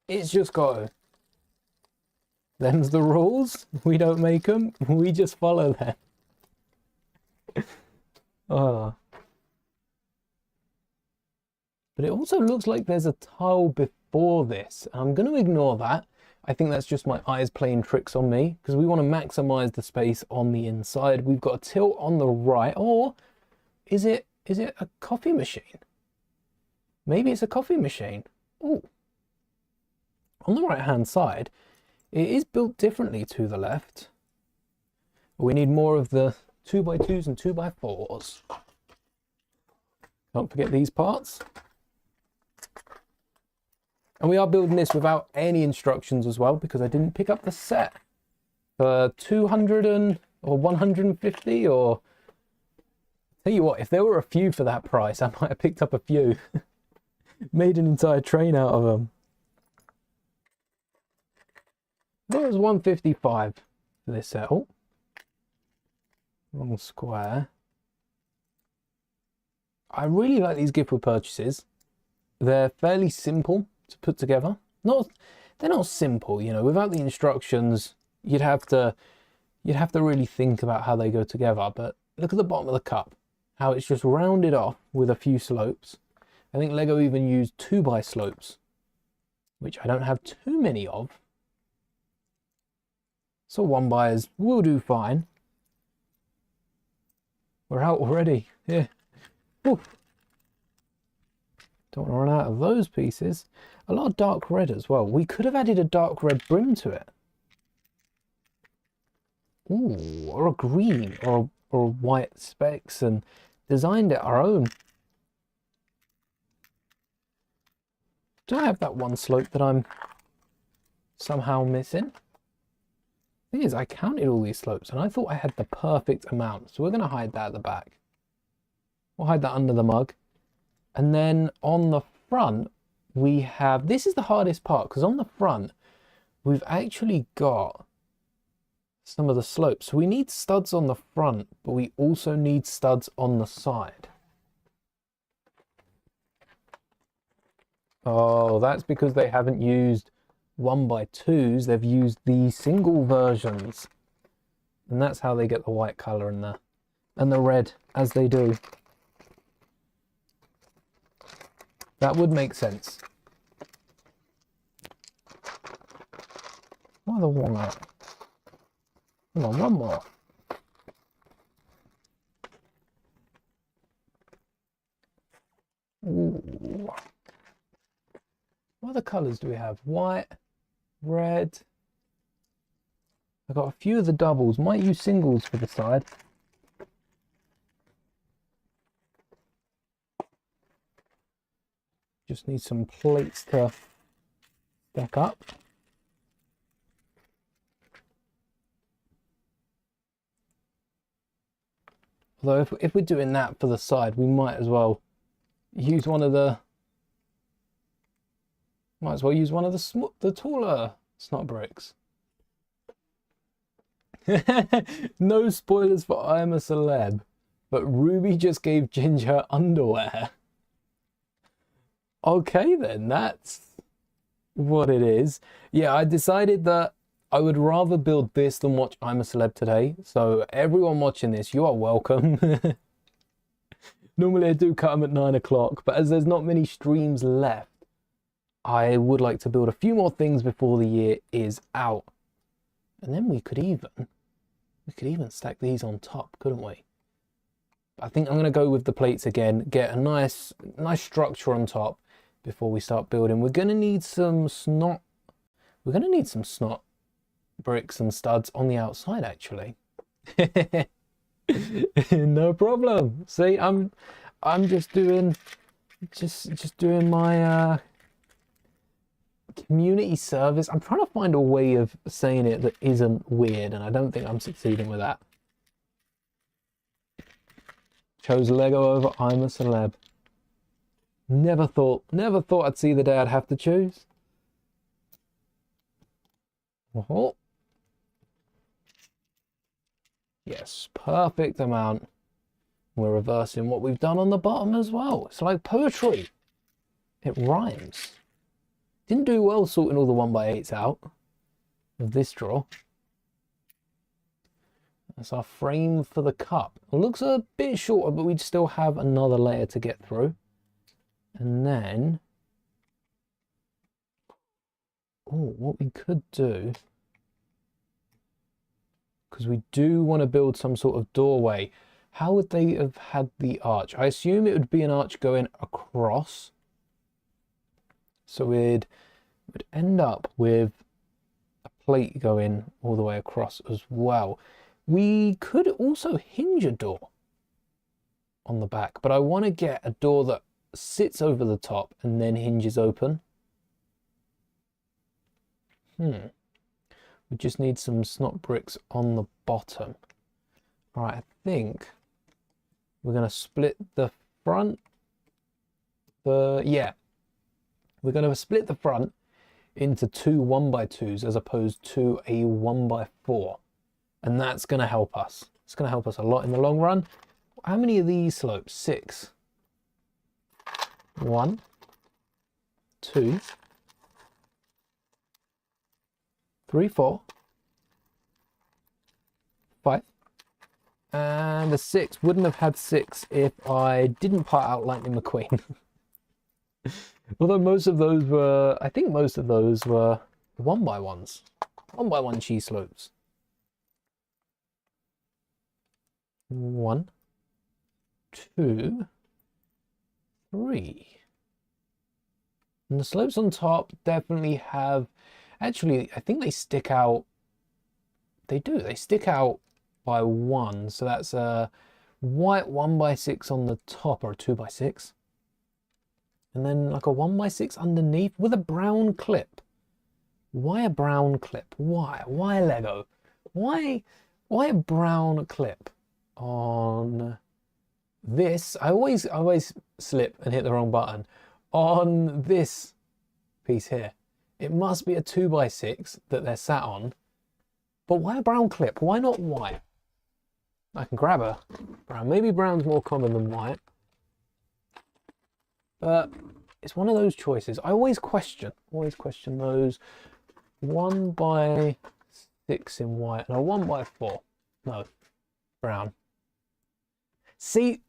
It's just gotta. Them's the rules. We don't make them. We just follow them. Oh. But it also looks like there's a tile before this. I'm going to ignore that. I think that's just my eyes playing tricks on me, because we want to maximize the space on the inside. We've got a tilt on the right, or is it a coffee machine? Maybe it's a coffee machine. Oh, on the right hand side, it is built differently to the left. We need more of the 2x2s and 2x4s. Don't forget these parts. And we are building this without any instructions as well, because I didn't pick up the set for 200 or 150, or tell you what, if there were a few for that price, I might have picked up a few. Made an entire train out of them. There was 155 for this set. Oh, wrong square. I really like these gift with purchases. They're fairly simple to put together. They're not simple, you know. Without the instructions, you'd have to really think about how they go together. But look at the bottom of the cup, how it's just rounded off with a few slopes. I think Lego even used 2x slopes, which I don't have too many of. So 1x's will do fine. We're out already. Yeah. Ooh. Don't want to run out of those pieces. A lot of dark red as well. We could have added a dark red brim to it. Ooh, or a green, or white specks, and designed it our own. Do I have that one slope that I'm somehow missing? The thing is, I counted all these slopes and I thought I had the perfect amount. So we're going to hide that at the back. We'll hide that under the mug. And then on the front, we have, this is the hardest part, because on the front, we've actually got some of the slopes. So we need studs on the front, but we also need studs on the side. Oh, that's because they haven't used 1x2s. They've used the single versions. And that's how they get the white colour and the red as they do. That would make sense. Another one out. Come on, one more. Ooh. What other colours do we have? White, red. I've got a few of the doubles. Might use singles for the side. Just need some plates to stack up. Although if we're doing that for the side, we might as well use one of the the taller snot bricks. No spoilers for I'm a Celeb, but Ruby just gave Ginger underwear. Okay then, that's what it is. Yeah, I decided that I would rather build this than watch I'm a Celeb today. So everyone watching this, you are welcome. Normally I do cut them at 9 o'clock, but as there's not many streams left, I would like to build a few more things before the year is out. And then we could even stack these on top, couldn't we? I think I'm going to go with the plates again, get a nice structure on top before we start building. We're going to need some snot. We're going to need some snot bricks and studs on the outside, actually. No problem. See, I'm just doing my community service. I'm trying to find a way of saying it that isn't weird, and I don't think I'm succeeding with that. Chose Lego over I'm a Celeb. Never thought I'd see the day I'd have to choose. Oh. Yes, perfect amount. We're reversing what we've done on the bottom as well. It's like poetry. It rhymes. Didn't do well sorting all the 1x8s out of this drawer. That's our frame for the cup. It looks a bit shorter, but we'd still have another layer to get through. And then, what we could do, because we do want to build some sort of doorway. How would they have had the arch? I assume it would be an arch going across. So we'd end up with a plate going all the way across as well. We could also hinge a door on the back, but I want to get a door that sits over the top and then hinges open. We just need some snot bricks on the bottom. All right, I think we're going to split the front. We're going to split the front into 2 1x2s as opposed to a 1x4. And that's going to help us. It's going to help us a lot in the long run. How many of these slopes? 6. 1, 2, 3, 4, 5. And the 6 wouldn't have had 6 if I didn't part out Lightning McQueen. Although most of those were, I think most of those were 1x1s. 1x1 cheese slopes. 1, 2, 3. And the slopes on top definitely have, actually, I think they stick out. They do, they stick out by 1. So that's a white 1x6 on the top, or a 2x6. And then like a 1x6 underneath with a brown clip. Why a brown clip? Why? Why Lego? Why a brown clip on this? I always slip and hit the wrong button. On this piece here. It must be a 2x6 that they're sat on. But why a brown clip? Why not white? I can grab a brown. Maybe brown's more common than white. But it's one of those choices. I always question those 1x6 in white and a 1x4. No, brown. See,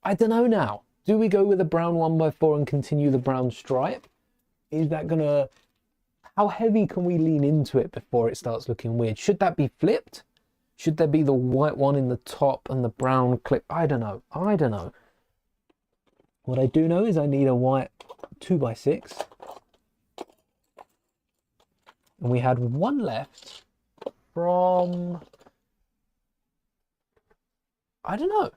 I don't know now. Do we go with a brown 1x4 and continue the brown stripe? Is that gonna, how heavy can we lean into it before it starts looking weird? Should that be flipped? Should there be the white one in the top and the brown clip? I don't know. I don't know. What I do know is I need a white 2x6. And we had one left from, I don't know.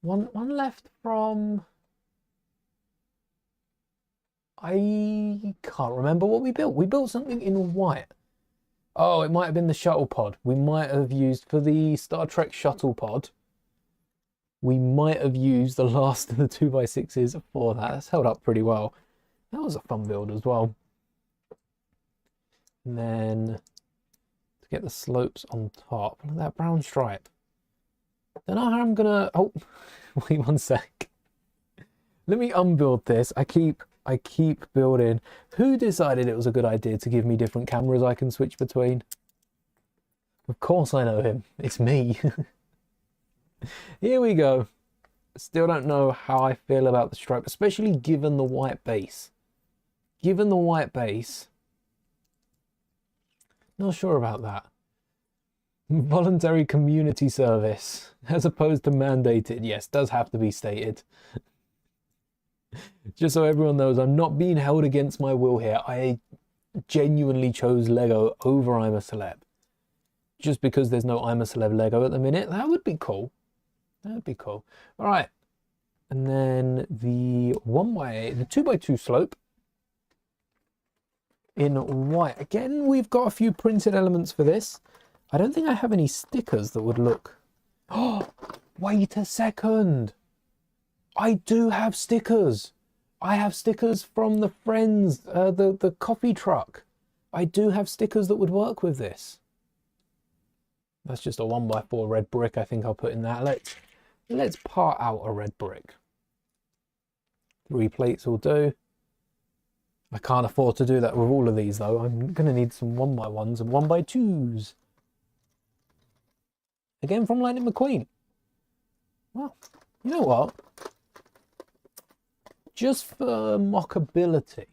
One left from, I can't remember what we built. We built something in white. Oh, it might have been the shuttle pod. We might have used, for the Star Trek shuttle pod, we might have used the last of the 2x6s for that. That's held up pretty well. That was a fun build as well. And then to get the slopes on top, look at that brown stripe. Don't know how I'm gonna, oh, wait 1 sec. Let me unbuild this. I keep building. Who decided it was a good idea to give me different cameras I can switch between? Of course I know him. It's me. Here we go. Still don't know how I feel about the stripe, especially given the white base. Given the white base, not sure about that. Voluntary community service, as opposed to mandated. Yes, does have to be stated. Just so everyone knows, I'm not being held against my will here. I genuinely chose Lego over I'm a Celeb. Just because there's no I'm a Celeb Lego at the minute. That would be cool. That would be cool. All right. And then the 2x2 slope in white. Again, we've got a few printed elements for this. I don't think I have any stickers that would look... Oh, wait a second. I do have stickers. I have stickers from the Friends, the coffee truck. I do have stickers that would work with this. That's just a 1x4 red brick. I think I'll put in that. Let's part out a red brick. 3 plates will do. I can't afford to do that with all of these though. I'm going to need some 1x1s and 1x2s. Again from Lightning McQueen. Well, you know what? Just for mockability,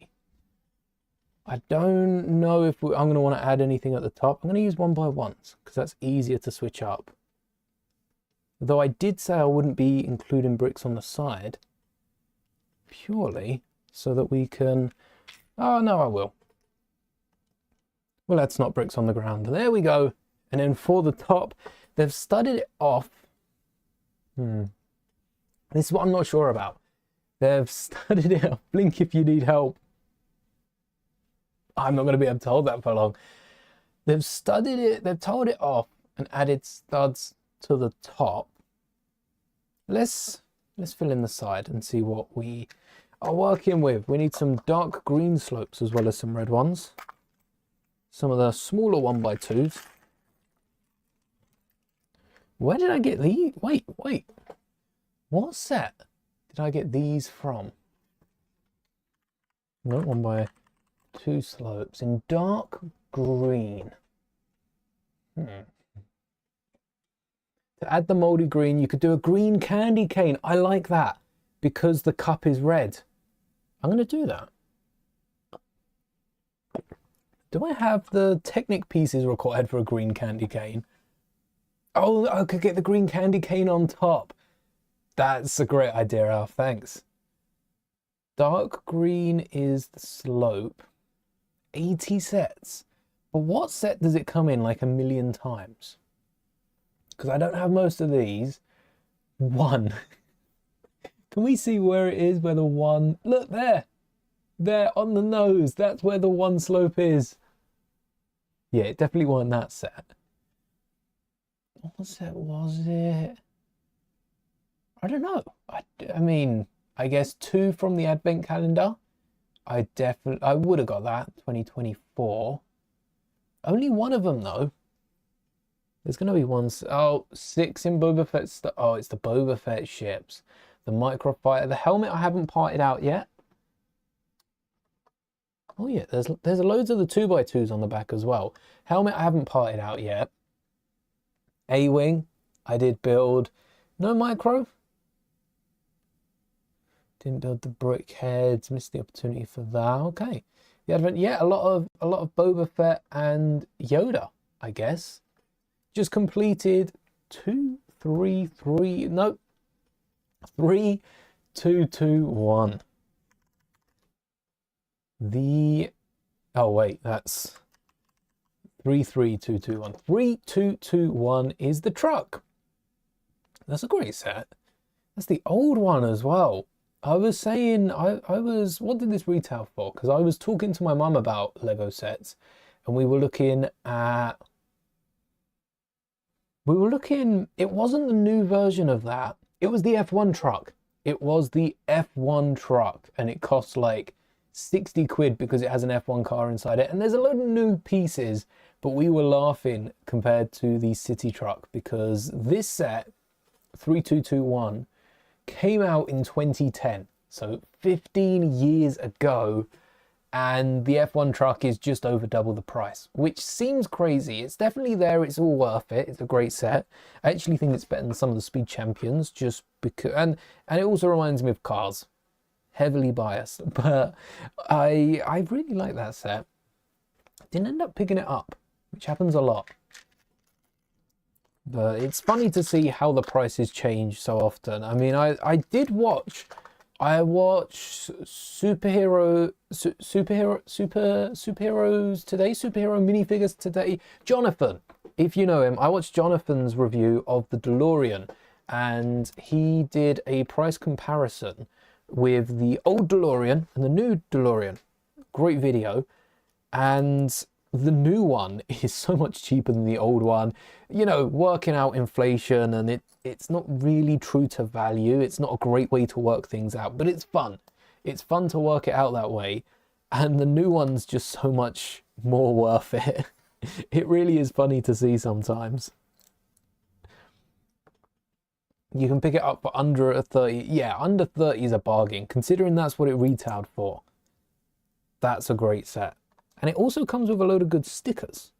I don't know if I'm going to want to add anything at the top. I'm going to use 1x1s because that's easier to switch up. Though I did say I wouldn't be including bricks on the side, purely so that we can... Oh, no, I will. Well, that's not bricks on the ground. There we go. And then for the top, they've studded it off. This is what I'm not sure about. They've studded it off. Blink if you need help. I'm not going to be able to hold that for long. They've studded it. They've told it off and added studs to the top. Let's fill in the side and see what we are working with. We need some dark green slopes as well as some red ones. Some of the smaller 1x2s. Where did I get these? Wait. What set did I get these from? No, 1x2 slopes in dark green. To add the Mouldie green, you could do a green candy cane. I like that because the cup is red. I'm going to do that. Do I have the Technic pieces required for a green candy cane? Oh, I could get the green candy cane on top. That's a great idea, Alf. Thanks. Dark green is the slope. 80 sets. But what set does it come in like a million times? Because I don't have most of these. One. Can we see where it is, where the one... Look there. There on the nose. That's where the one slope is. Yeah, it definitely wasn't that set. What set was it? I don't know. I mean, I guess 2 from the advent calendar. I would have got that. 2024. Only one of them though. There's going to be ones. Oh, 6 in Boba Fett. Oh, it's the Boba Fett ships. The microfighter. The helmet I haven't parted out yet. Oh yeah, there's loads of the 2x2s on the back as well. Helmet I haven't parted out yet. A-wing I did build. No micro. Didn't build the brick heads. Missed the opportunity for that. Okay. The advent. Yeah, a lot of Boba Fett and Yoda, I guess. Just completed 2, 3, 3. No. 3, 2, 2, 1. Oh wait, that's 3, 3, 2, 2, 1. 3, 2, 2, 1 is the truck. That's a great set. That's the old one as well. I was saying, what did this retail for? Because I was talking to my mum about Lego sets, and we were looking, it wasn't the new version of that. It was the F1 truck. It was the F1 truck, and it cost like 60 quid because it has an F1 car inside it. And there's a load of new pieces, but we were laughing compared to the city truck because this set, 3221, came out in 2010. So 15 years ago. And the F1 truck is just over double the price, which seems crazy. It's definitely there. It's all worth it. It's a great set. I actually think it's better than some of the Speed Champions just because, and it also reminds me of cars. Heavily biased, but I really like that set. Didn't end up picking it up, which happens a lot. But it's funny to see how the prices change so often. I mean, I watched superheroes today, superhero minifigures today. Jonathan, if you know him, I watched Jonathan's review of the DeLorean, and he did a price comparison with the old DeLorean and the new DeLorean. Great video. And the new one is so much cheaper than the old one. You know, working out inflation, and it's not really true to value. It's not a great way to work things out, but it's fun. It's fun to work it out that way. And the new one's just so much more worth it. It really is funny to see sometimes. You can pick it up for under a 30. Yeah, under 30 is a bargain, considering that's what it retailed for. That's a great set. And it also comes with a load of good stickers.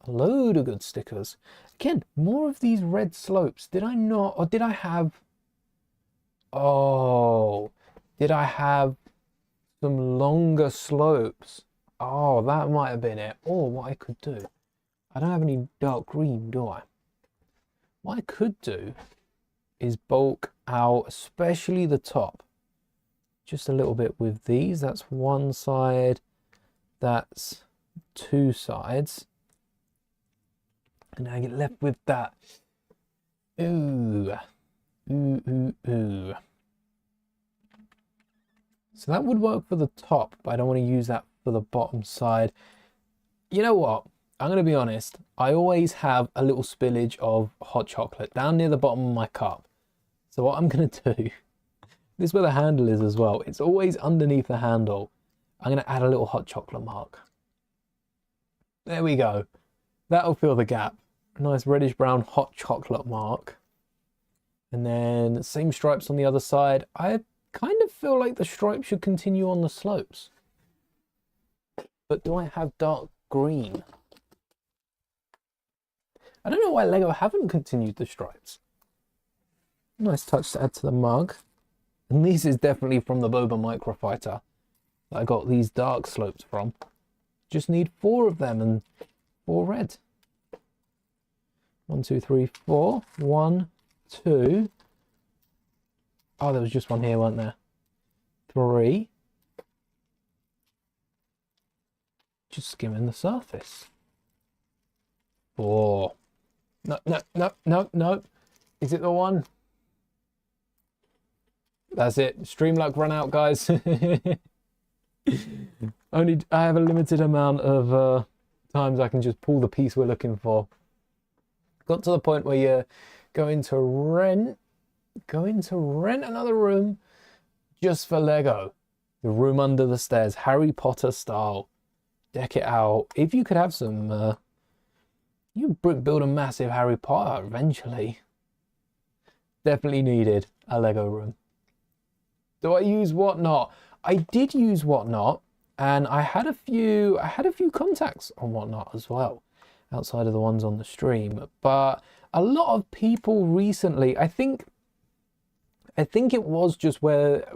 A load of good stickers. Again, more of these red slopes. Did I not, or did I have... Oh, did I have some longer slopes. Oh, that might have been it. Or what I could do, I don't have any dark green, do I? What I could do is bulk out, especially the top, just a little bit with these. That's one side, that's two sides. And I get left with that. Ooh. Ooh, ooh, ooh. So that would work for the top, but I don't want to use that for the bottom side. You know what? I'm going to be honest. I always have a little spillage of hot chocolate down near the bottom of my cup. So what I'm going to do, this is where the handle is as well. It's always underneath the handle. I'm going to add a little hot chocolate mark. There we go. That'll fill the gap. A nice reddish brown hot chocolate mark. And then same stripes on the other side. I kind of feel like the stripe should continue on the slopes. But do I have dark green? I don't know why Lego haven't continued the stripes. Nice touch to add to the mug. And this is definitely from the Boba Microfighter that I got these dark slopes from. Just need 4 of them and 4 red. 1, 2, 3, 4. 1, 2. Oh, there was just one here, weren't there? 3. Just skimming the surface. 4. No, no, no, no, no. Is it the one? That's it. Stream luck run out, guys. I have a limited amount of times I can just pull the piece we're looking for. Got to the point where you're going to rent another room just for Lego. The room under the stairs, Harry Potter style. Deck it out. If you could have some, you build a massive Harry Potter eventually. Definitely needed a Lego room. Do I use Whatnot? I did use Whatnot, and I had a few contacts on Whatnot as well, outside of the ones on the stream. But a lot of people recently, I think it was just where,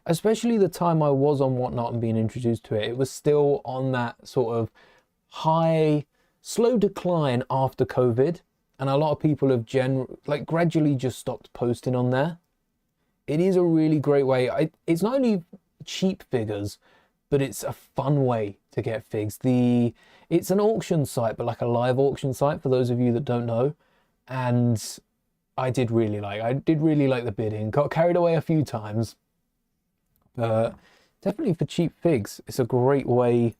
especially the time I was on Whatnot and being introduced to it, it was still on that sort of high, slow decline after COVID. And a lot of people have gradually just stopped posting on there. It is a really great way. It's not only cheap figures, but it's a fun way to get figs. It's an auction site, but like a live auction site for those of you that don't know. And I did really like the bidding. Got carried away a few times, but definitely for cheap figs, it's a great way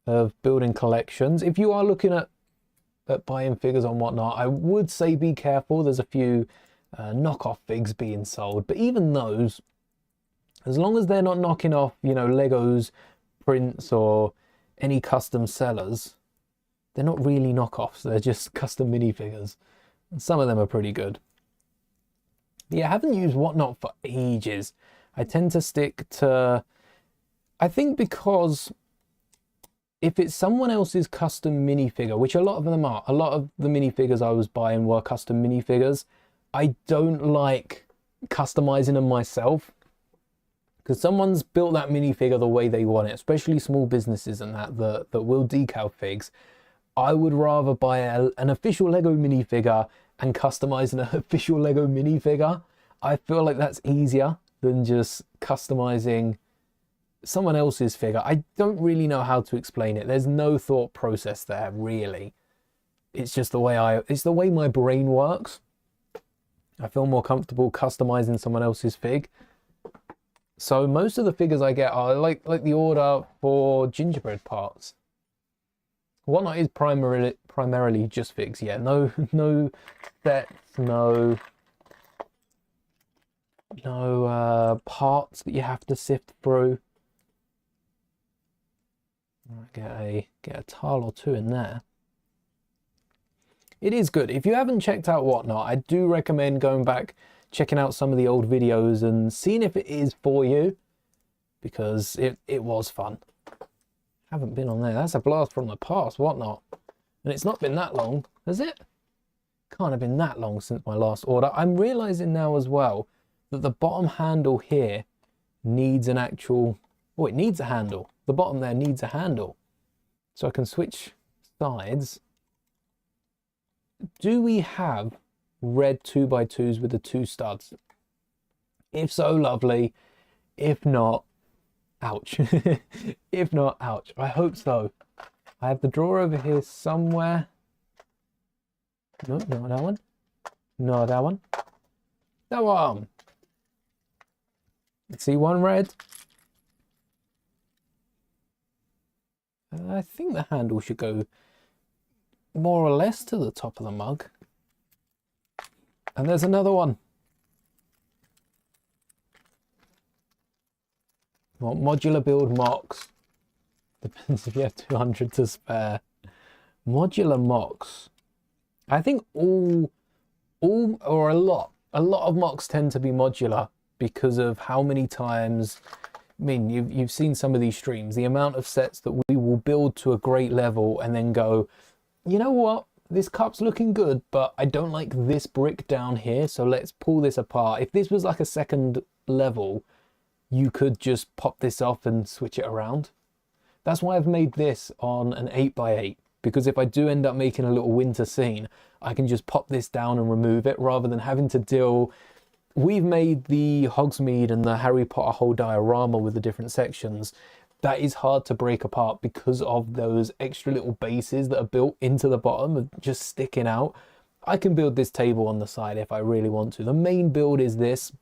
of building collections. If you are looking at buying figures on Whatnot, I would say be careful. There's a few knockoff figs being sold, but even those, as long as they're not knocking off, you know, Lego's prints or any custom sellers, they're not really knockoffs. They're just custom minifigures. And some of them are pretty good. Yeah, I haven't used Whatnot for ages. I tend to stick to, I think because if it's someone else's custom minifigure, which a lot of them are, a lot of the minifigures I was buying were custom minifigures, I don't like customizing them myself, because someone's built that minifigure the way they want it, especially small businesses and that will decal figs. I would rather buy an official Lego minifigure and customize an official Lego minifigure. I feel like that's easier than just customizing someone else's figure. I don't really know how to explain it. There's no thought process there, really. It's just the way my brain works. I feel more comfortable customizing someone else's fig. So most of the figures I get are like the order for gingerbread parts. Whatnot is primarily just figs. Yeah, no sets, no parts that you have to sift through. Get a tile or two in there. It is good. If you haven't checked out Whatnot, I do recommend going back, checking out some of the old videos and seeing if it is for you, because it was fun. Haven't been on there. That's a blast from the past, Whatnot. And it's not been that long, has it? Can't have been that long since my last order. I'm realizing now as well that the bottom handle here needs an actual Oh, it needs a handle. The bottom there needs a handle. So I can switch sides. Do we have red 2x2s with the 2 studs? If so, lovely. If not, ouch. If not, ouch. I hope so. I have the drawer over here somewhere. No, not that one. No, that one. That one. Let's see, one red. I think the handle should go more or less to the top of the mug. And there's another one. What modular build mocks? Depends if you have 200 to spare. Modular mocks. I think all or a lot of mocks tend to be modular because of how many times, I mean, you've seen some of these streams, the amount of sets that we will build to a great level and then go, you know what, this cup's looking good, but I don't like this brick down here, so let's pull this apart. If this was like a second level, you could just pop this off and switch it around. That's why I've made this on an 8x8, because if I do end up making a little winter scene, I can just pop this down and remove it rather than having to deal. We've made the Hogsmeade and the Harry Potter whole diorama with the different sections. That is hard to break apart because of those extra little bases that are built into the bottom of just sticking out. I can build this table on the side if I really want to. The main build is this.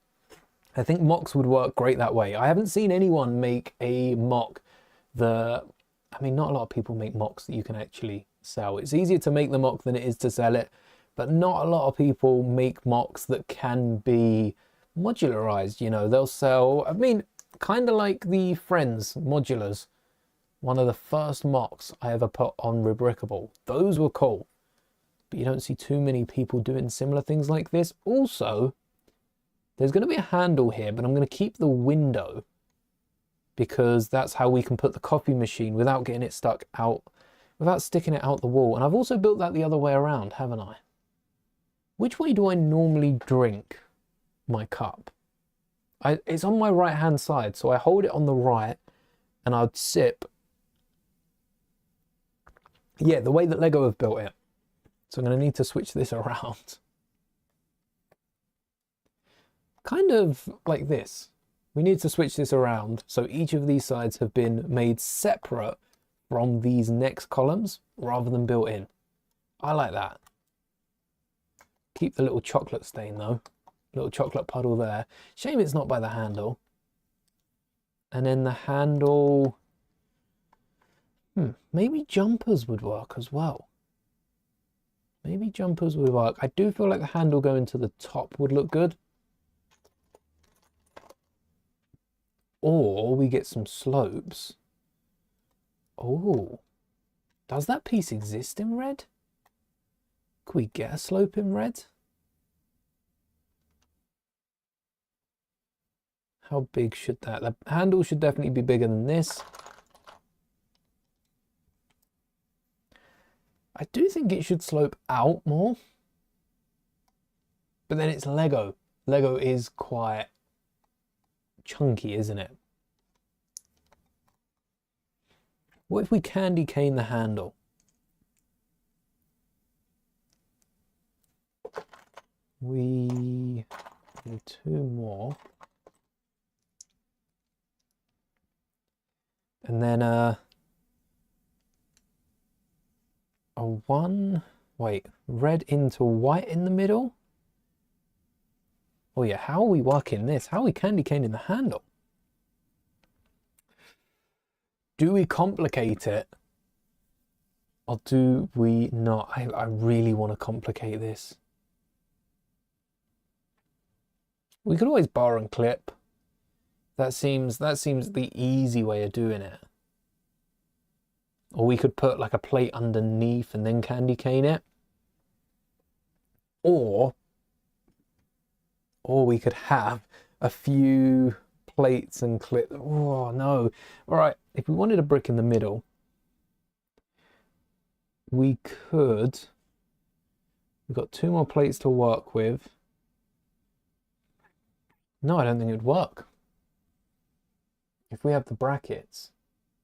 I think mocks would work great that way. I haven't seen anyone make a mock I mean, not a lot of people make mocks that you can actually sell. It's easier to make the mock than it is to sell it, but not a lot of people make mocks that can be modularized. You know, they'll sell, I mean, kind of like the Friends modulars. One of the first mocks I ever put on Rebrickable. Those were cool, but you don't see too many people doing similar things like this. Also, there's going to be a handle here, but I'm going to keep the window because that's how we can put the coffee machine without getting it stuck out, without sticking it out the wall. And I've also built that the other way around, haven't I? Which way do I normally drink my cup? It's on my right hand side, so I hold it on the right and I'd sip. Yeah, the way that Lego have built it. So I'm going to need to switch this around. Kind of like this. We need to switch this around so each of these sides have been made separate from these next columns rather than built in. I like that. Keep the little chocolate stain though. Little chocolate puddle there. Shame it's not by the handle. And then the handle, maybe jumpers would work as well. Maybe jumpers would work. I do feel like the handle going to the top would look good. Or we get some slopes. Oh, does that piece exist in red? Could we get a slope in red? How big should that? The handle should definitely be bigger than this. I do think it should slope out more. But then it's Lego. Lego is quite chunky, isn't it? What if we candy cane the handle? We need 2 more. And then a 1, wait, red into white in the middle? Oh yeah, how are we working this? How are we candy caning the handle? Do we complicate it? Or do we not? I really want to complicate this. We could always bar and clip. That seems the easy way of doing it. Or we could put like a plate underneath and then candy cane it. Or we could have a few plates and clip. Oh no. All right, if we wanted a brick in the middle, we could, we've got 2 more plates to work with. No, I don't think it'd work. if we have the brackets,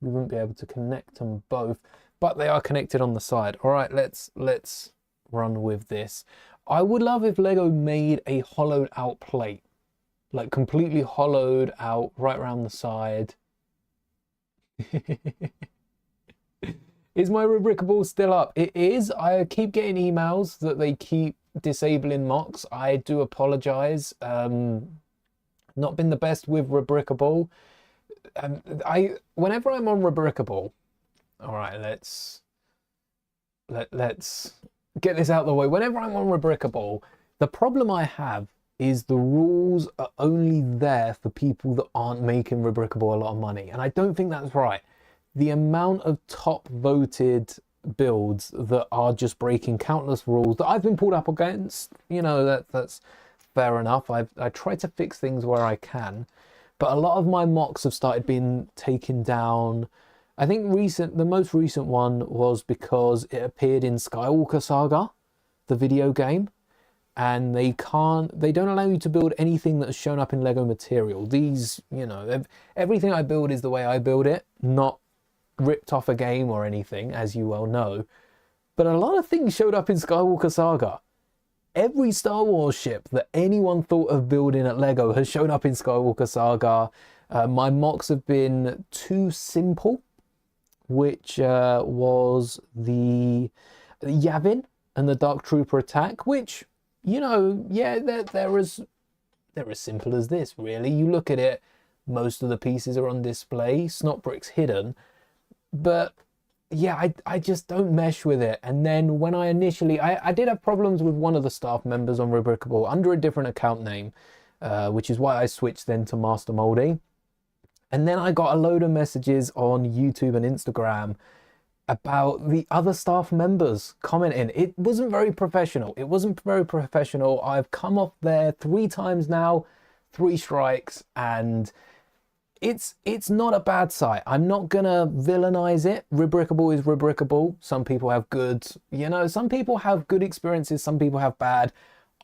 we wouldn't be able to connect them both, but they are connected on the side. All right, let's run with this. I would love if Lego made a hollowed out plate, like completely hollowed out right around the side. Is my Rubricable still up? It is. I keep getting emails that they keep disabling mocks. I do apologize. Not been the best with Rubricable. Whenever I'm on Rubricable, all right, let's get this out of the way. Whenever I'm on Rubricable, the problem I have is the rules are only there for people that aren't making Rubricable a lot of money, and I don't think that's right. The amount of top voted builds that are just breaking countless rules that I've been pulled up against, you know, that's fair enough. I try to fix things where I can, but a lot of my mocks have started being taken down. I think the most recent one was because it appeared in Skywalker Saga, the video game, and they don't allow you to build anything that has shown up in Lego material. These, you know, everything I build is the way I build it, not ripped off a game or anything, as you well know. But a lot of things showed up in Skywalker Saga. Every Star Wars ship that anyone thought of building at Lego has shown up in Skywalker Saga. My mocks have been too simple, which was the Yavin and the Dark Trooper attack, which, you know, yeah, they're as simple as this, really. You look at it, most of the pieces are on display, Snot Brick's hidden, but yeah, I just don't mesh with it. And then when I initially, I did have problems with one of the staff members on Rubricable under a different account name, which is why I switched then to Master Mouldie. And then I got a load of messages on YouTube and Instagram about the other staff members commenting. It wasn't very professional. It wasn't very professional. I've come off there 3 times now, 3 strikes, and it's not a bad site. I'm not gonna villainize it. Rubricable is Rubricable. Some people have good, you know, some people have good experiences, some people have bad.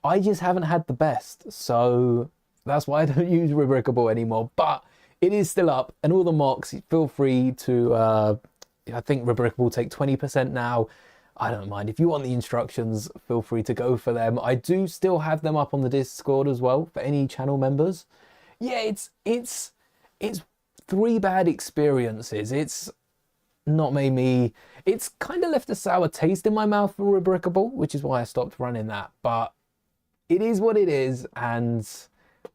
I just haven't had the best, so that's why I don't use Rubricable anymore. But it is still up, and all the mocks, feel free to I think Rubricable take 20% now. I don't mind. If you want the instructions, feel free to go for them. I do still have them up on the Discord as well for any channel members. Yeah, it's 3 bad experiences. It's not made me, it's kind of left a sour taste in my mouth for Rubricable, which is why I stopped running that. But it is what it is, and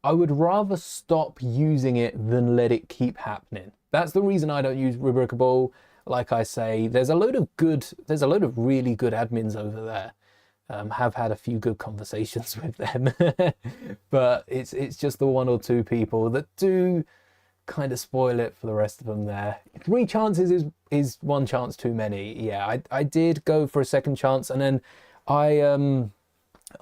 I would rather stop using it than let it keep happening. That's the reason I don't use Rubricable. Like I say, there's a load of really good admins over there. Have had a few good conversations with them, but it's just the 1 or 2 people that do kind of spoil it for the rest of them there. 3 chances is 1 chance too many. Yeah, I did go for a second chance, and then I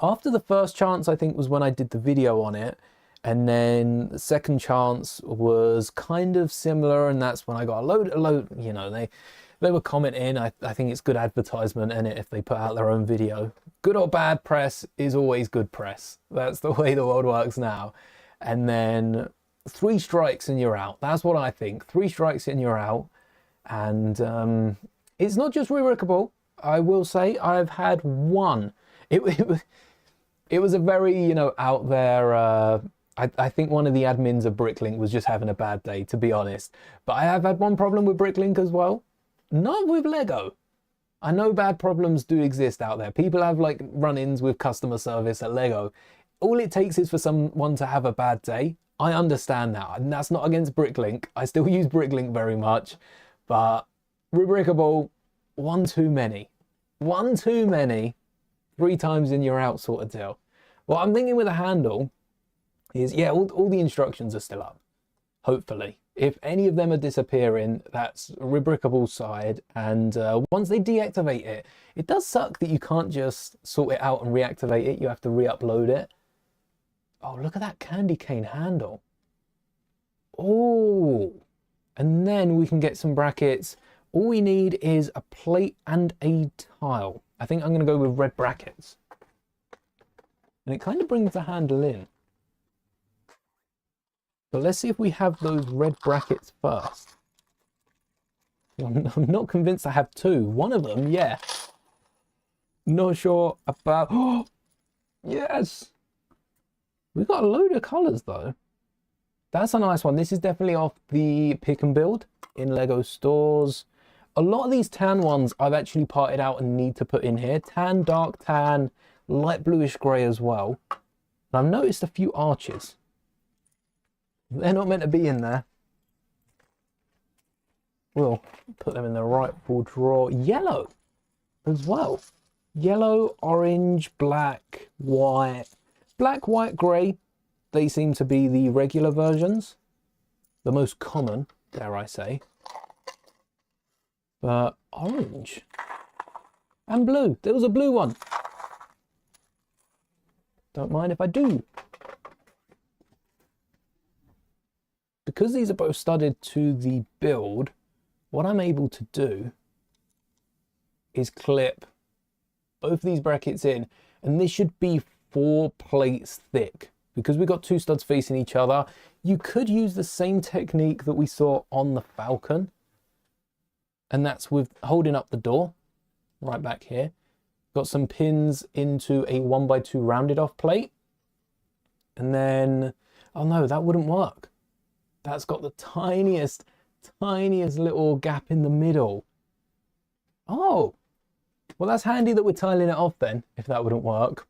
after the first chance, I think, was when I did the video on it, and then the second chance was kind of similar, and that's when I got a load, you know, they were commenting. I think it's good advertisement in it if they put out their own video. Good or bad press is always good press. That's the way the world works now. And then 3 strikes and you're out. That's what I think. 3 strikes and you're out. And it's not just Rubricable. I will say I've had one. It was a very, you know, out there. I think one of the admins of Bricklink was just having a bad day, to be honest. But I have had one problem with Bricklink as well. Not with Lego. I know bad problems do exist out there. People have like run-ins with customer service at Lego. All it takes is for someone to have a bad day. I understand that, and that's not against Bricklink. I still use Bricklink very much, but Rubricable, 1 too many. 1 too many, 3 times in you're out sort of deal. What I'm thinking with a handle is, yeah, all the instructions are still up, hopefully. If any of them are disappearing, that's Rubricable side, and once they deactivate it, it does suck that you can't just sort it out and reactivate it. You have to re-upload it. Oh, look at that candy cane handle. Oh, and then we can get some brackets. All we need is a plate and a tile. I think I'm going to go with red brackets. And it kind of brings the handle in. But let's see if we have those red brackets first. I'm not convinced I have two. One of them, yeah. Not sure about... Oh, yes! We've got a load of colours, though. That's a nice one. This is definitely off the pick and build in Lego stores. A lot of these tan ones I've actually parted out and need to put in here. Tan, dark tan, light bluish grey as well. And I've noticed a few arches. They're not meant to be in there. We'll put them in the rightful drawer. Yellow as well. Yellow, orange, black, white. Black, white, grey. They seem to be the regular versions. The most common, dare I say. But orange. And blue. There was a blue one. Don't mind if I do. Because these are both studded to the build, what I'm able to do is clip both these brackets in, and this should be 4 plates thick. Because we've got 2 studs facing each other, you could use the same technique that we saw on the Falcon, and that's with holding up the door right back here. Got some pins into a 1x2 rounded off plate, and then, oh no, that wouldn't work. That's got the tiniest little gap in the middle. Oh, well, that's handy that we're tiling it off then, if that wouldn't work.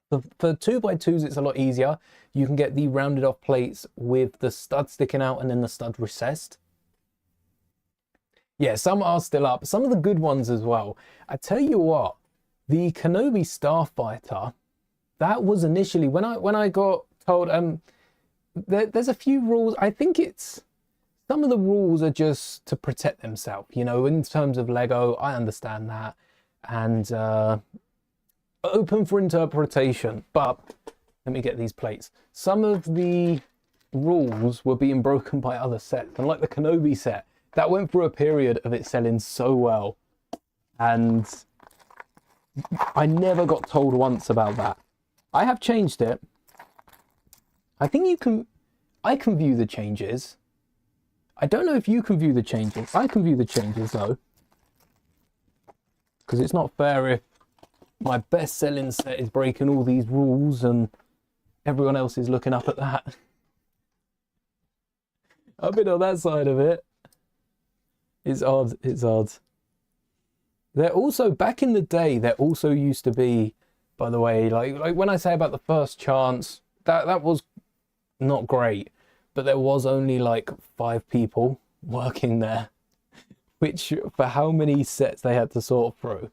For 2x2s, it's a lot easier. You can get the rounded off plates with the stud sticking out and then the stud recessed. Yeah, some are still up. Some of the good ones as well. I tell you what, the Kenobi Starfighter, that was initially, when I got told, there's a few rules. I think it's, some of the rules are just to protect themselves, you know, in terms of Lego. I understand that. And open for interpretation. But let me get these plates. Some of the rules were being broken by other sets. And like the Kenobi set, that went through a period of it selling so well. And I never got told once about that. I have changed it. I think I can view the changes. I don't know if you can view the changes. I can view the changes though. Because it's not fair if my best selling set is breaking all these rules and everyone else is looking up at that. I've been on that side of it. It's odd, it's odd. They're also, back in the day, there also used to be, by the way, like when I say about the first chance, that was not great, but there was only like 5 people working there, which for how many sets they had to sort through,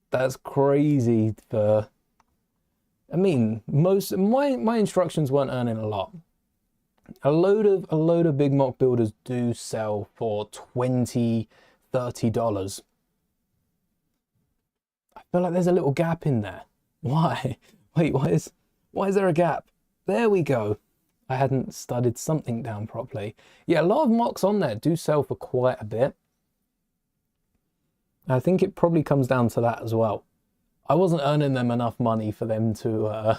that's crazy. For, I mean, most my instructions weren't earning a lot. A load of big mock builders do sell for $20, $30. I feel like there's a little gap in there. Why? Wait, why is there a gap? There we go. I hadn't studied something down properly. Yeah, a lot of mocks on there do sell for quite a bit. I think it probably comes down to that as well. I wasn't earning them enough money for them to...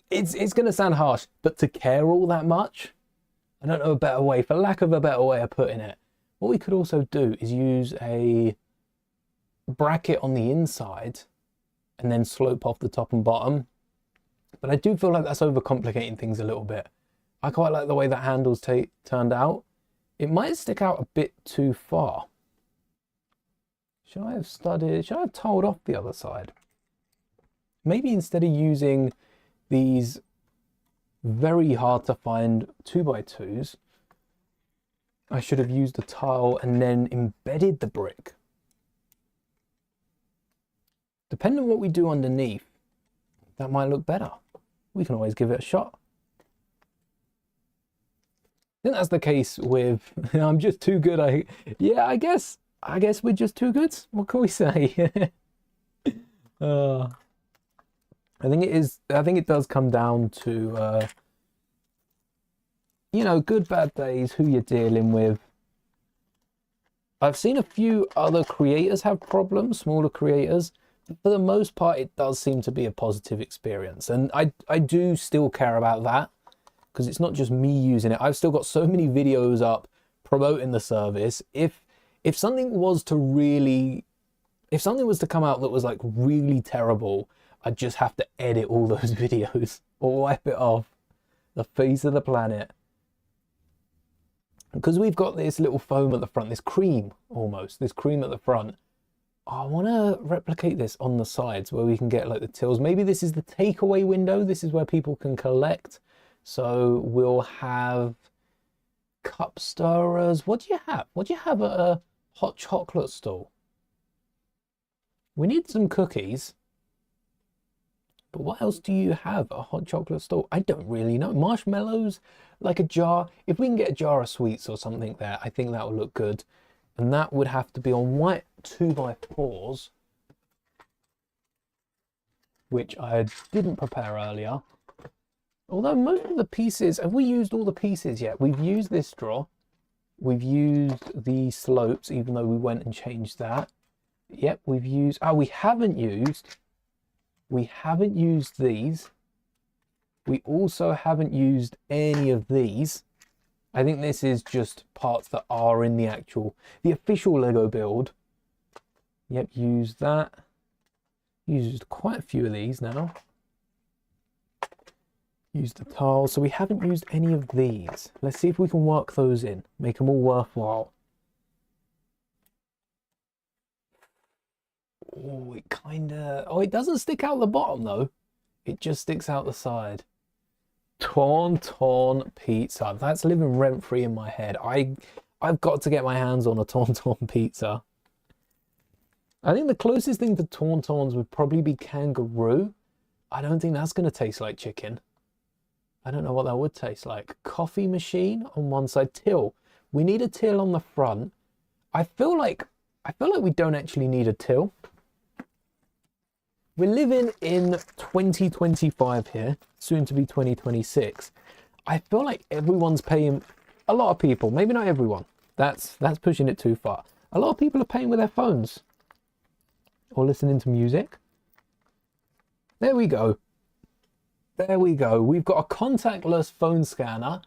It's going to sound harsh, but to care all that much, I don't know a better way, for lack of a better way of putting it. What we could also do is use a bracket on the inside and then slope off the top and bottom. But I do feel like that's overcomplicating things a little bit. I quite like the way that handle's turned out. It might stick out a bit too far. Should I have tiled off the other side? Maybe instead of using these very hard to find 2x2s, I should have used a tile and then embedded the brick. Depending on what we do underneath, that might look better. We can always give it a shot. I think that's the case with, I'm just too good. Yeah, I guess we're just too good. What can we say? I think it does come down to, you know, good, bad days, who you're dealing with. I've seen a few other creators have problems, smaller creators, for the most part, it does seem to be a positive experience. And I do still care about that, because it's not just me using it. I've still got so many videos up promoting the service. If something was to really, if something was to come out that was like really terrible, I'd just have to edit all those videos or wipe it off the face of the planet. Because we've got this little foam at the front, this cream almost, this cream at the front. I want to replicate this on the sides where we can get like the tills. Maybe this is the takeaway window. This is where people can collect. So we'll have cup stirrers. What do you have? What do you have at a hot chocolate stall? We need some cookies. But what else do you have at a hot chocolate stall? I don't really know. Marshmallows, like a jar. If we can get a jar of sweets or something there, I think that would look good. And that would have to be on white 2x4s, which I didn't prepare earlier. Although most of the pieces, have we used all the pieces yet? We've used this straw. We've used the slopes, even though we went and changed that. Yep, we've used, oh, we haven't used these. We also haven't used any of these. I think this is just parts that are in the official Lego build. Yep, used that. Used quite a few of these now. Used the tiles. So we haven't used any of these. Let's see if we can work those in. Make them all worthwhile. Oh, it kind of... Oh, it doesn't stick out the bottom, though. It just sticks out the side. Tauntaun pizza. That's living rent-free in my head. I've got to get my hands on a Tauntaun pizza. I think the closest thing to Tauntauns would probably be kangaroo. I don't think that's going to taste like chicken. I don't know what that would taste like. Coffee machine on one side. Till. We need a till on the front. I feel like we don't actually need a till. We're living in 2025 here, soon to be 2026. I feel like everyone's paying, a lot of people, maybe not everyone, that's pushing it too far. A lot of people are paying with their phones or listening to music. There we go. There we go. We've got a contactless phone scanner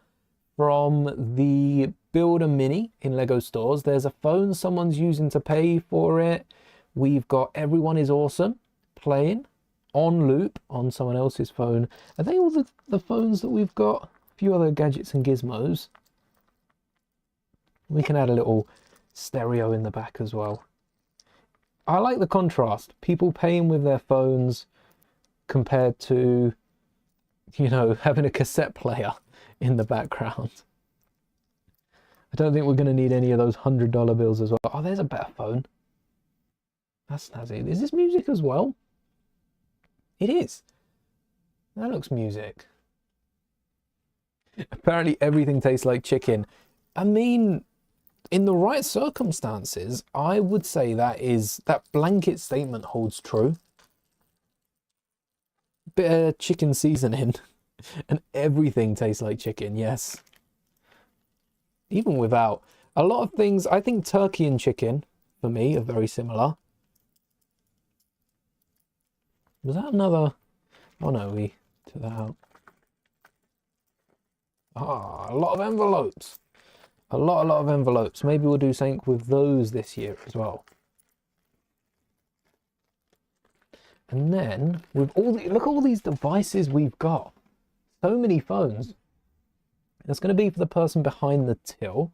from the Builder Mini in Lego stores. There's a phone someone's using to pay for it. We've got Everyone Is Awesome playing on loop on someone else's phone. Are they all the phones that we've got? A few other gadgets and gizmos. We can add a little stereo in the back as well. I like the contrast. People paying with their phones compared to, you know, having a cassette player in the background. I don't think we're going to need any of those $100 bills as well. Oh, there's a better phone. That's snazzy. Is this music as well? It is. That looks music. Apparently everything tastes like chicken. I mean, in the right circumstances, I would say that blanket statement holds true. Bit of chicken seasoning and everything tastes like chicken, yes. Even without. A lot of things, I think turkey and chicken, for me, are very similar. Was that another? Oh no, we took that out. Ah, a lot of envelopes. A lot of envelopes. Maybe we'll do something with those this year as well. And then, with look at all these devices we've got. So many phones. That's going to be for the person behind the till.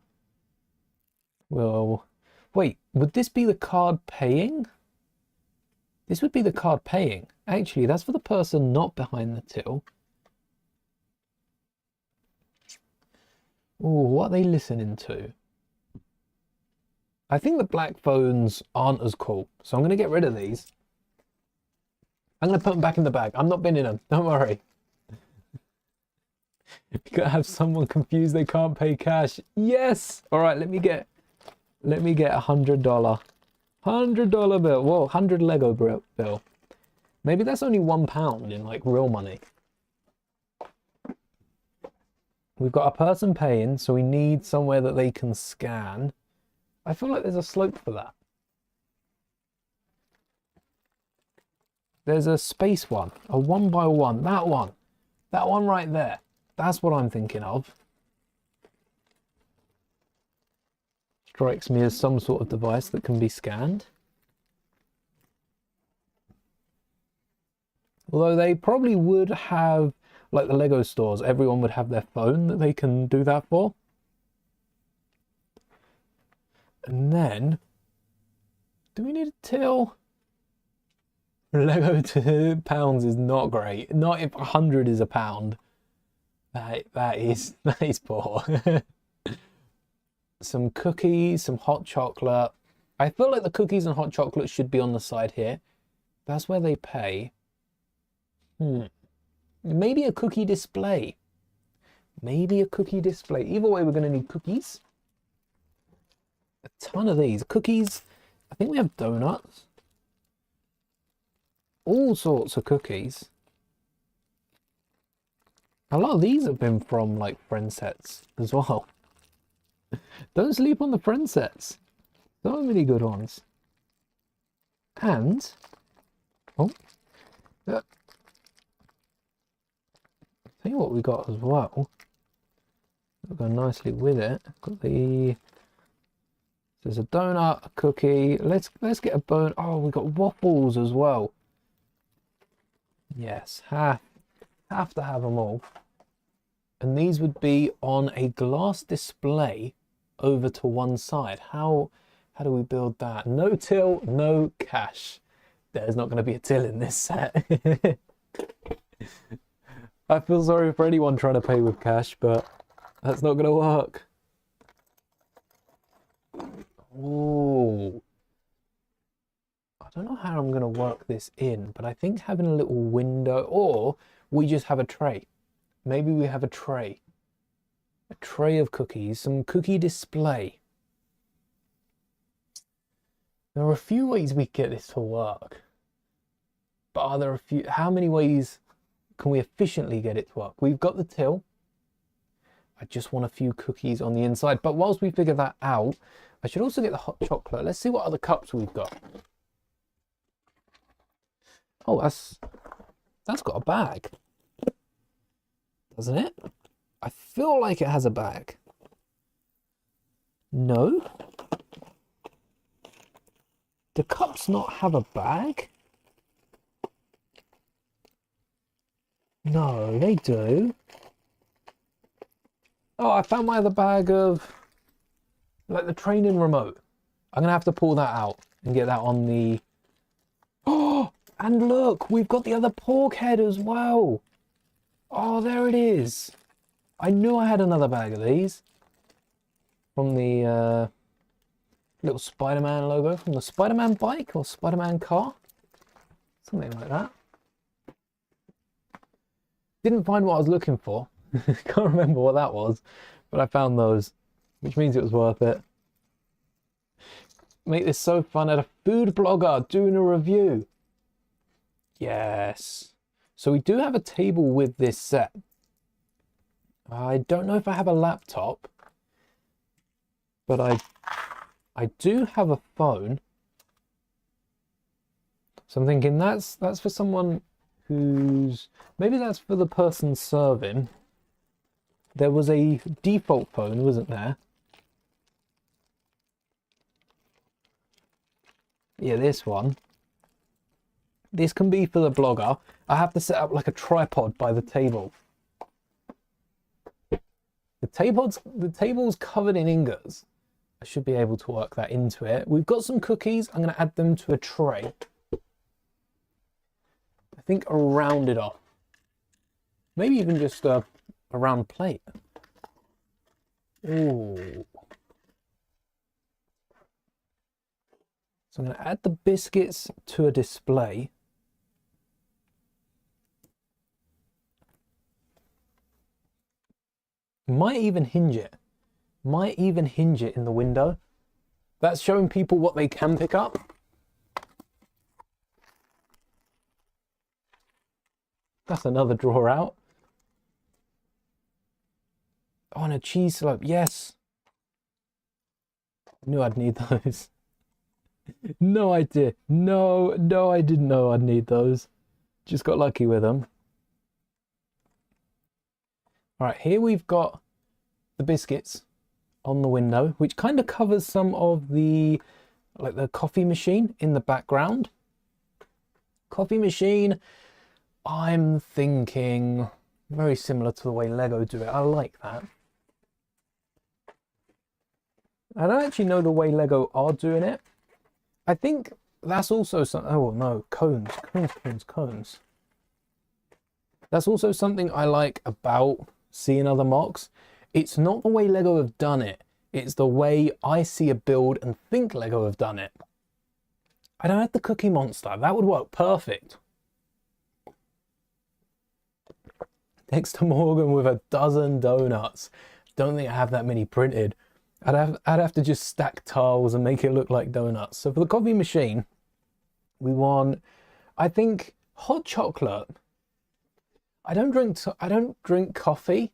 Well, wait, would this be the card paying? This would be the card paying. Actually, that's for the person not behind the till. Oh, what are they listening to? I think the black phones aren't as cool, so I'm going to get rid of these. I'm going to put them back in the bag. I'm not binning them, don't worry. You gotta have someone confused they can't pay cash. Yes! Alright, let me get a $100 bill. Whoa, 100 Lego bill. Maybe that's only £1 in like real money. We've got a person paying, so we need somewhere that they can scan. I feel like there's a slope for that. There's a space one, a 1x1, that one right there. That's what I'm thinking of. Strikes me as some sort of device that can be scanned. Although they probably would have, like the Lego stores, everyone would have their phone that they can do that for. And then, do we need a till? Lego to pounds is not great. Not if 100 is a pound. That is poor. Some cookies, some hot chocolate. I feel like the cookies and hot chocolate should be on the side here. That's where they pay. Maybe a cookie display. Maybe a cookie display. Either way, we're going to need cookies. A ton of these. Cookies. I think we have donuts. All sorts of cookies. A lot of these have been from like friend sets as well. Don't sleep on the friend sets. So many good ones. And tell you what we got as well. We'll go nicely with it. Got the. There's a donut, a cookie. Let's get a bone. Oh, we got waffles as well. Yes, have to have them all. And these would be on a glass display over to one side. How do we build that? No till, no cash. There's not going to be a till in this set. I feel sorry for anyone trying to pay with cash, but that's not going to work. Oh, I don't know how I'm going to work this in, but I think having a little window, or we just have a tray. Maybe we have a tray of cookies, some cookie display. There are a few ways we get this to work, but are there a few? How many ways can we efficiently get it to work? We've got the till. I just want a few cookies on the inside, but whilst we figure that out, I should also get the hot chocolate. Let's see what other cups we've got. Oh, that's got a bag, doesn't it? I feel like it has a bag. No? Do cups not have a bag? No, they do. Oh, I found my other bag of, like, the training remote. I'm gonna have to pull that out and get that on the... Oh, and look, we've got the other pork head as well. Oh, there it is. I knew I had another bag of these. From the little Spider-Man logo. From the Spider-Man bike or Spider-Man car. Something like that. Didn't find what I was looking for. Can't remember what that was. But I found those. Which means it was worth it. Make this so fun at a food blogger doing a review. Yes. So we do have a table with this set. I don't know if I have a laptop, but I do have a phone. So I'm thinking that's for someone who's, maybe that's for the person serving. There was a default phone, wasn't there? Yeah, this one. This can be for the blogger. I have to set up like a tripod by the table. The table's covered in ingots. I should be able to work that into it. We've got some cookies. I'm going to add them to a tray. I think a rounded off. Maybe even just a round plate. Ooh. So I'm going to add the biscuits to a display. Might even hinge it. Might even hinge it in the window. That's showing people what they can pick up. That's another drawer out. Oh, and a cheese slope. Yes. I knew I'd need those. No idea. No, I didn't know I'd need those. Just got lucky with them. All right, here we've got the biscuits on the window, which kind of covers some of the, like the coffee machine in the background. Coffee machine, I'm thinking very similar to the way Lego do it. I like that. I don't actually know the way Lego are doing it. I think that's also some, oh no, cones. That's also something I like about seeing other mocks. It's not the way Lego have done it. It's the way I see a build and think Lego have done it. I don't have the Cookie Monster. That would work perfect. Dexter Morgan with a dozen donuts. Don't think I have that many printed. I'd have to just stack tiles and make it look like donuts. So for the coffee machine, we want, I think, hot chocolate. I don't drink coffee,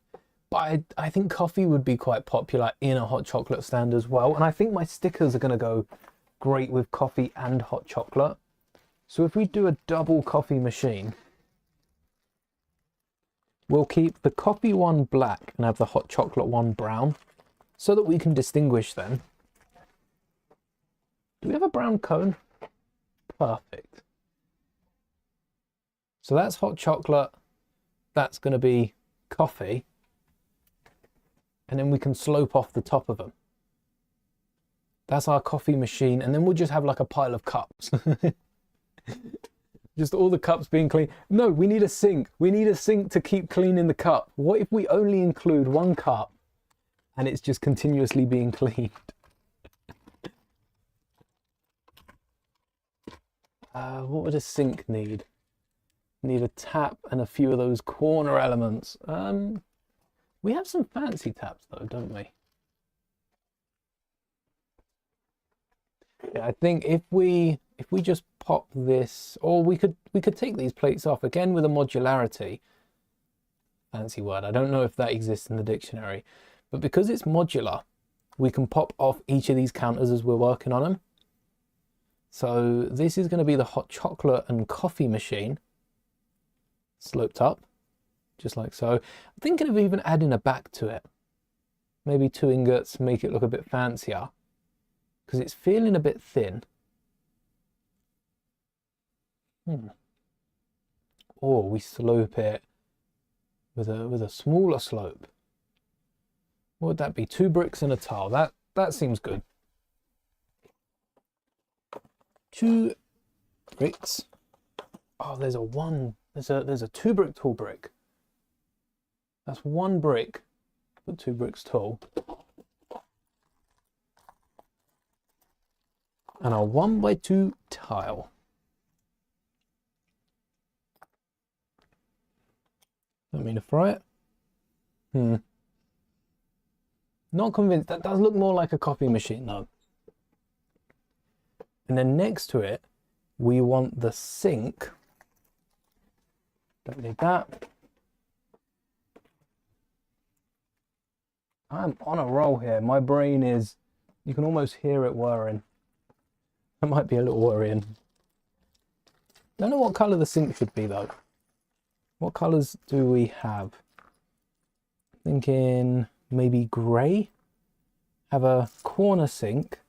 but I think coffee would be quite popular in a hot chocolate stand as well. And I think my stickers are going to go great with coffee and hot chocolate. So if we do a double coffee machine, we'll keep the coffee one black and have the hot chocolate one brown, so that we can distinguish them. Do we have a brown cone? Perfect. So that's hot chocolate. That's going to be coffee. And then we can slope off the top of them. That's our coffee machine. And then we'll just have like a pile of cups. Just all the cups being clean. No, we need a sink. We need a sink to keep cleaning the cup. What if we only include one cup and it's just continuously being cleaned? What would a sink need? Need a tap and a few of those corner elements. We have some fancy taps though, don't we? Yeah, I think if we just pop this, or we could take these plates off again with a modularity. Fancy word. I don't know if that exists in the dictionary. But because it's modular, we can pop off each of these counters as we're working on them. So this is going to be the hot chocolate and coffee machine. Sloped up, just like so. I'm thinking of even adding a back to it. Maybe 2 ingots, make it look a bit fancier. Because it's feeling a bit thin. Or we slope it with a smaller slope. What would that be? 2 bricks and a tile. That seems good. 2 bricks. Oh, there's a 2 brick tall brick. That's 1 brick, but 2 bricks tall. And a 1x2 tile. Don't mean to fry it. Not convinced. That does look more like a coffee machine though. And then next to it, we want the sink. Don't need that. I'm on a roll here. My brain is, you can almost hear it whirring. That might be a little worrying. Don't know what colour the sink should be though. What colours do we have? Thinking maybe grey. Have a corner sink.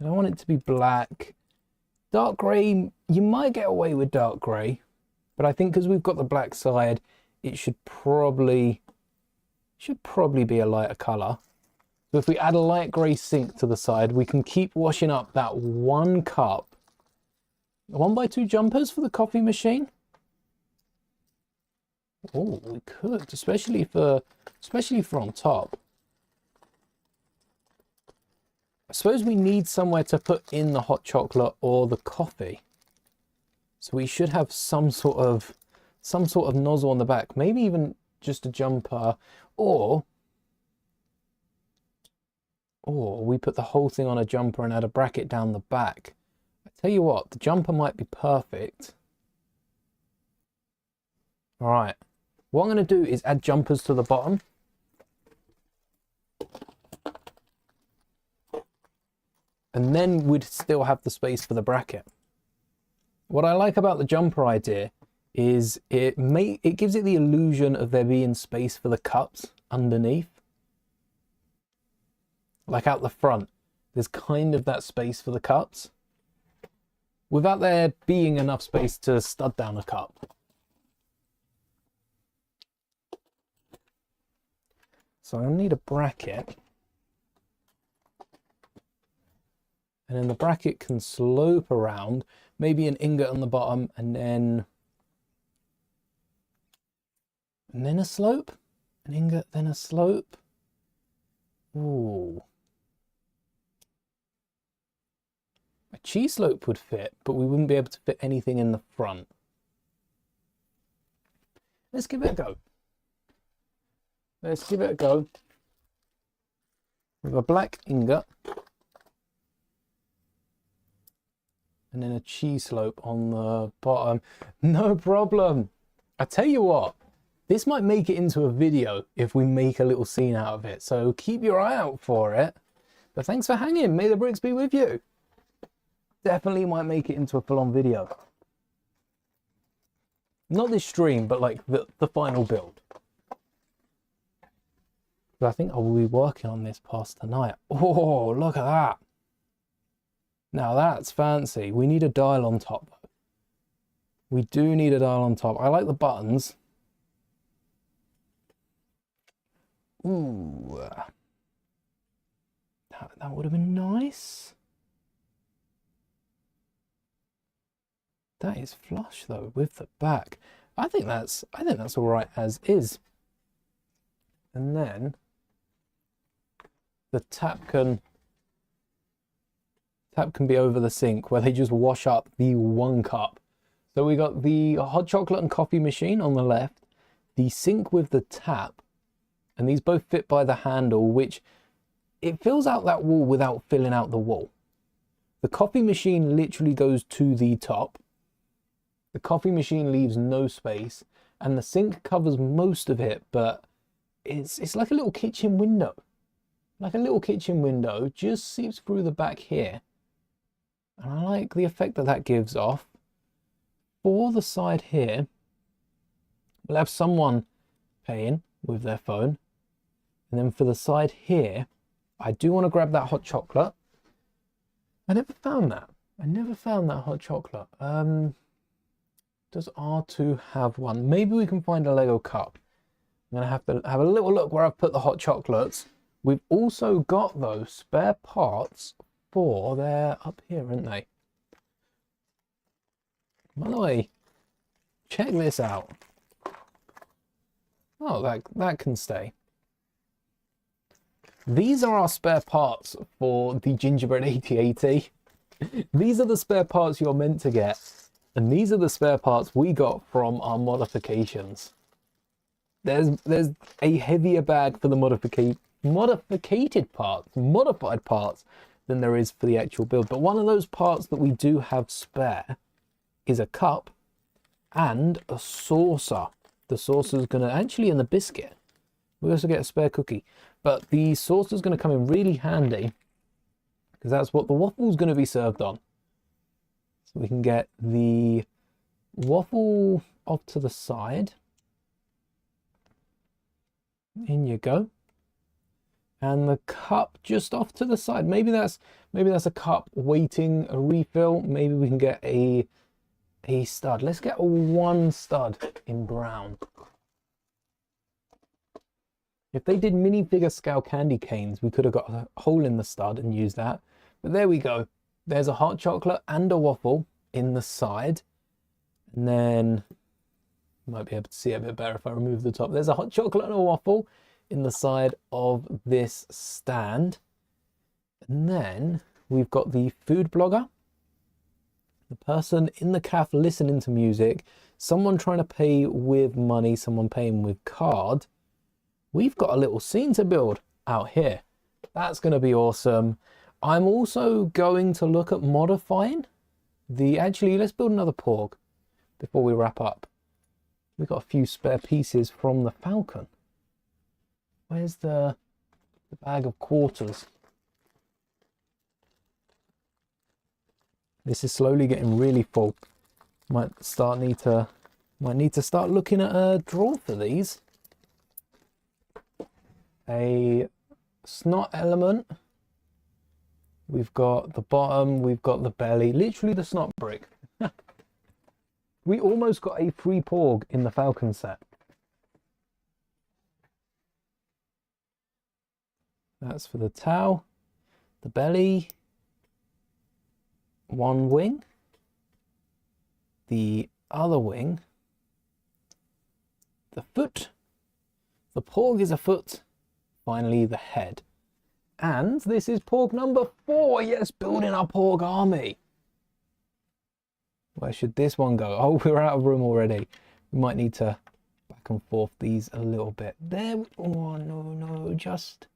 I don't want it to be black. Dark grey, you might get away with dark grey, but I think because we've got the black side, it should probably be a lighter colour. So if we add a light grey sink to the side, we can keep washing up that 1 cup. 1x2 jumpers for the coffee machine. Oh, we could, especially for on top. I suppose we need somewhere to put in the hot chocolate or the coffee. So we should have some sort of nozzle on the back, maybe even just a jumper, or we put the whole thing on a jumper and add a bracket down the back. I tell you what, the jumper might be perfect. All right, what I'm going to do is add jumpers to the bottom. And then we'd still have the space for the bracket. What I like about the jumper idea is it gives it the illusion of there being space for the cups underneath. Like out the front, there's kind of that space for the cups without there being enough space to stud down a cup. So I'll need a bracket. And then the bracket can slope around, maybe an ingot on the bottom, and then a slope, an ingot, then a slope. Ooh. A cheese slope would fit, but we wouldn't be able to fit anything in the front. Let's give it a go. Let's give it a go. With a black ingot. And then a cheese slope on the bottom. No problem. I tell you what, this might make it into a video if we make a little scene out of it. So keep your eye out for it. But thanks for hanging. May the bricks be with you. Definitely might make it into a full-on video. Not this stream, but like the final build. But I think I will be working on this past tonight. Oh, look at that. Now that's fancy. We need a dial on top though. We do need a dial on top. I like the buttons. Ooh. That would have been nice. That is flush though with the back. I think that's all right as is. And then the tap can be over the sink where they just wash up the one cup. So we got the hot chocolate and coffee machine on the left, the sink with the tap, and these both fit by the handle, which it fills out that wall without filling out the wall. The coffee machine literally goes to the top. The coffee machine leaves no space, and the sink covers most of it, but it's like a little kitchen window. Like a little kitchen window, just seeps through the back here. And I like the effect that that gives off. For the side here, we'll have someone paying with their phone. And then for the side here, I do want to grab that hot chocolate. I never found that. I never found that hot chocolate. Does R2 have one? Maybe we can find a Lego cup. I'm going to have to have a little look where I've put the hot chocolates. We've also got those spare parts for, they're up here, aren't they? By the way, check this out. Oh, that can stay. These are our spare parts for the Gingerbread AT-AT. These are the spare parts you're meant to get. And these are the spare parts we got from our modifications. There's a heavier bag for the modified parts than there is for the actual build. But one of those parts that we do have spare is a cup and a saucer. The saucer's gonna actually, in the biscuit, we also get a spare cookie, but the saucer's gonna come in really handy because that's what the waffle's gonna be served on. So we can get the waffle off to the side. In you go. And the cup just off to the side. Maybe that's a cup waiting a refill. Maybe we can get a stud. Let's get a one stud in brown. If they did minifigure scale candy canes, we could have got a hole in the stud and used that. But there we go. There's a hot chocolate and a waffle in the side. And then you might be able to see it a bit better if I remove the top. There's a hot chocolate and a waffle in the side of this stand. And then we've got the food blogger, the person in the cafe listening to music, someone trying to pay with money, someone paying with card. We've got a little scene to build out here. That's going to be awesome. I'm also going to look at modifying actually, let's build another porg before we wrap up. We've got a few spare pieces from the Falcon. Where's the bag of quarters? This is slowly getting really full. Might need to start looking at a drawer for these. A snot element. We've got the bottom, we've got the belly, literally the snot brick. We almost got a free porg in the Falcon set. That's for the tail, the belly, one wing, the other wing, the foot, the porg is a foot, finally the head. And this is porg number 4. Yes, building our porg army. Where should this one go? Oh, we're out of room already. We might need to back and forth these a little bit. There. Oh, no, just...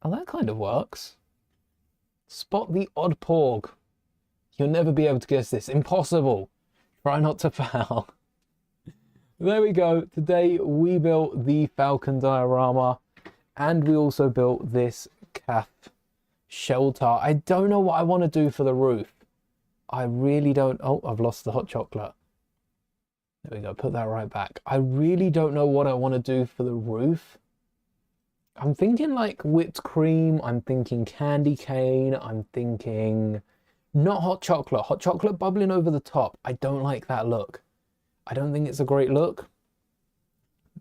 Oh, that kind of works. Spot the odd porg. You'll never be able to guess this. Impossible. Try not to foul. There we go. Today we built the Falcon diorama. And we also built this calf shelter. I don't know what I want to do for the roof. I really don't. Oh, I've lost the hot chocolate. There we go. Put that right back. I really don't know what I want to do for the roof. I'm thinking like whipped cream. I'm thinking candy cane. I'm thinking not hot chocolate. Hot chocolate bubbling over the top. I don't like that look. I don't think it's a great look.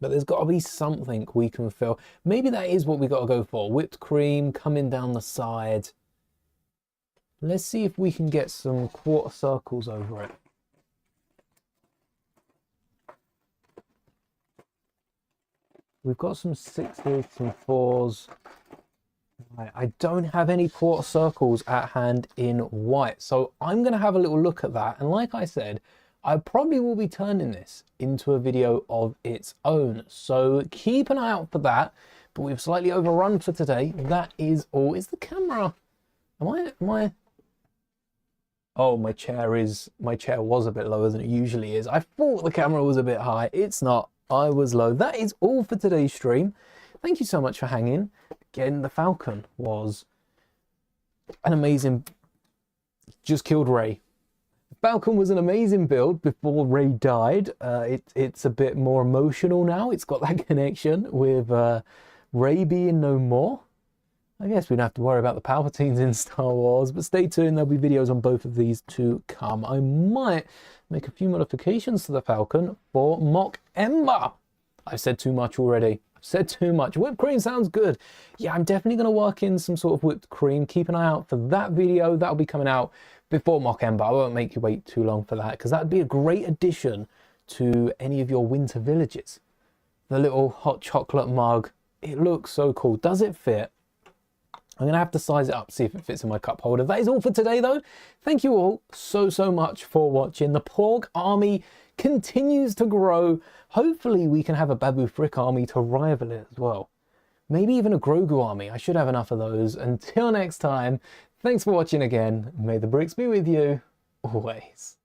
But there's got to be something we can fill. Maybe that is what we got to go for. Whipped cream coming down the side. Let's see if we can get some quarter circles over it. We've got some 6s, some 4s. Right, I don't have any quarter circles at hand in white. So I'm going to have a little look at that. And like I said, I probably will be turning this into a video of its own. So keep an eye out for that. But we've slightly overrun for today. That is all. Is the camera... Am I... Oh, my chair was a bit lower than it usually is. I thought the camera was a bit high. It's not. I was low. That is all for today's stream. Thank you so much for hanging. Again, the Falcon was an amazing... Just killed Ray. Falcon was an amazing build before Ray died. It's a bit more emotional now. It's got that connection with Ray being no more. I guess we don't have to worry about the Palpatines in Star Wars, but stay tuned. There'll be videos on both of these to come. I might make a few modifications to the Falcon for Mock Ember. I've said too much already. I've said too much. Whipped cream sounds good. Yeah, I'm definitely going to work in some sort of whipped cream. Keep an eye out for that video. That'll be coming out before Mock Ember. I won't make you wait too long for that because that'd be a great addition to any of your winter villages. The little hot chocolate mug. It looks so cool. Does it fit? I'm going to have to size it up, see if it fits in my cup holder. That is all for today, though. Thank you all so much for watching. The Porg army continues to grow. Hopefully, we can have a Babu Frick army to rival it as well. Maybe even a Grogu army. I should have enough of those. Until next time, thanks for watching again. May the bricks be with you always.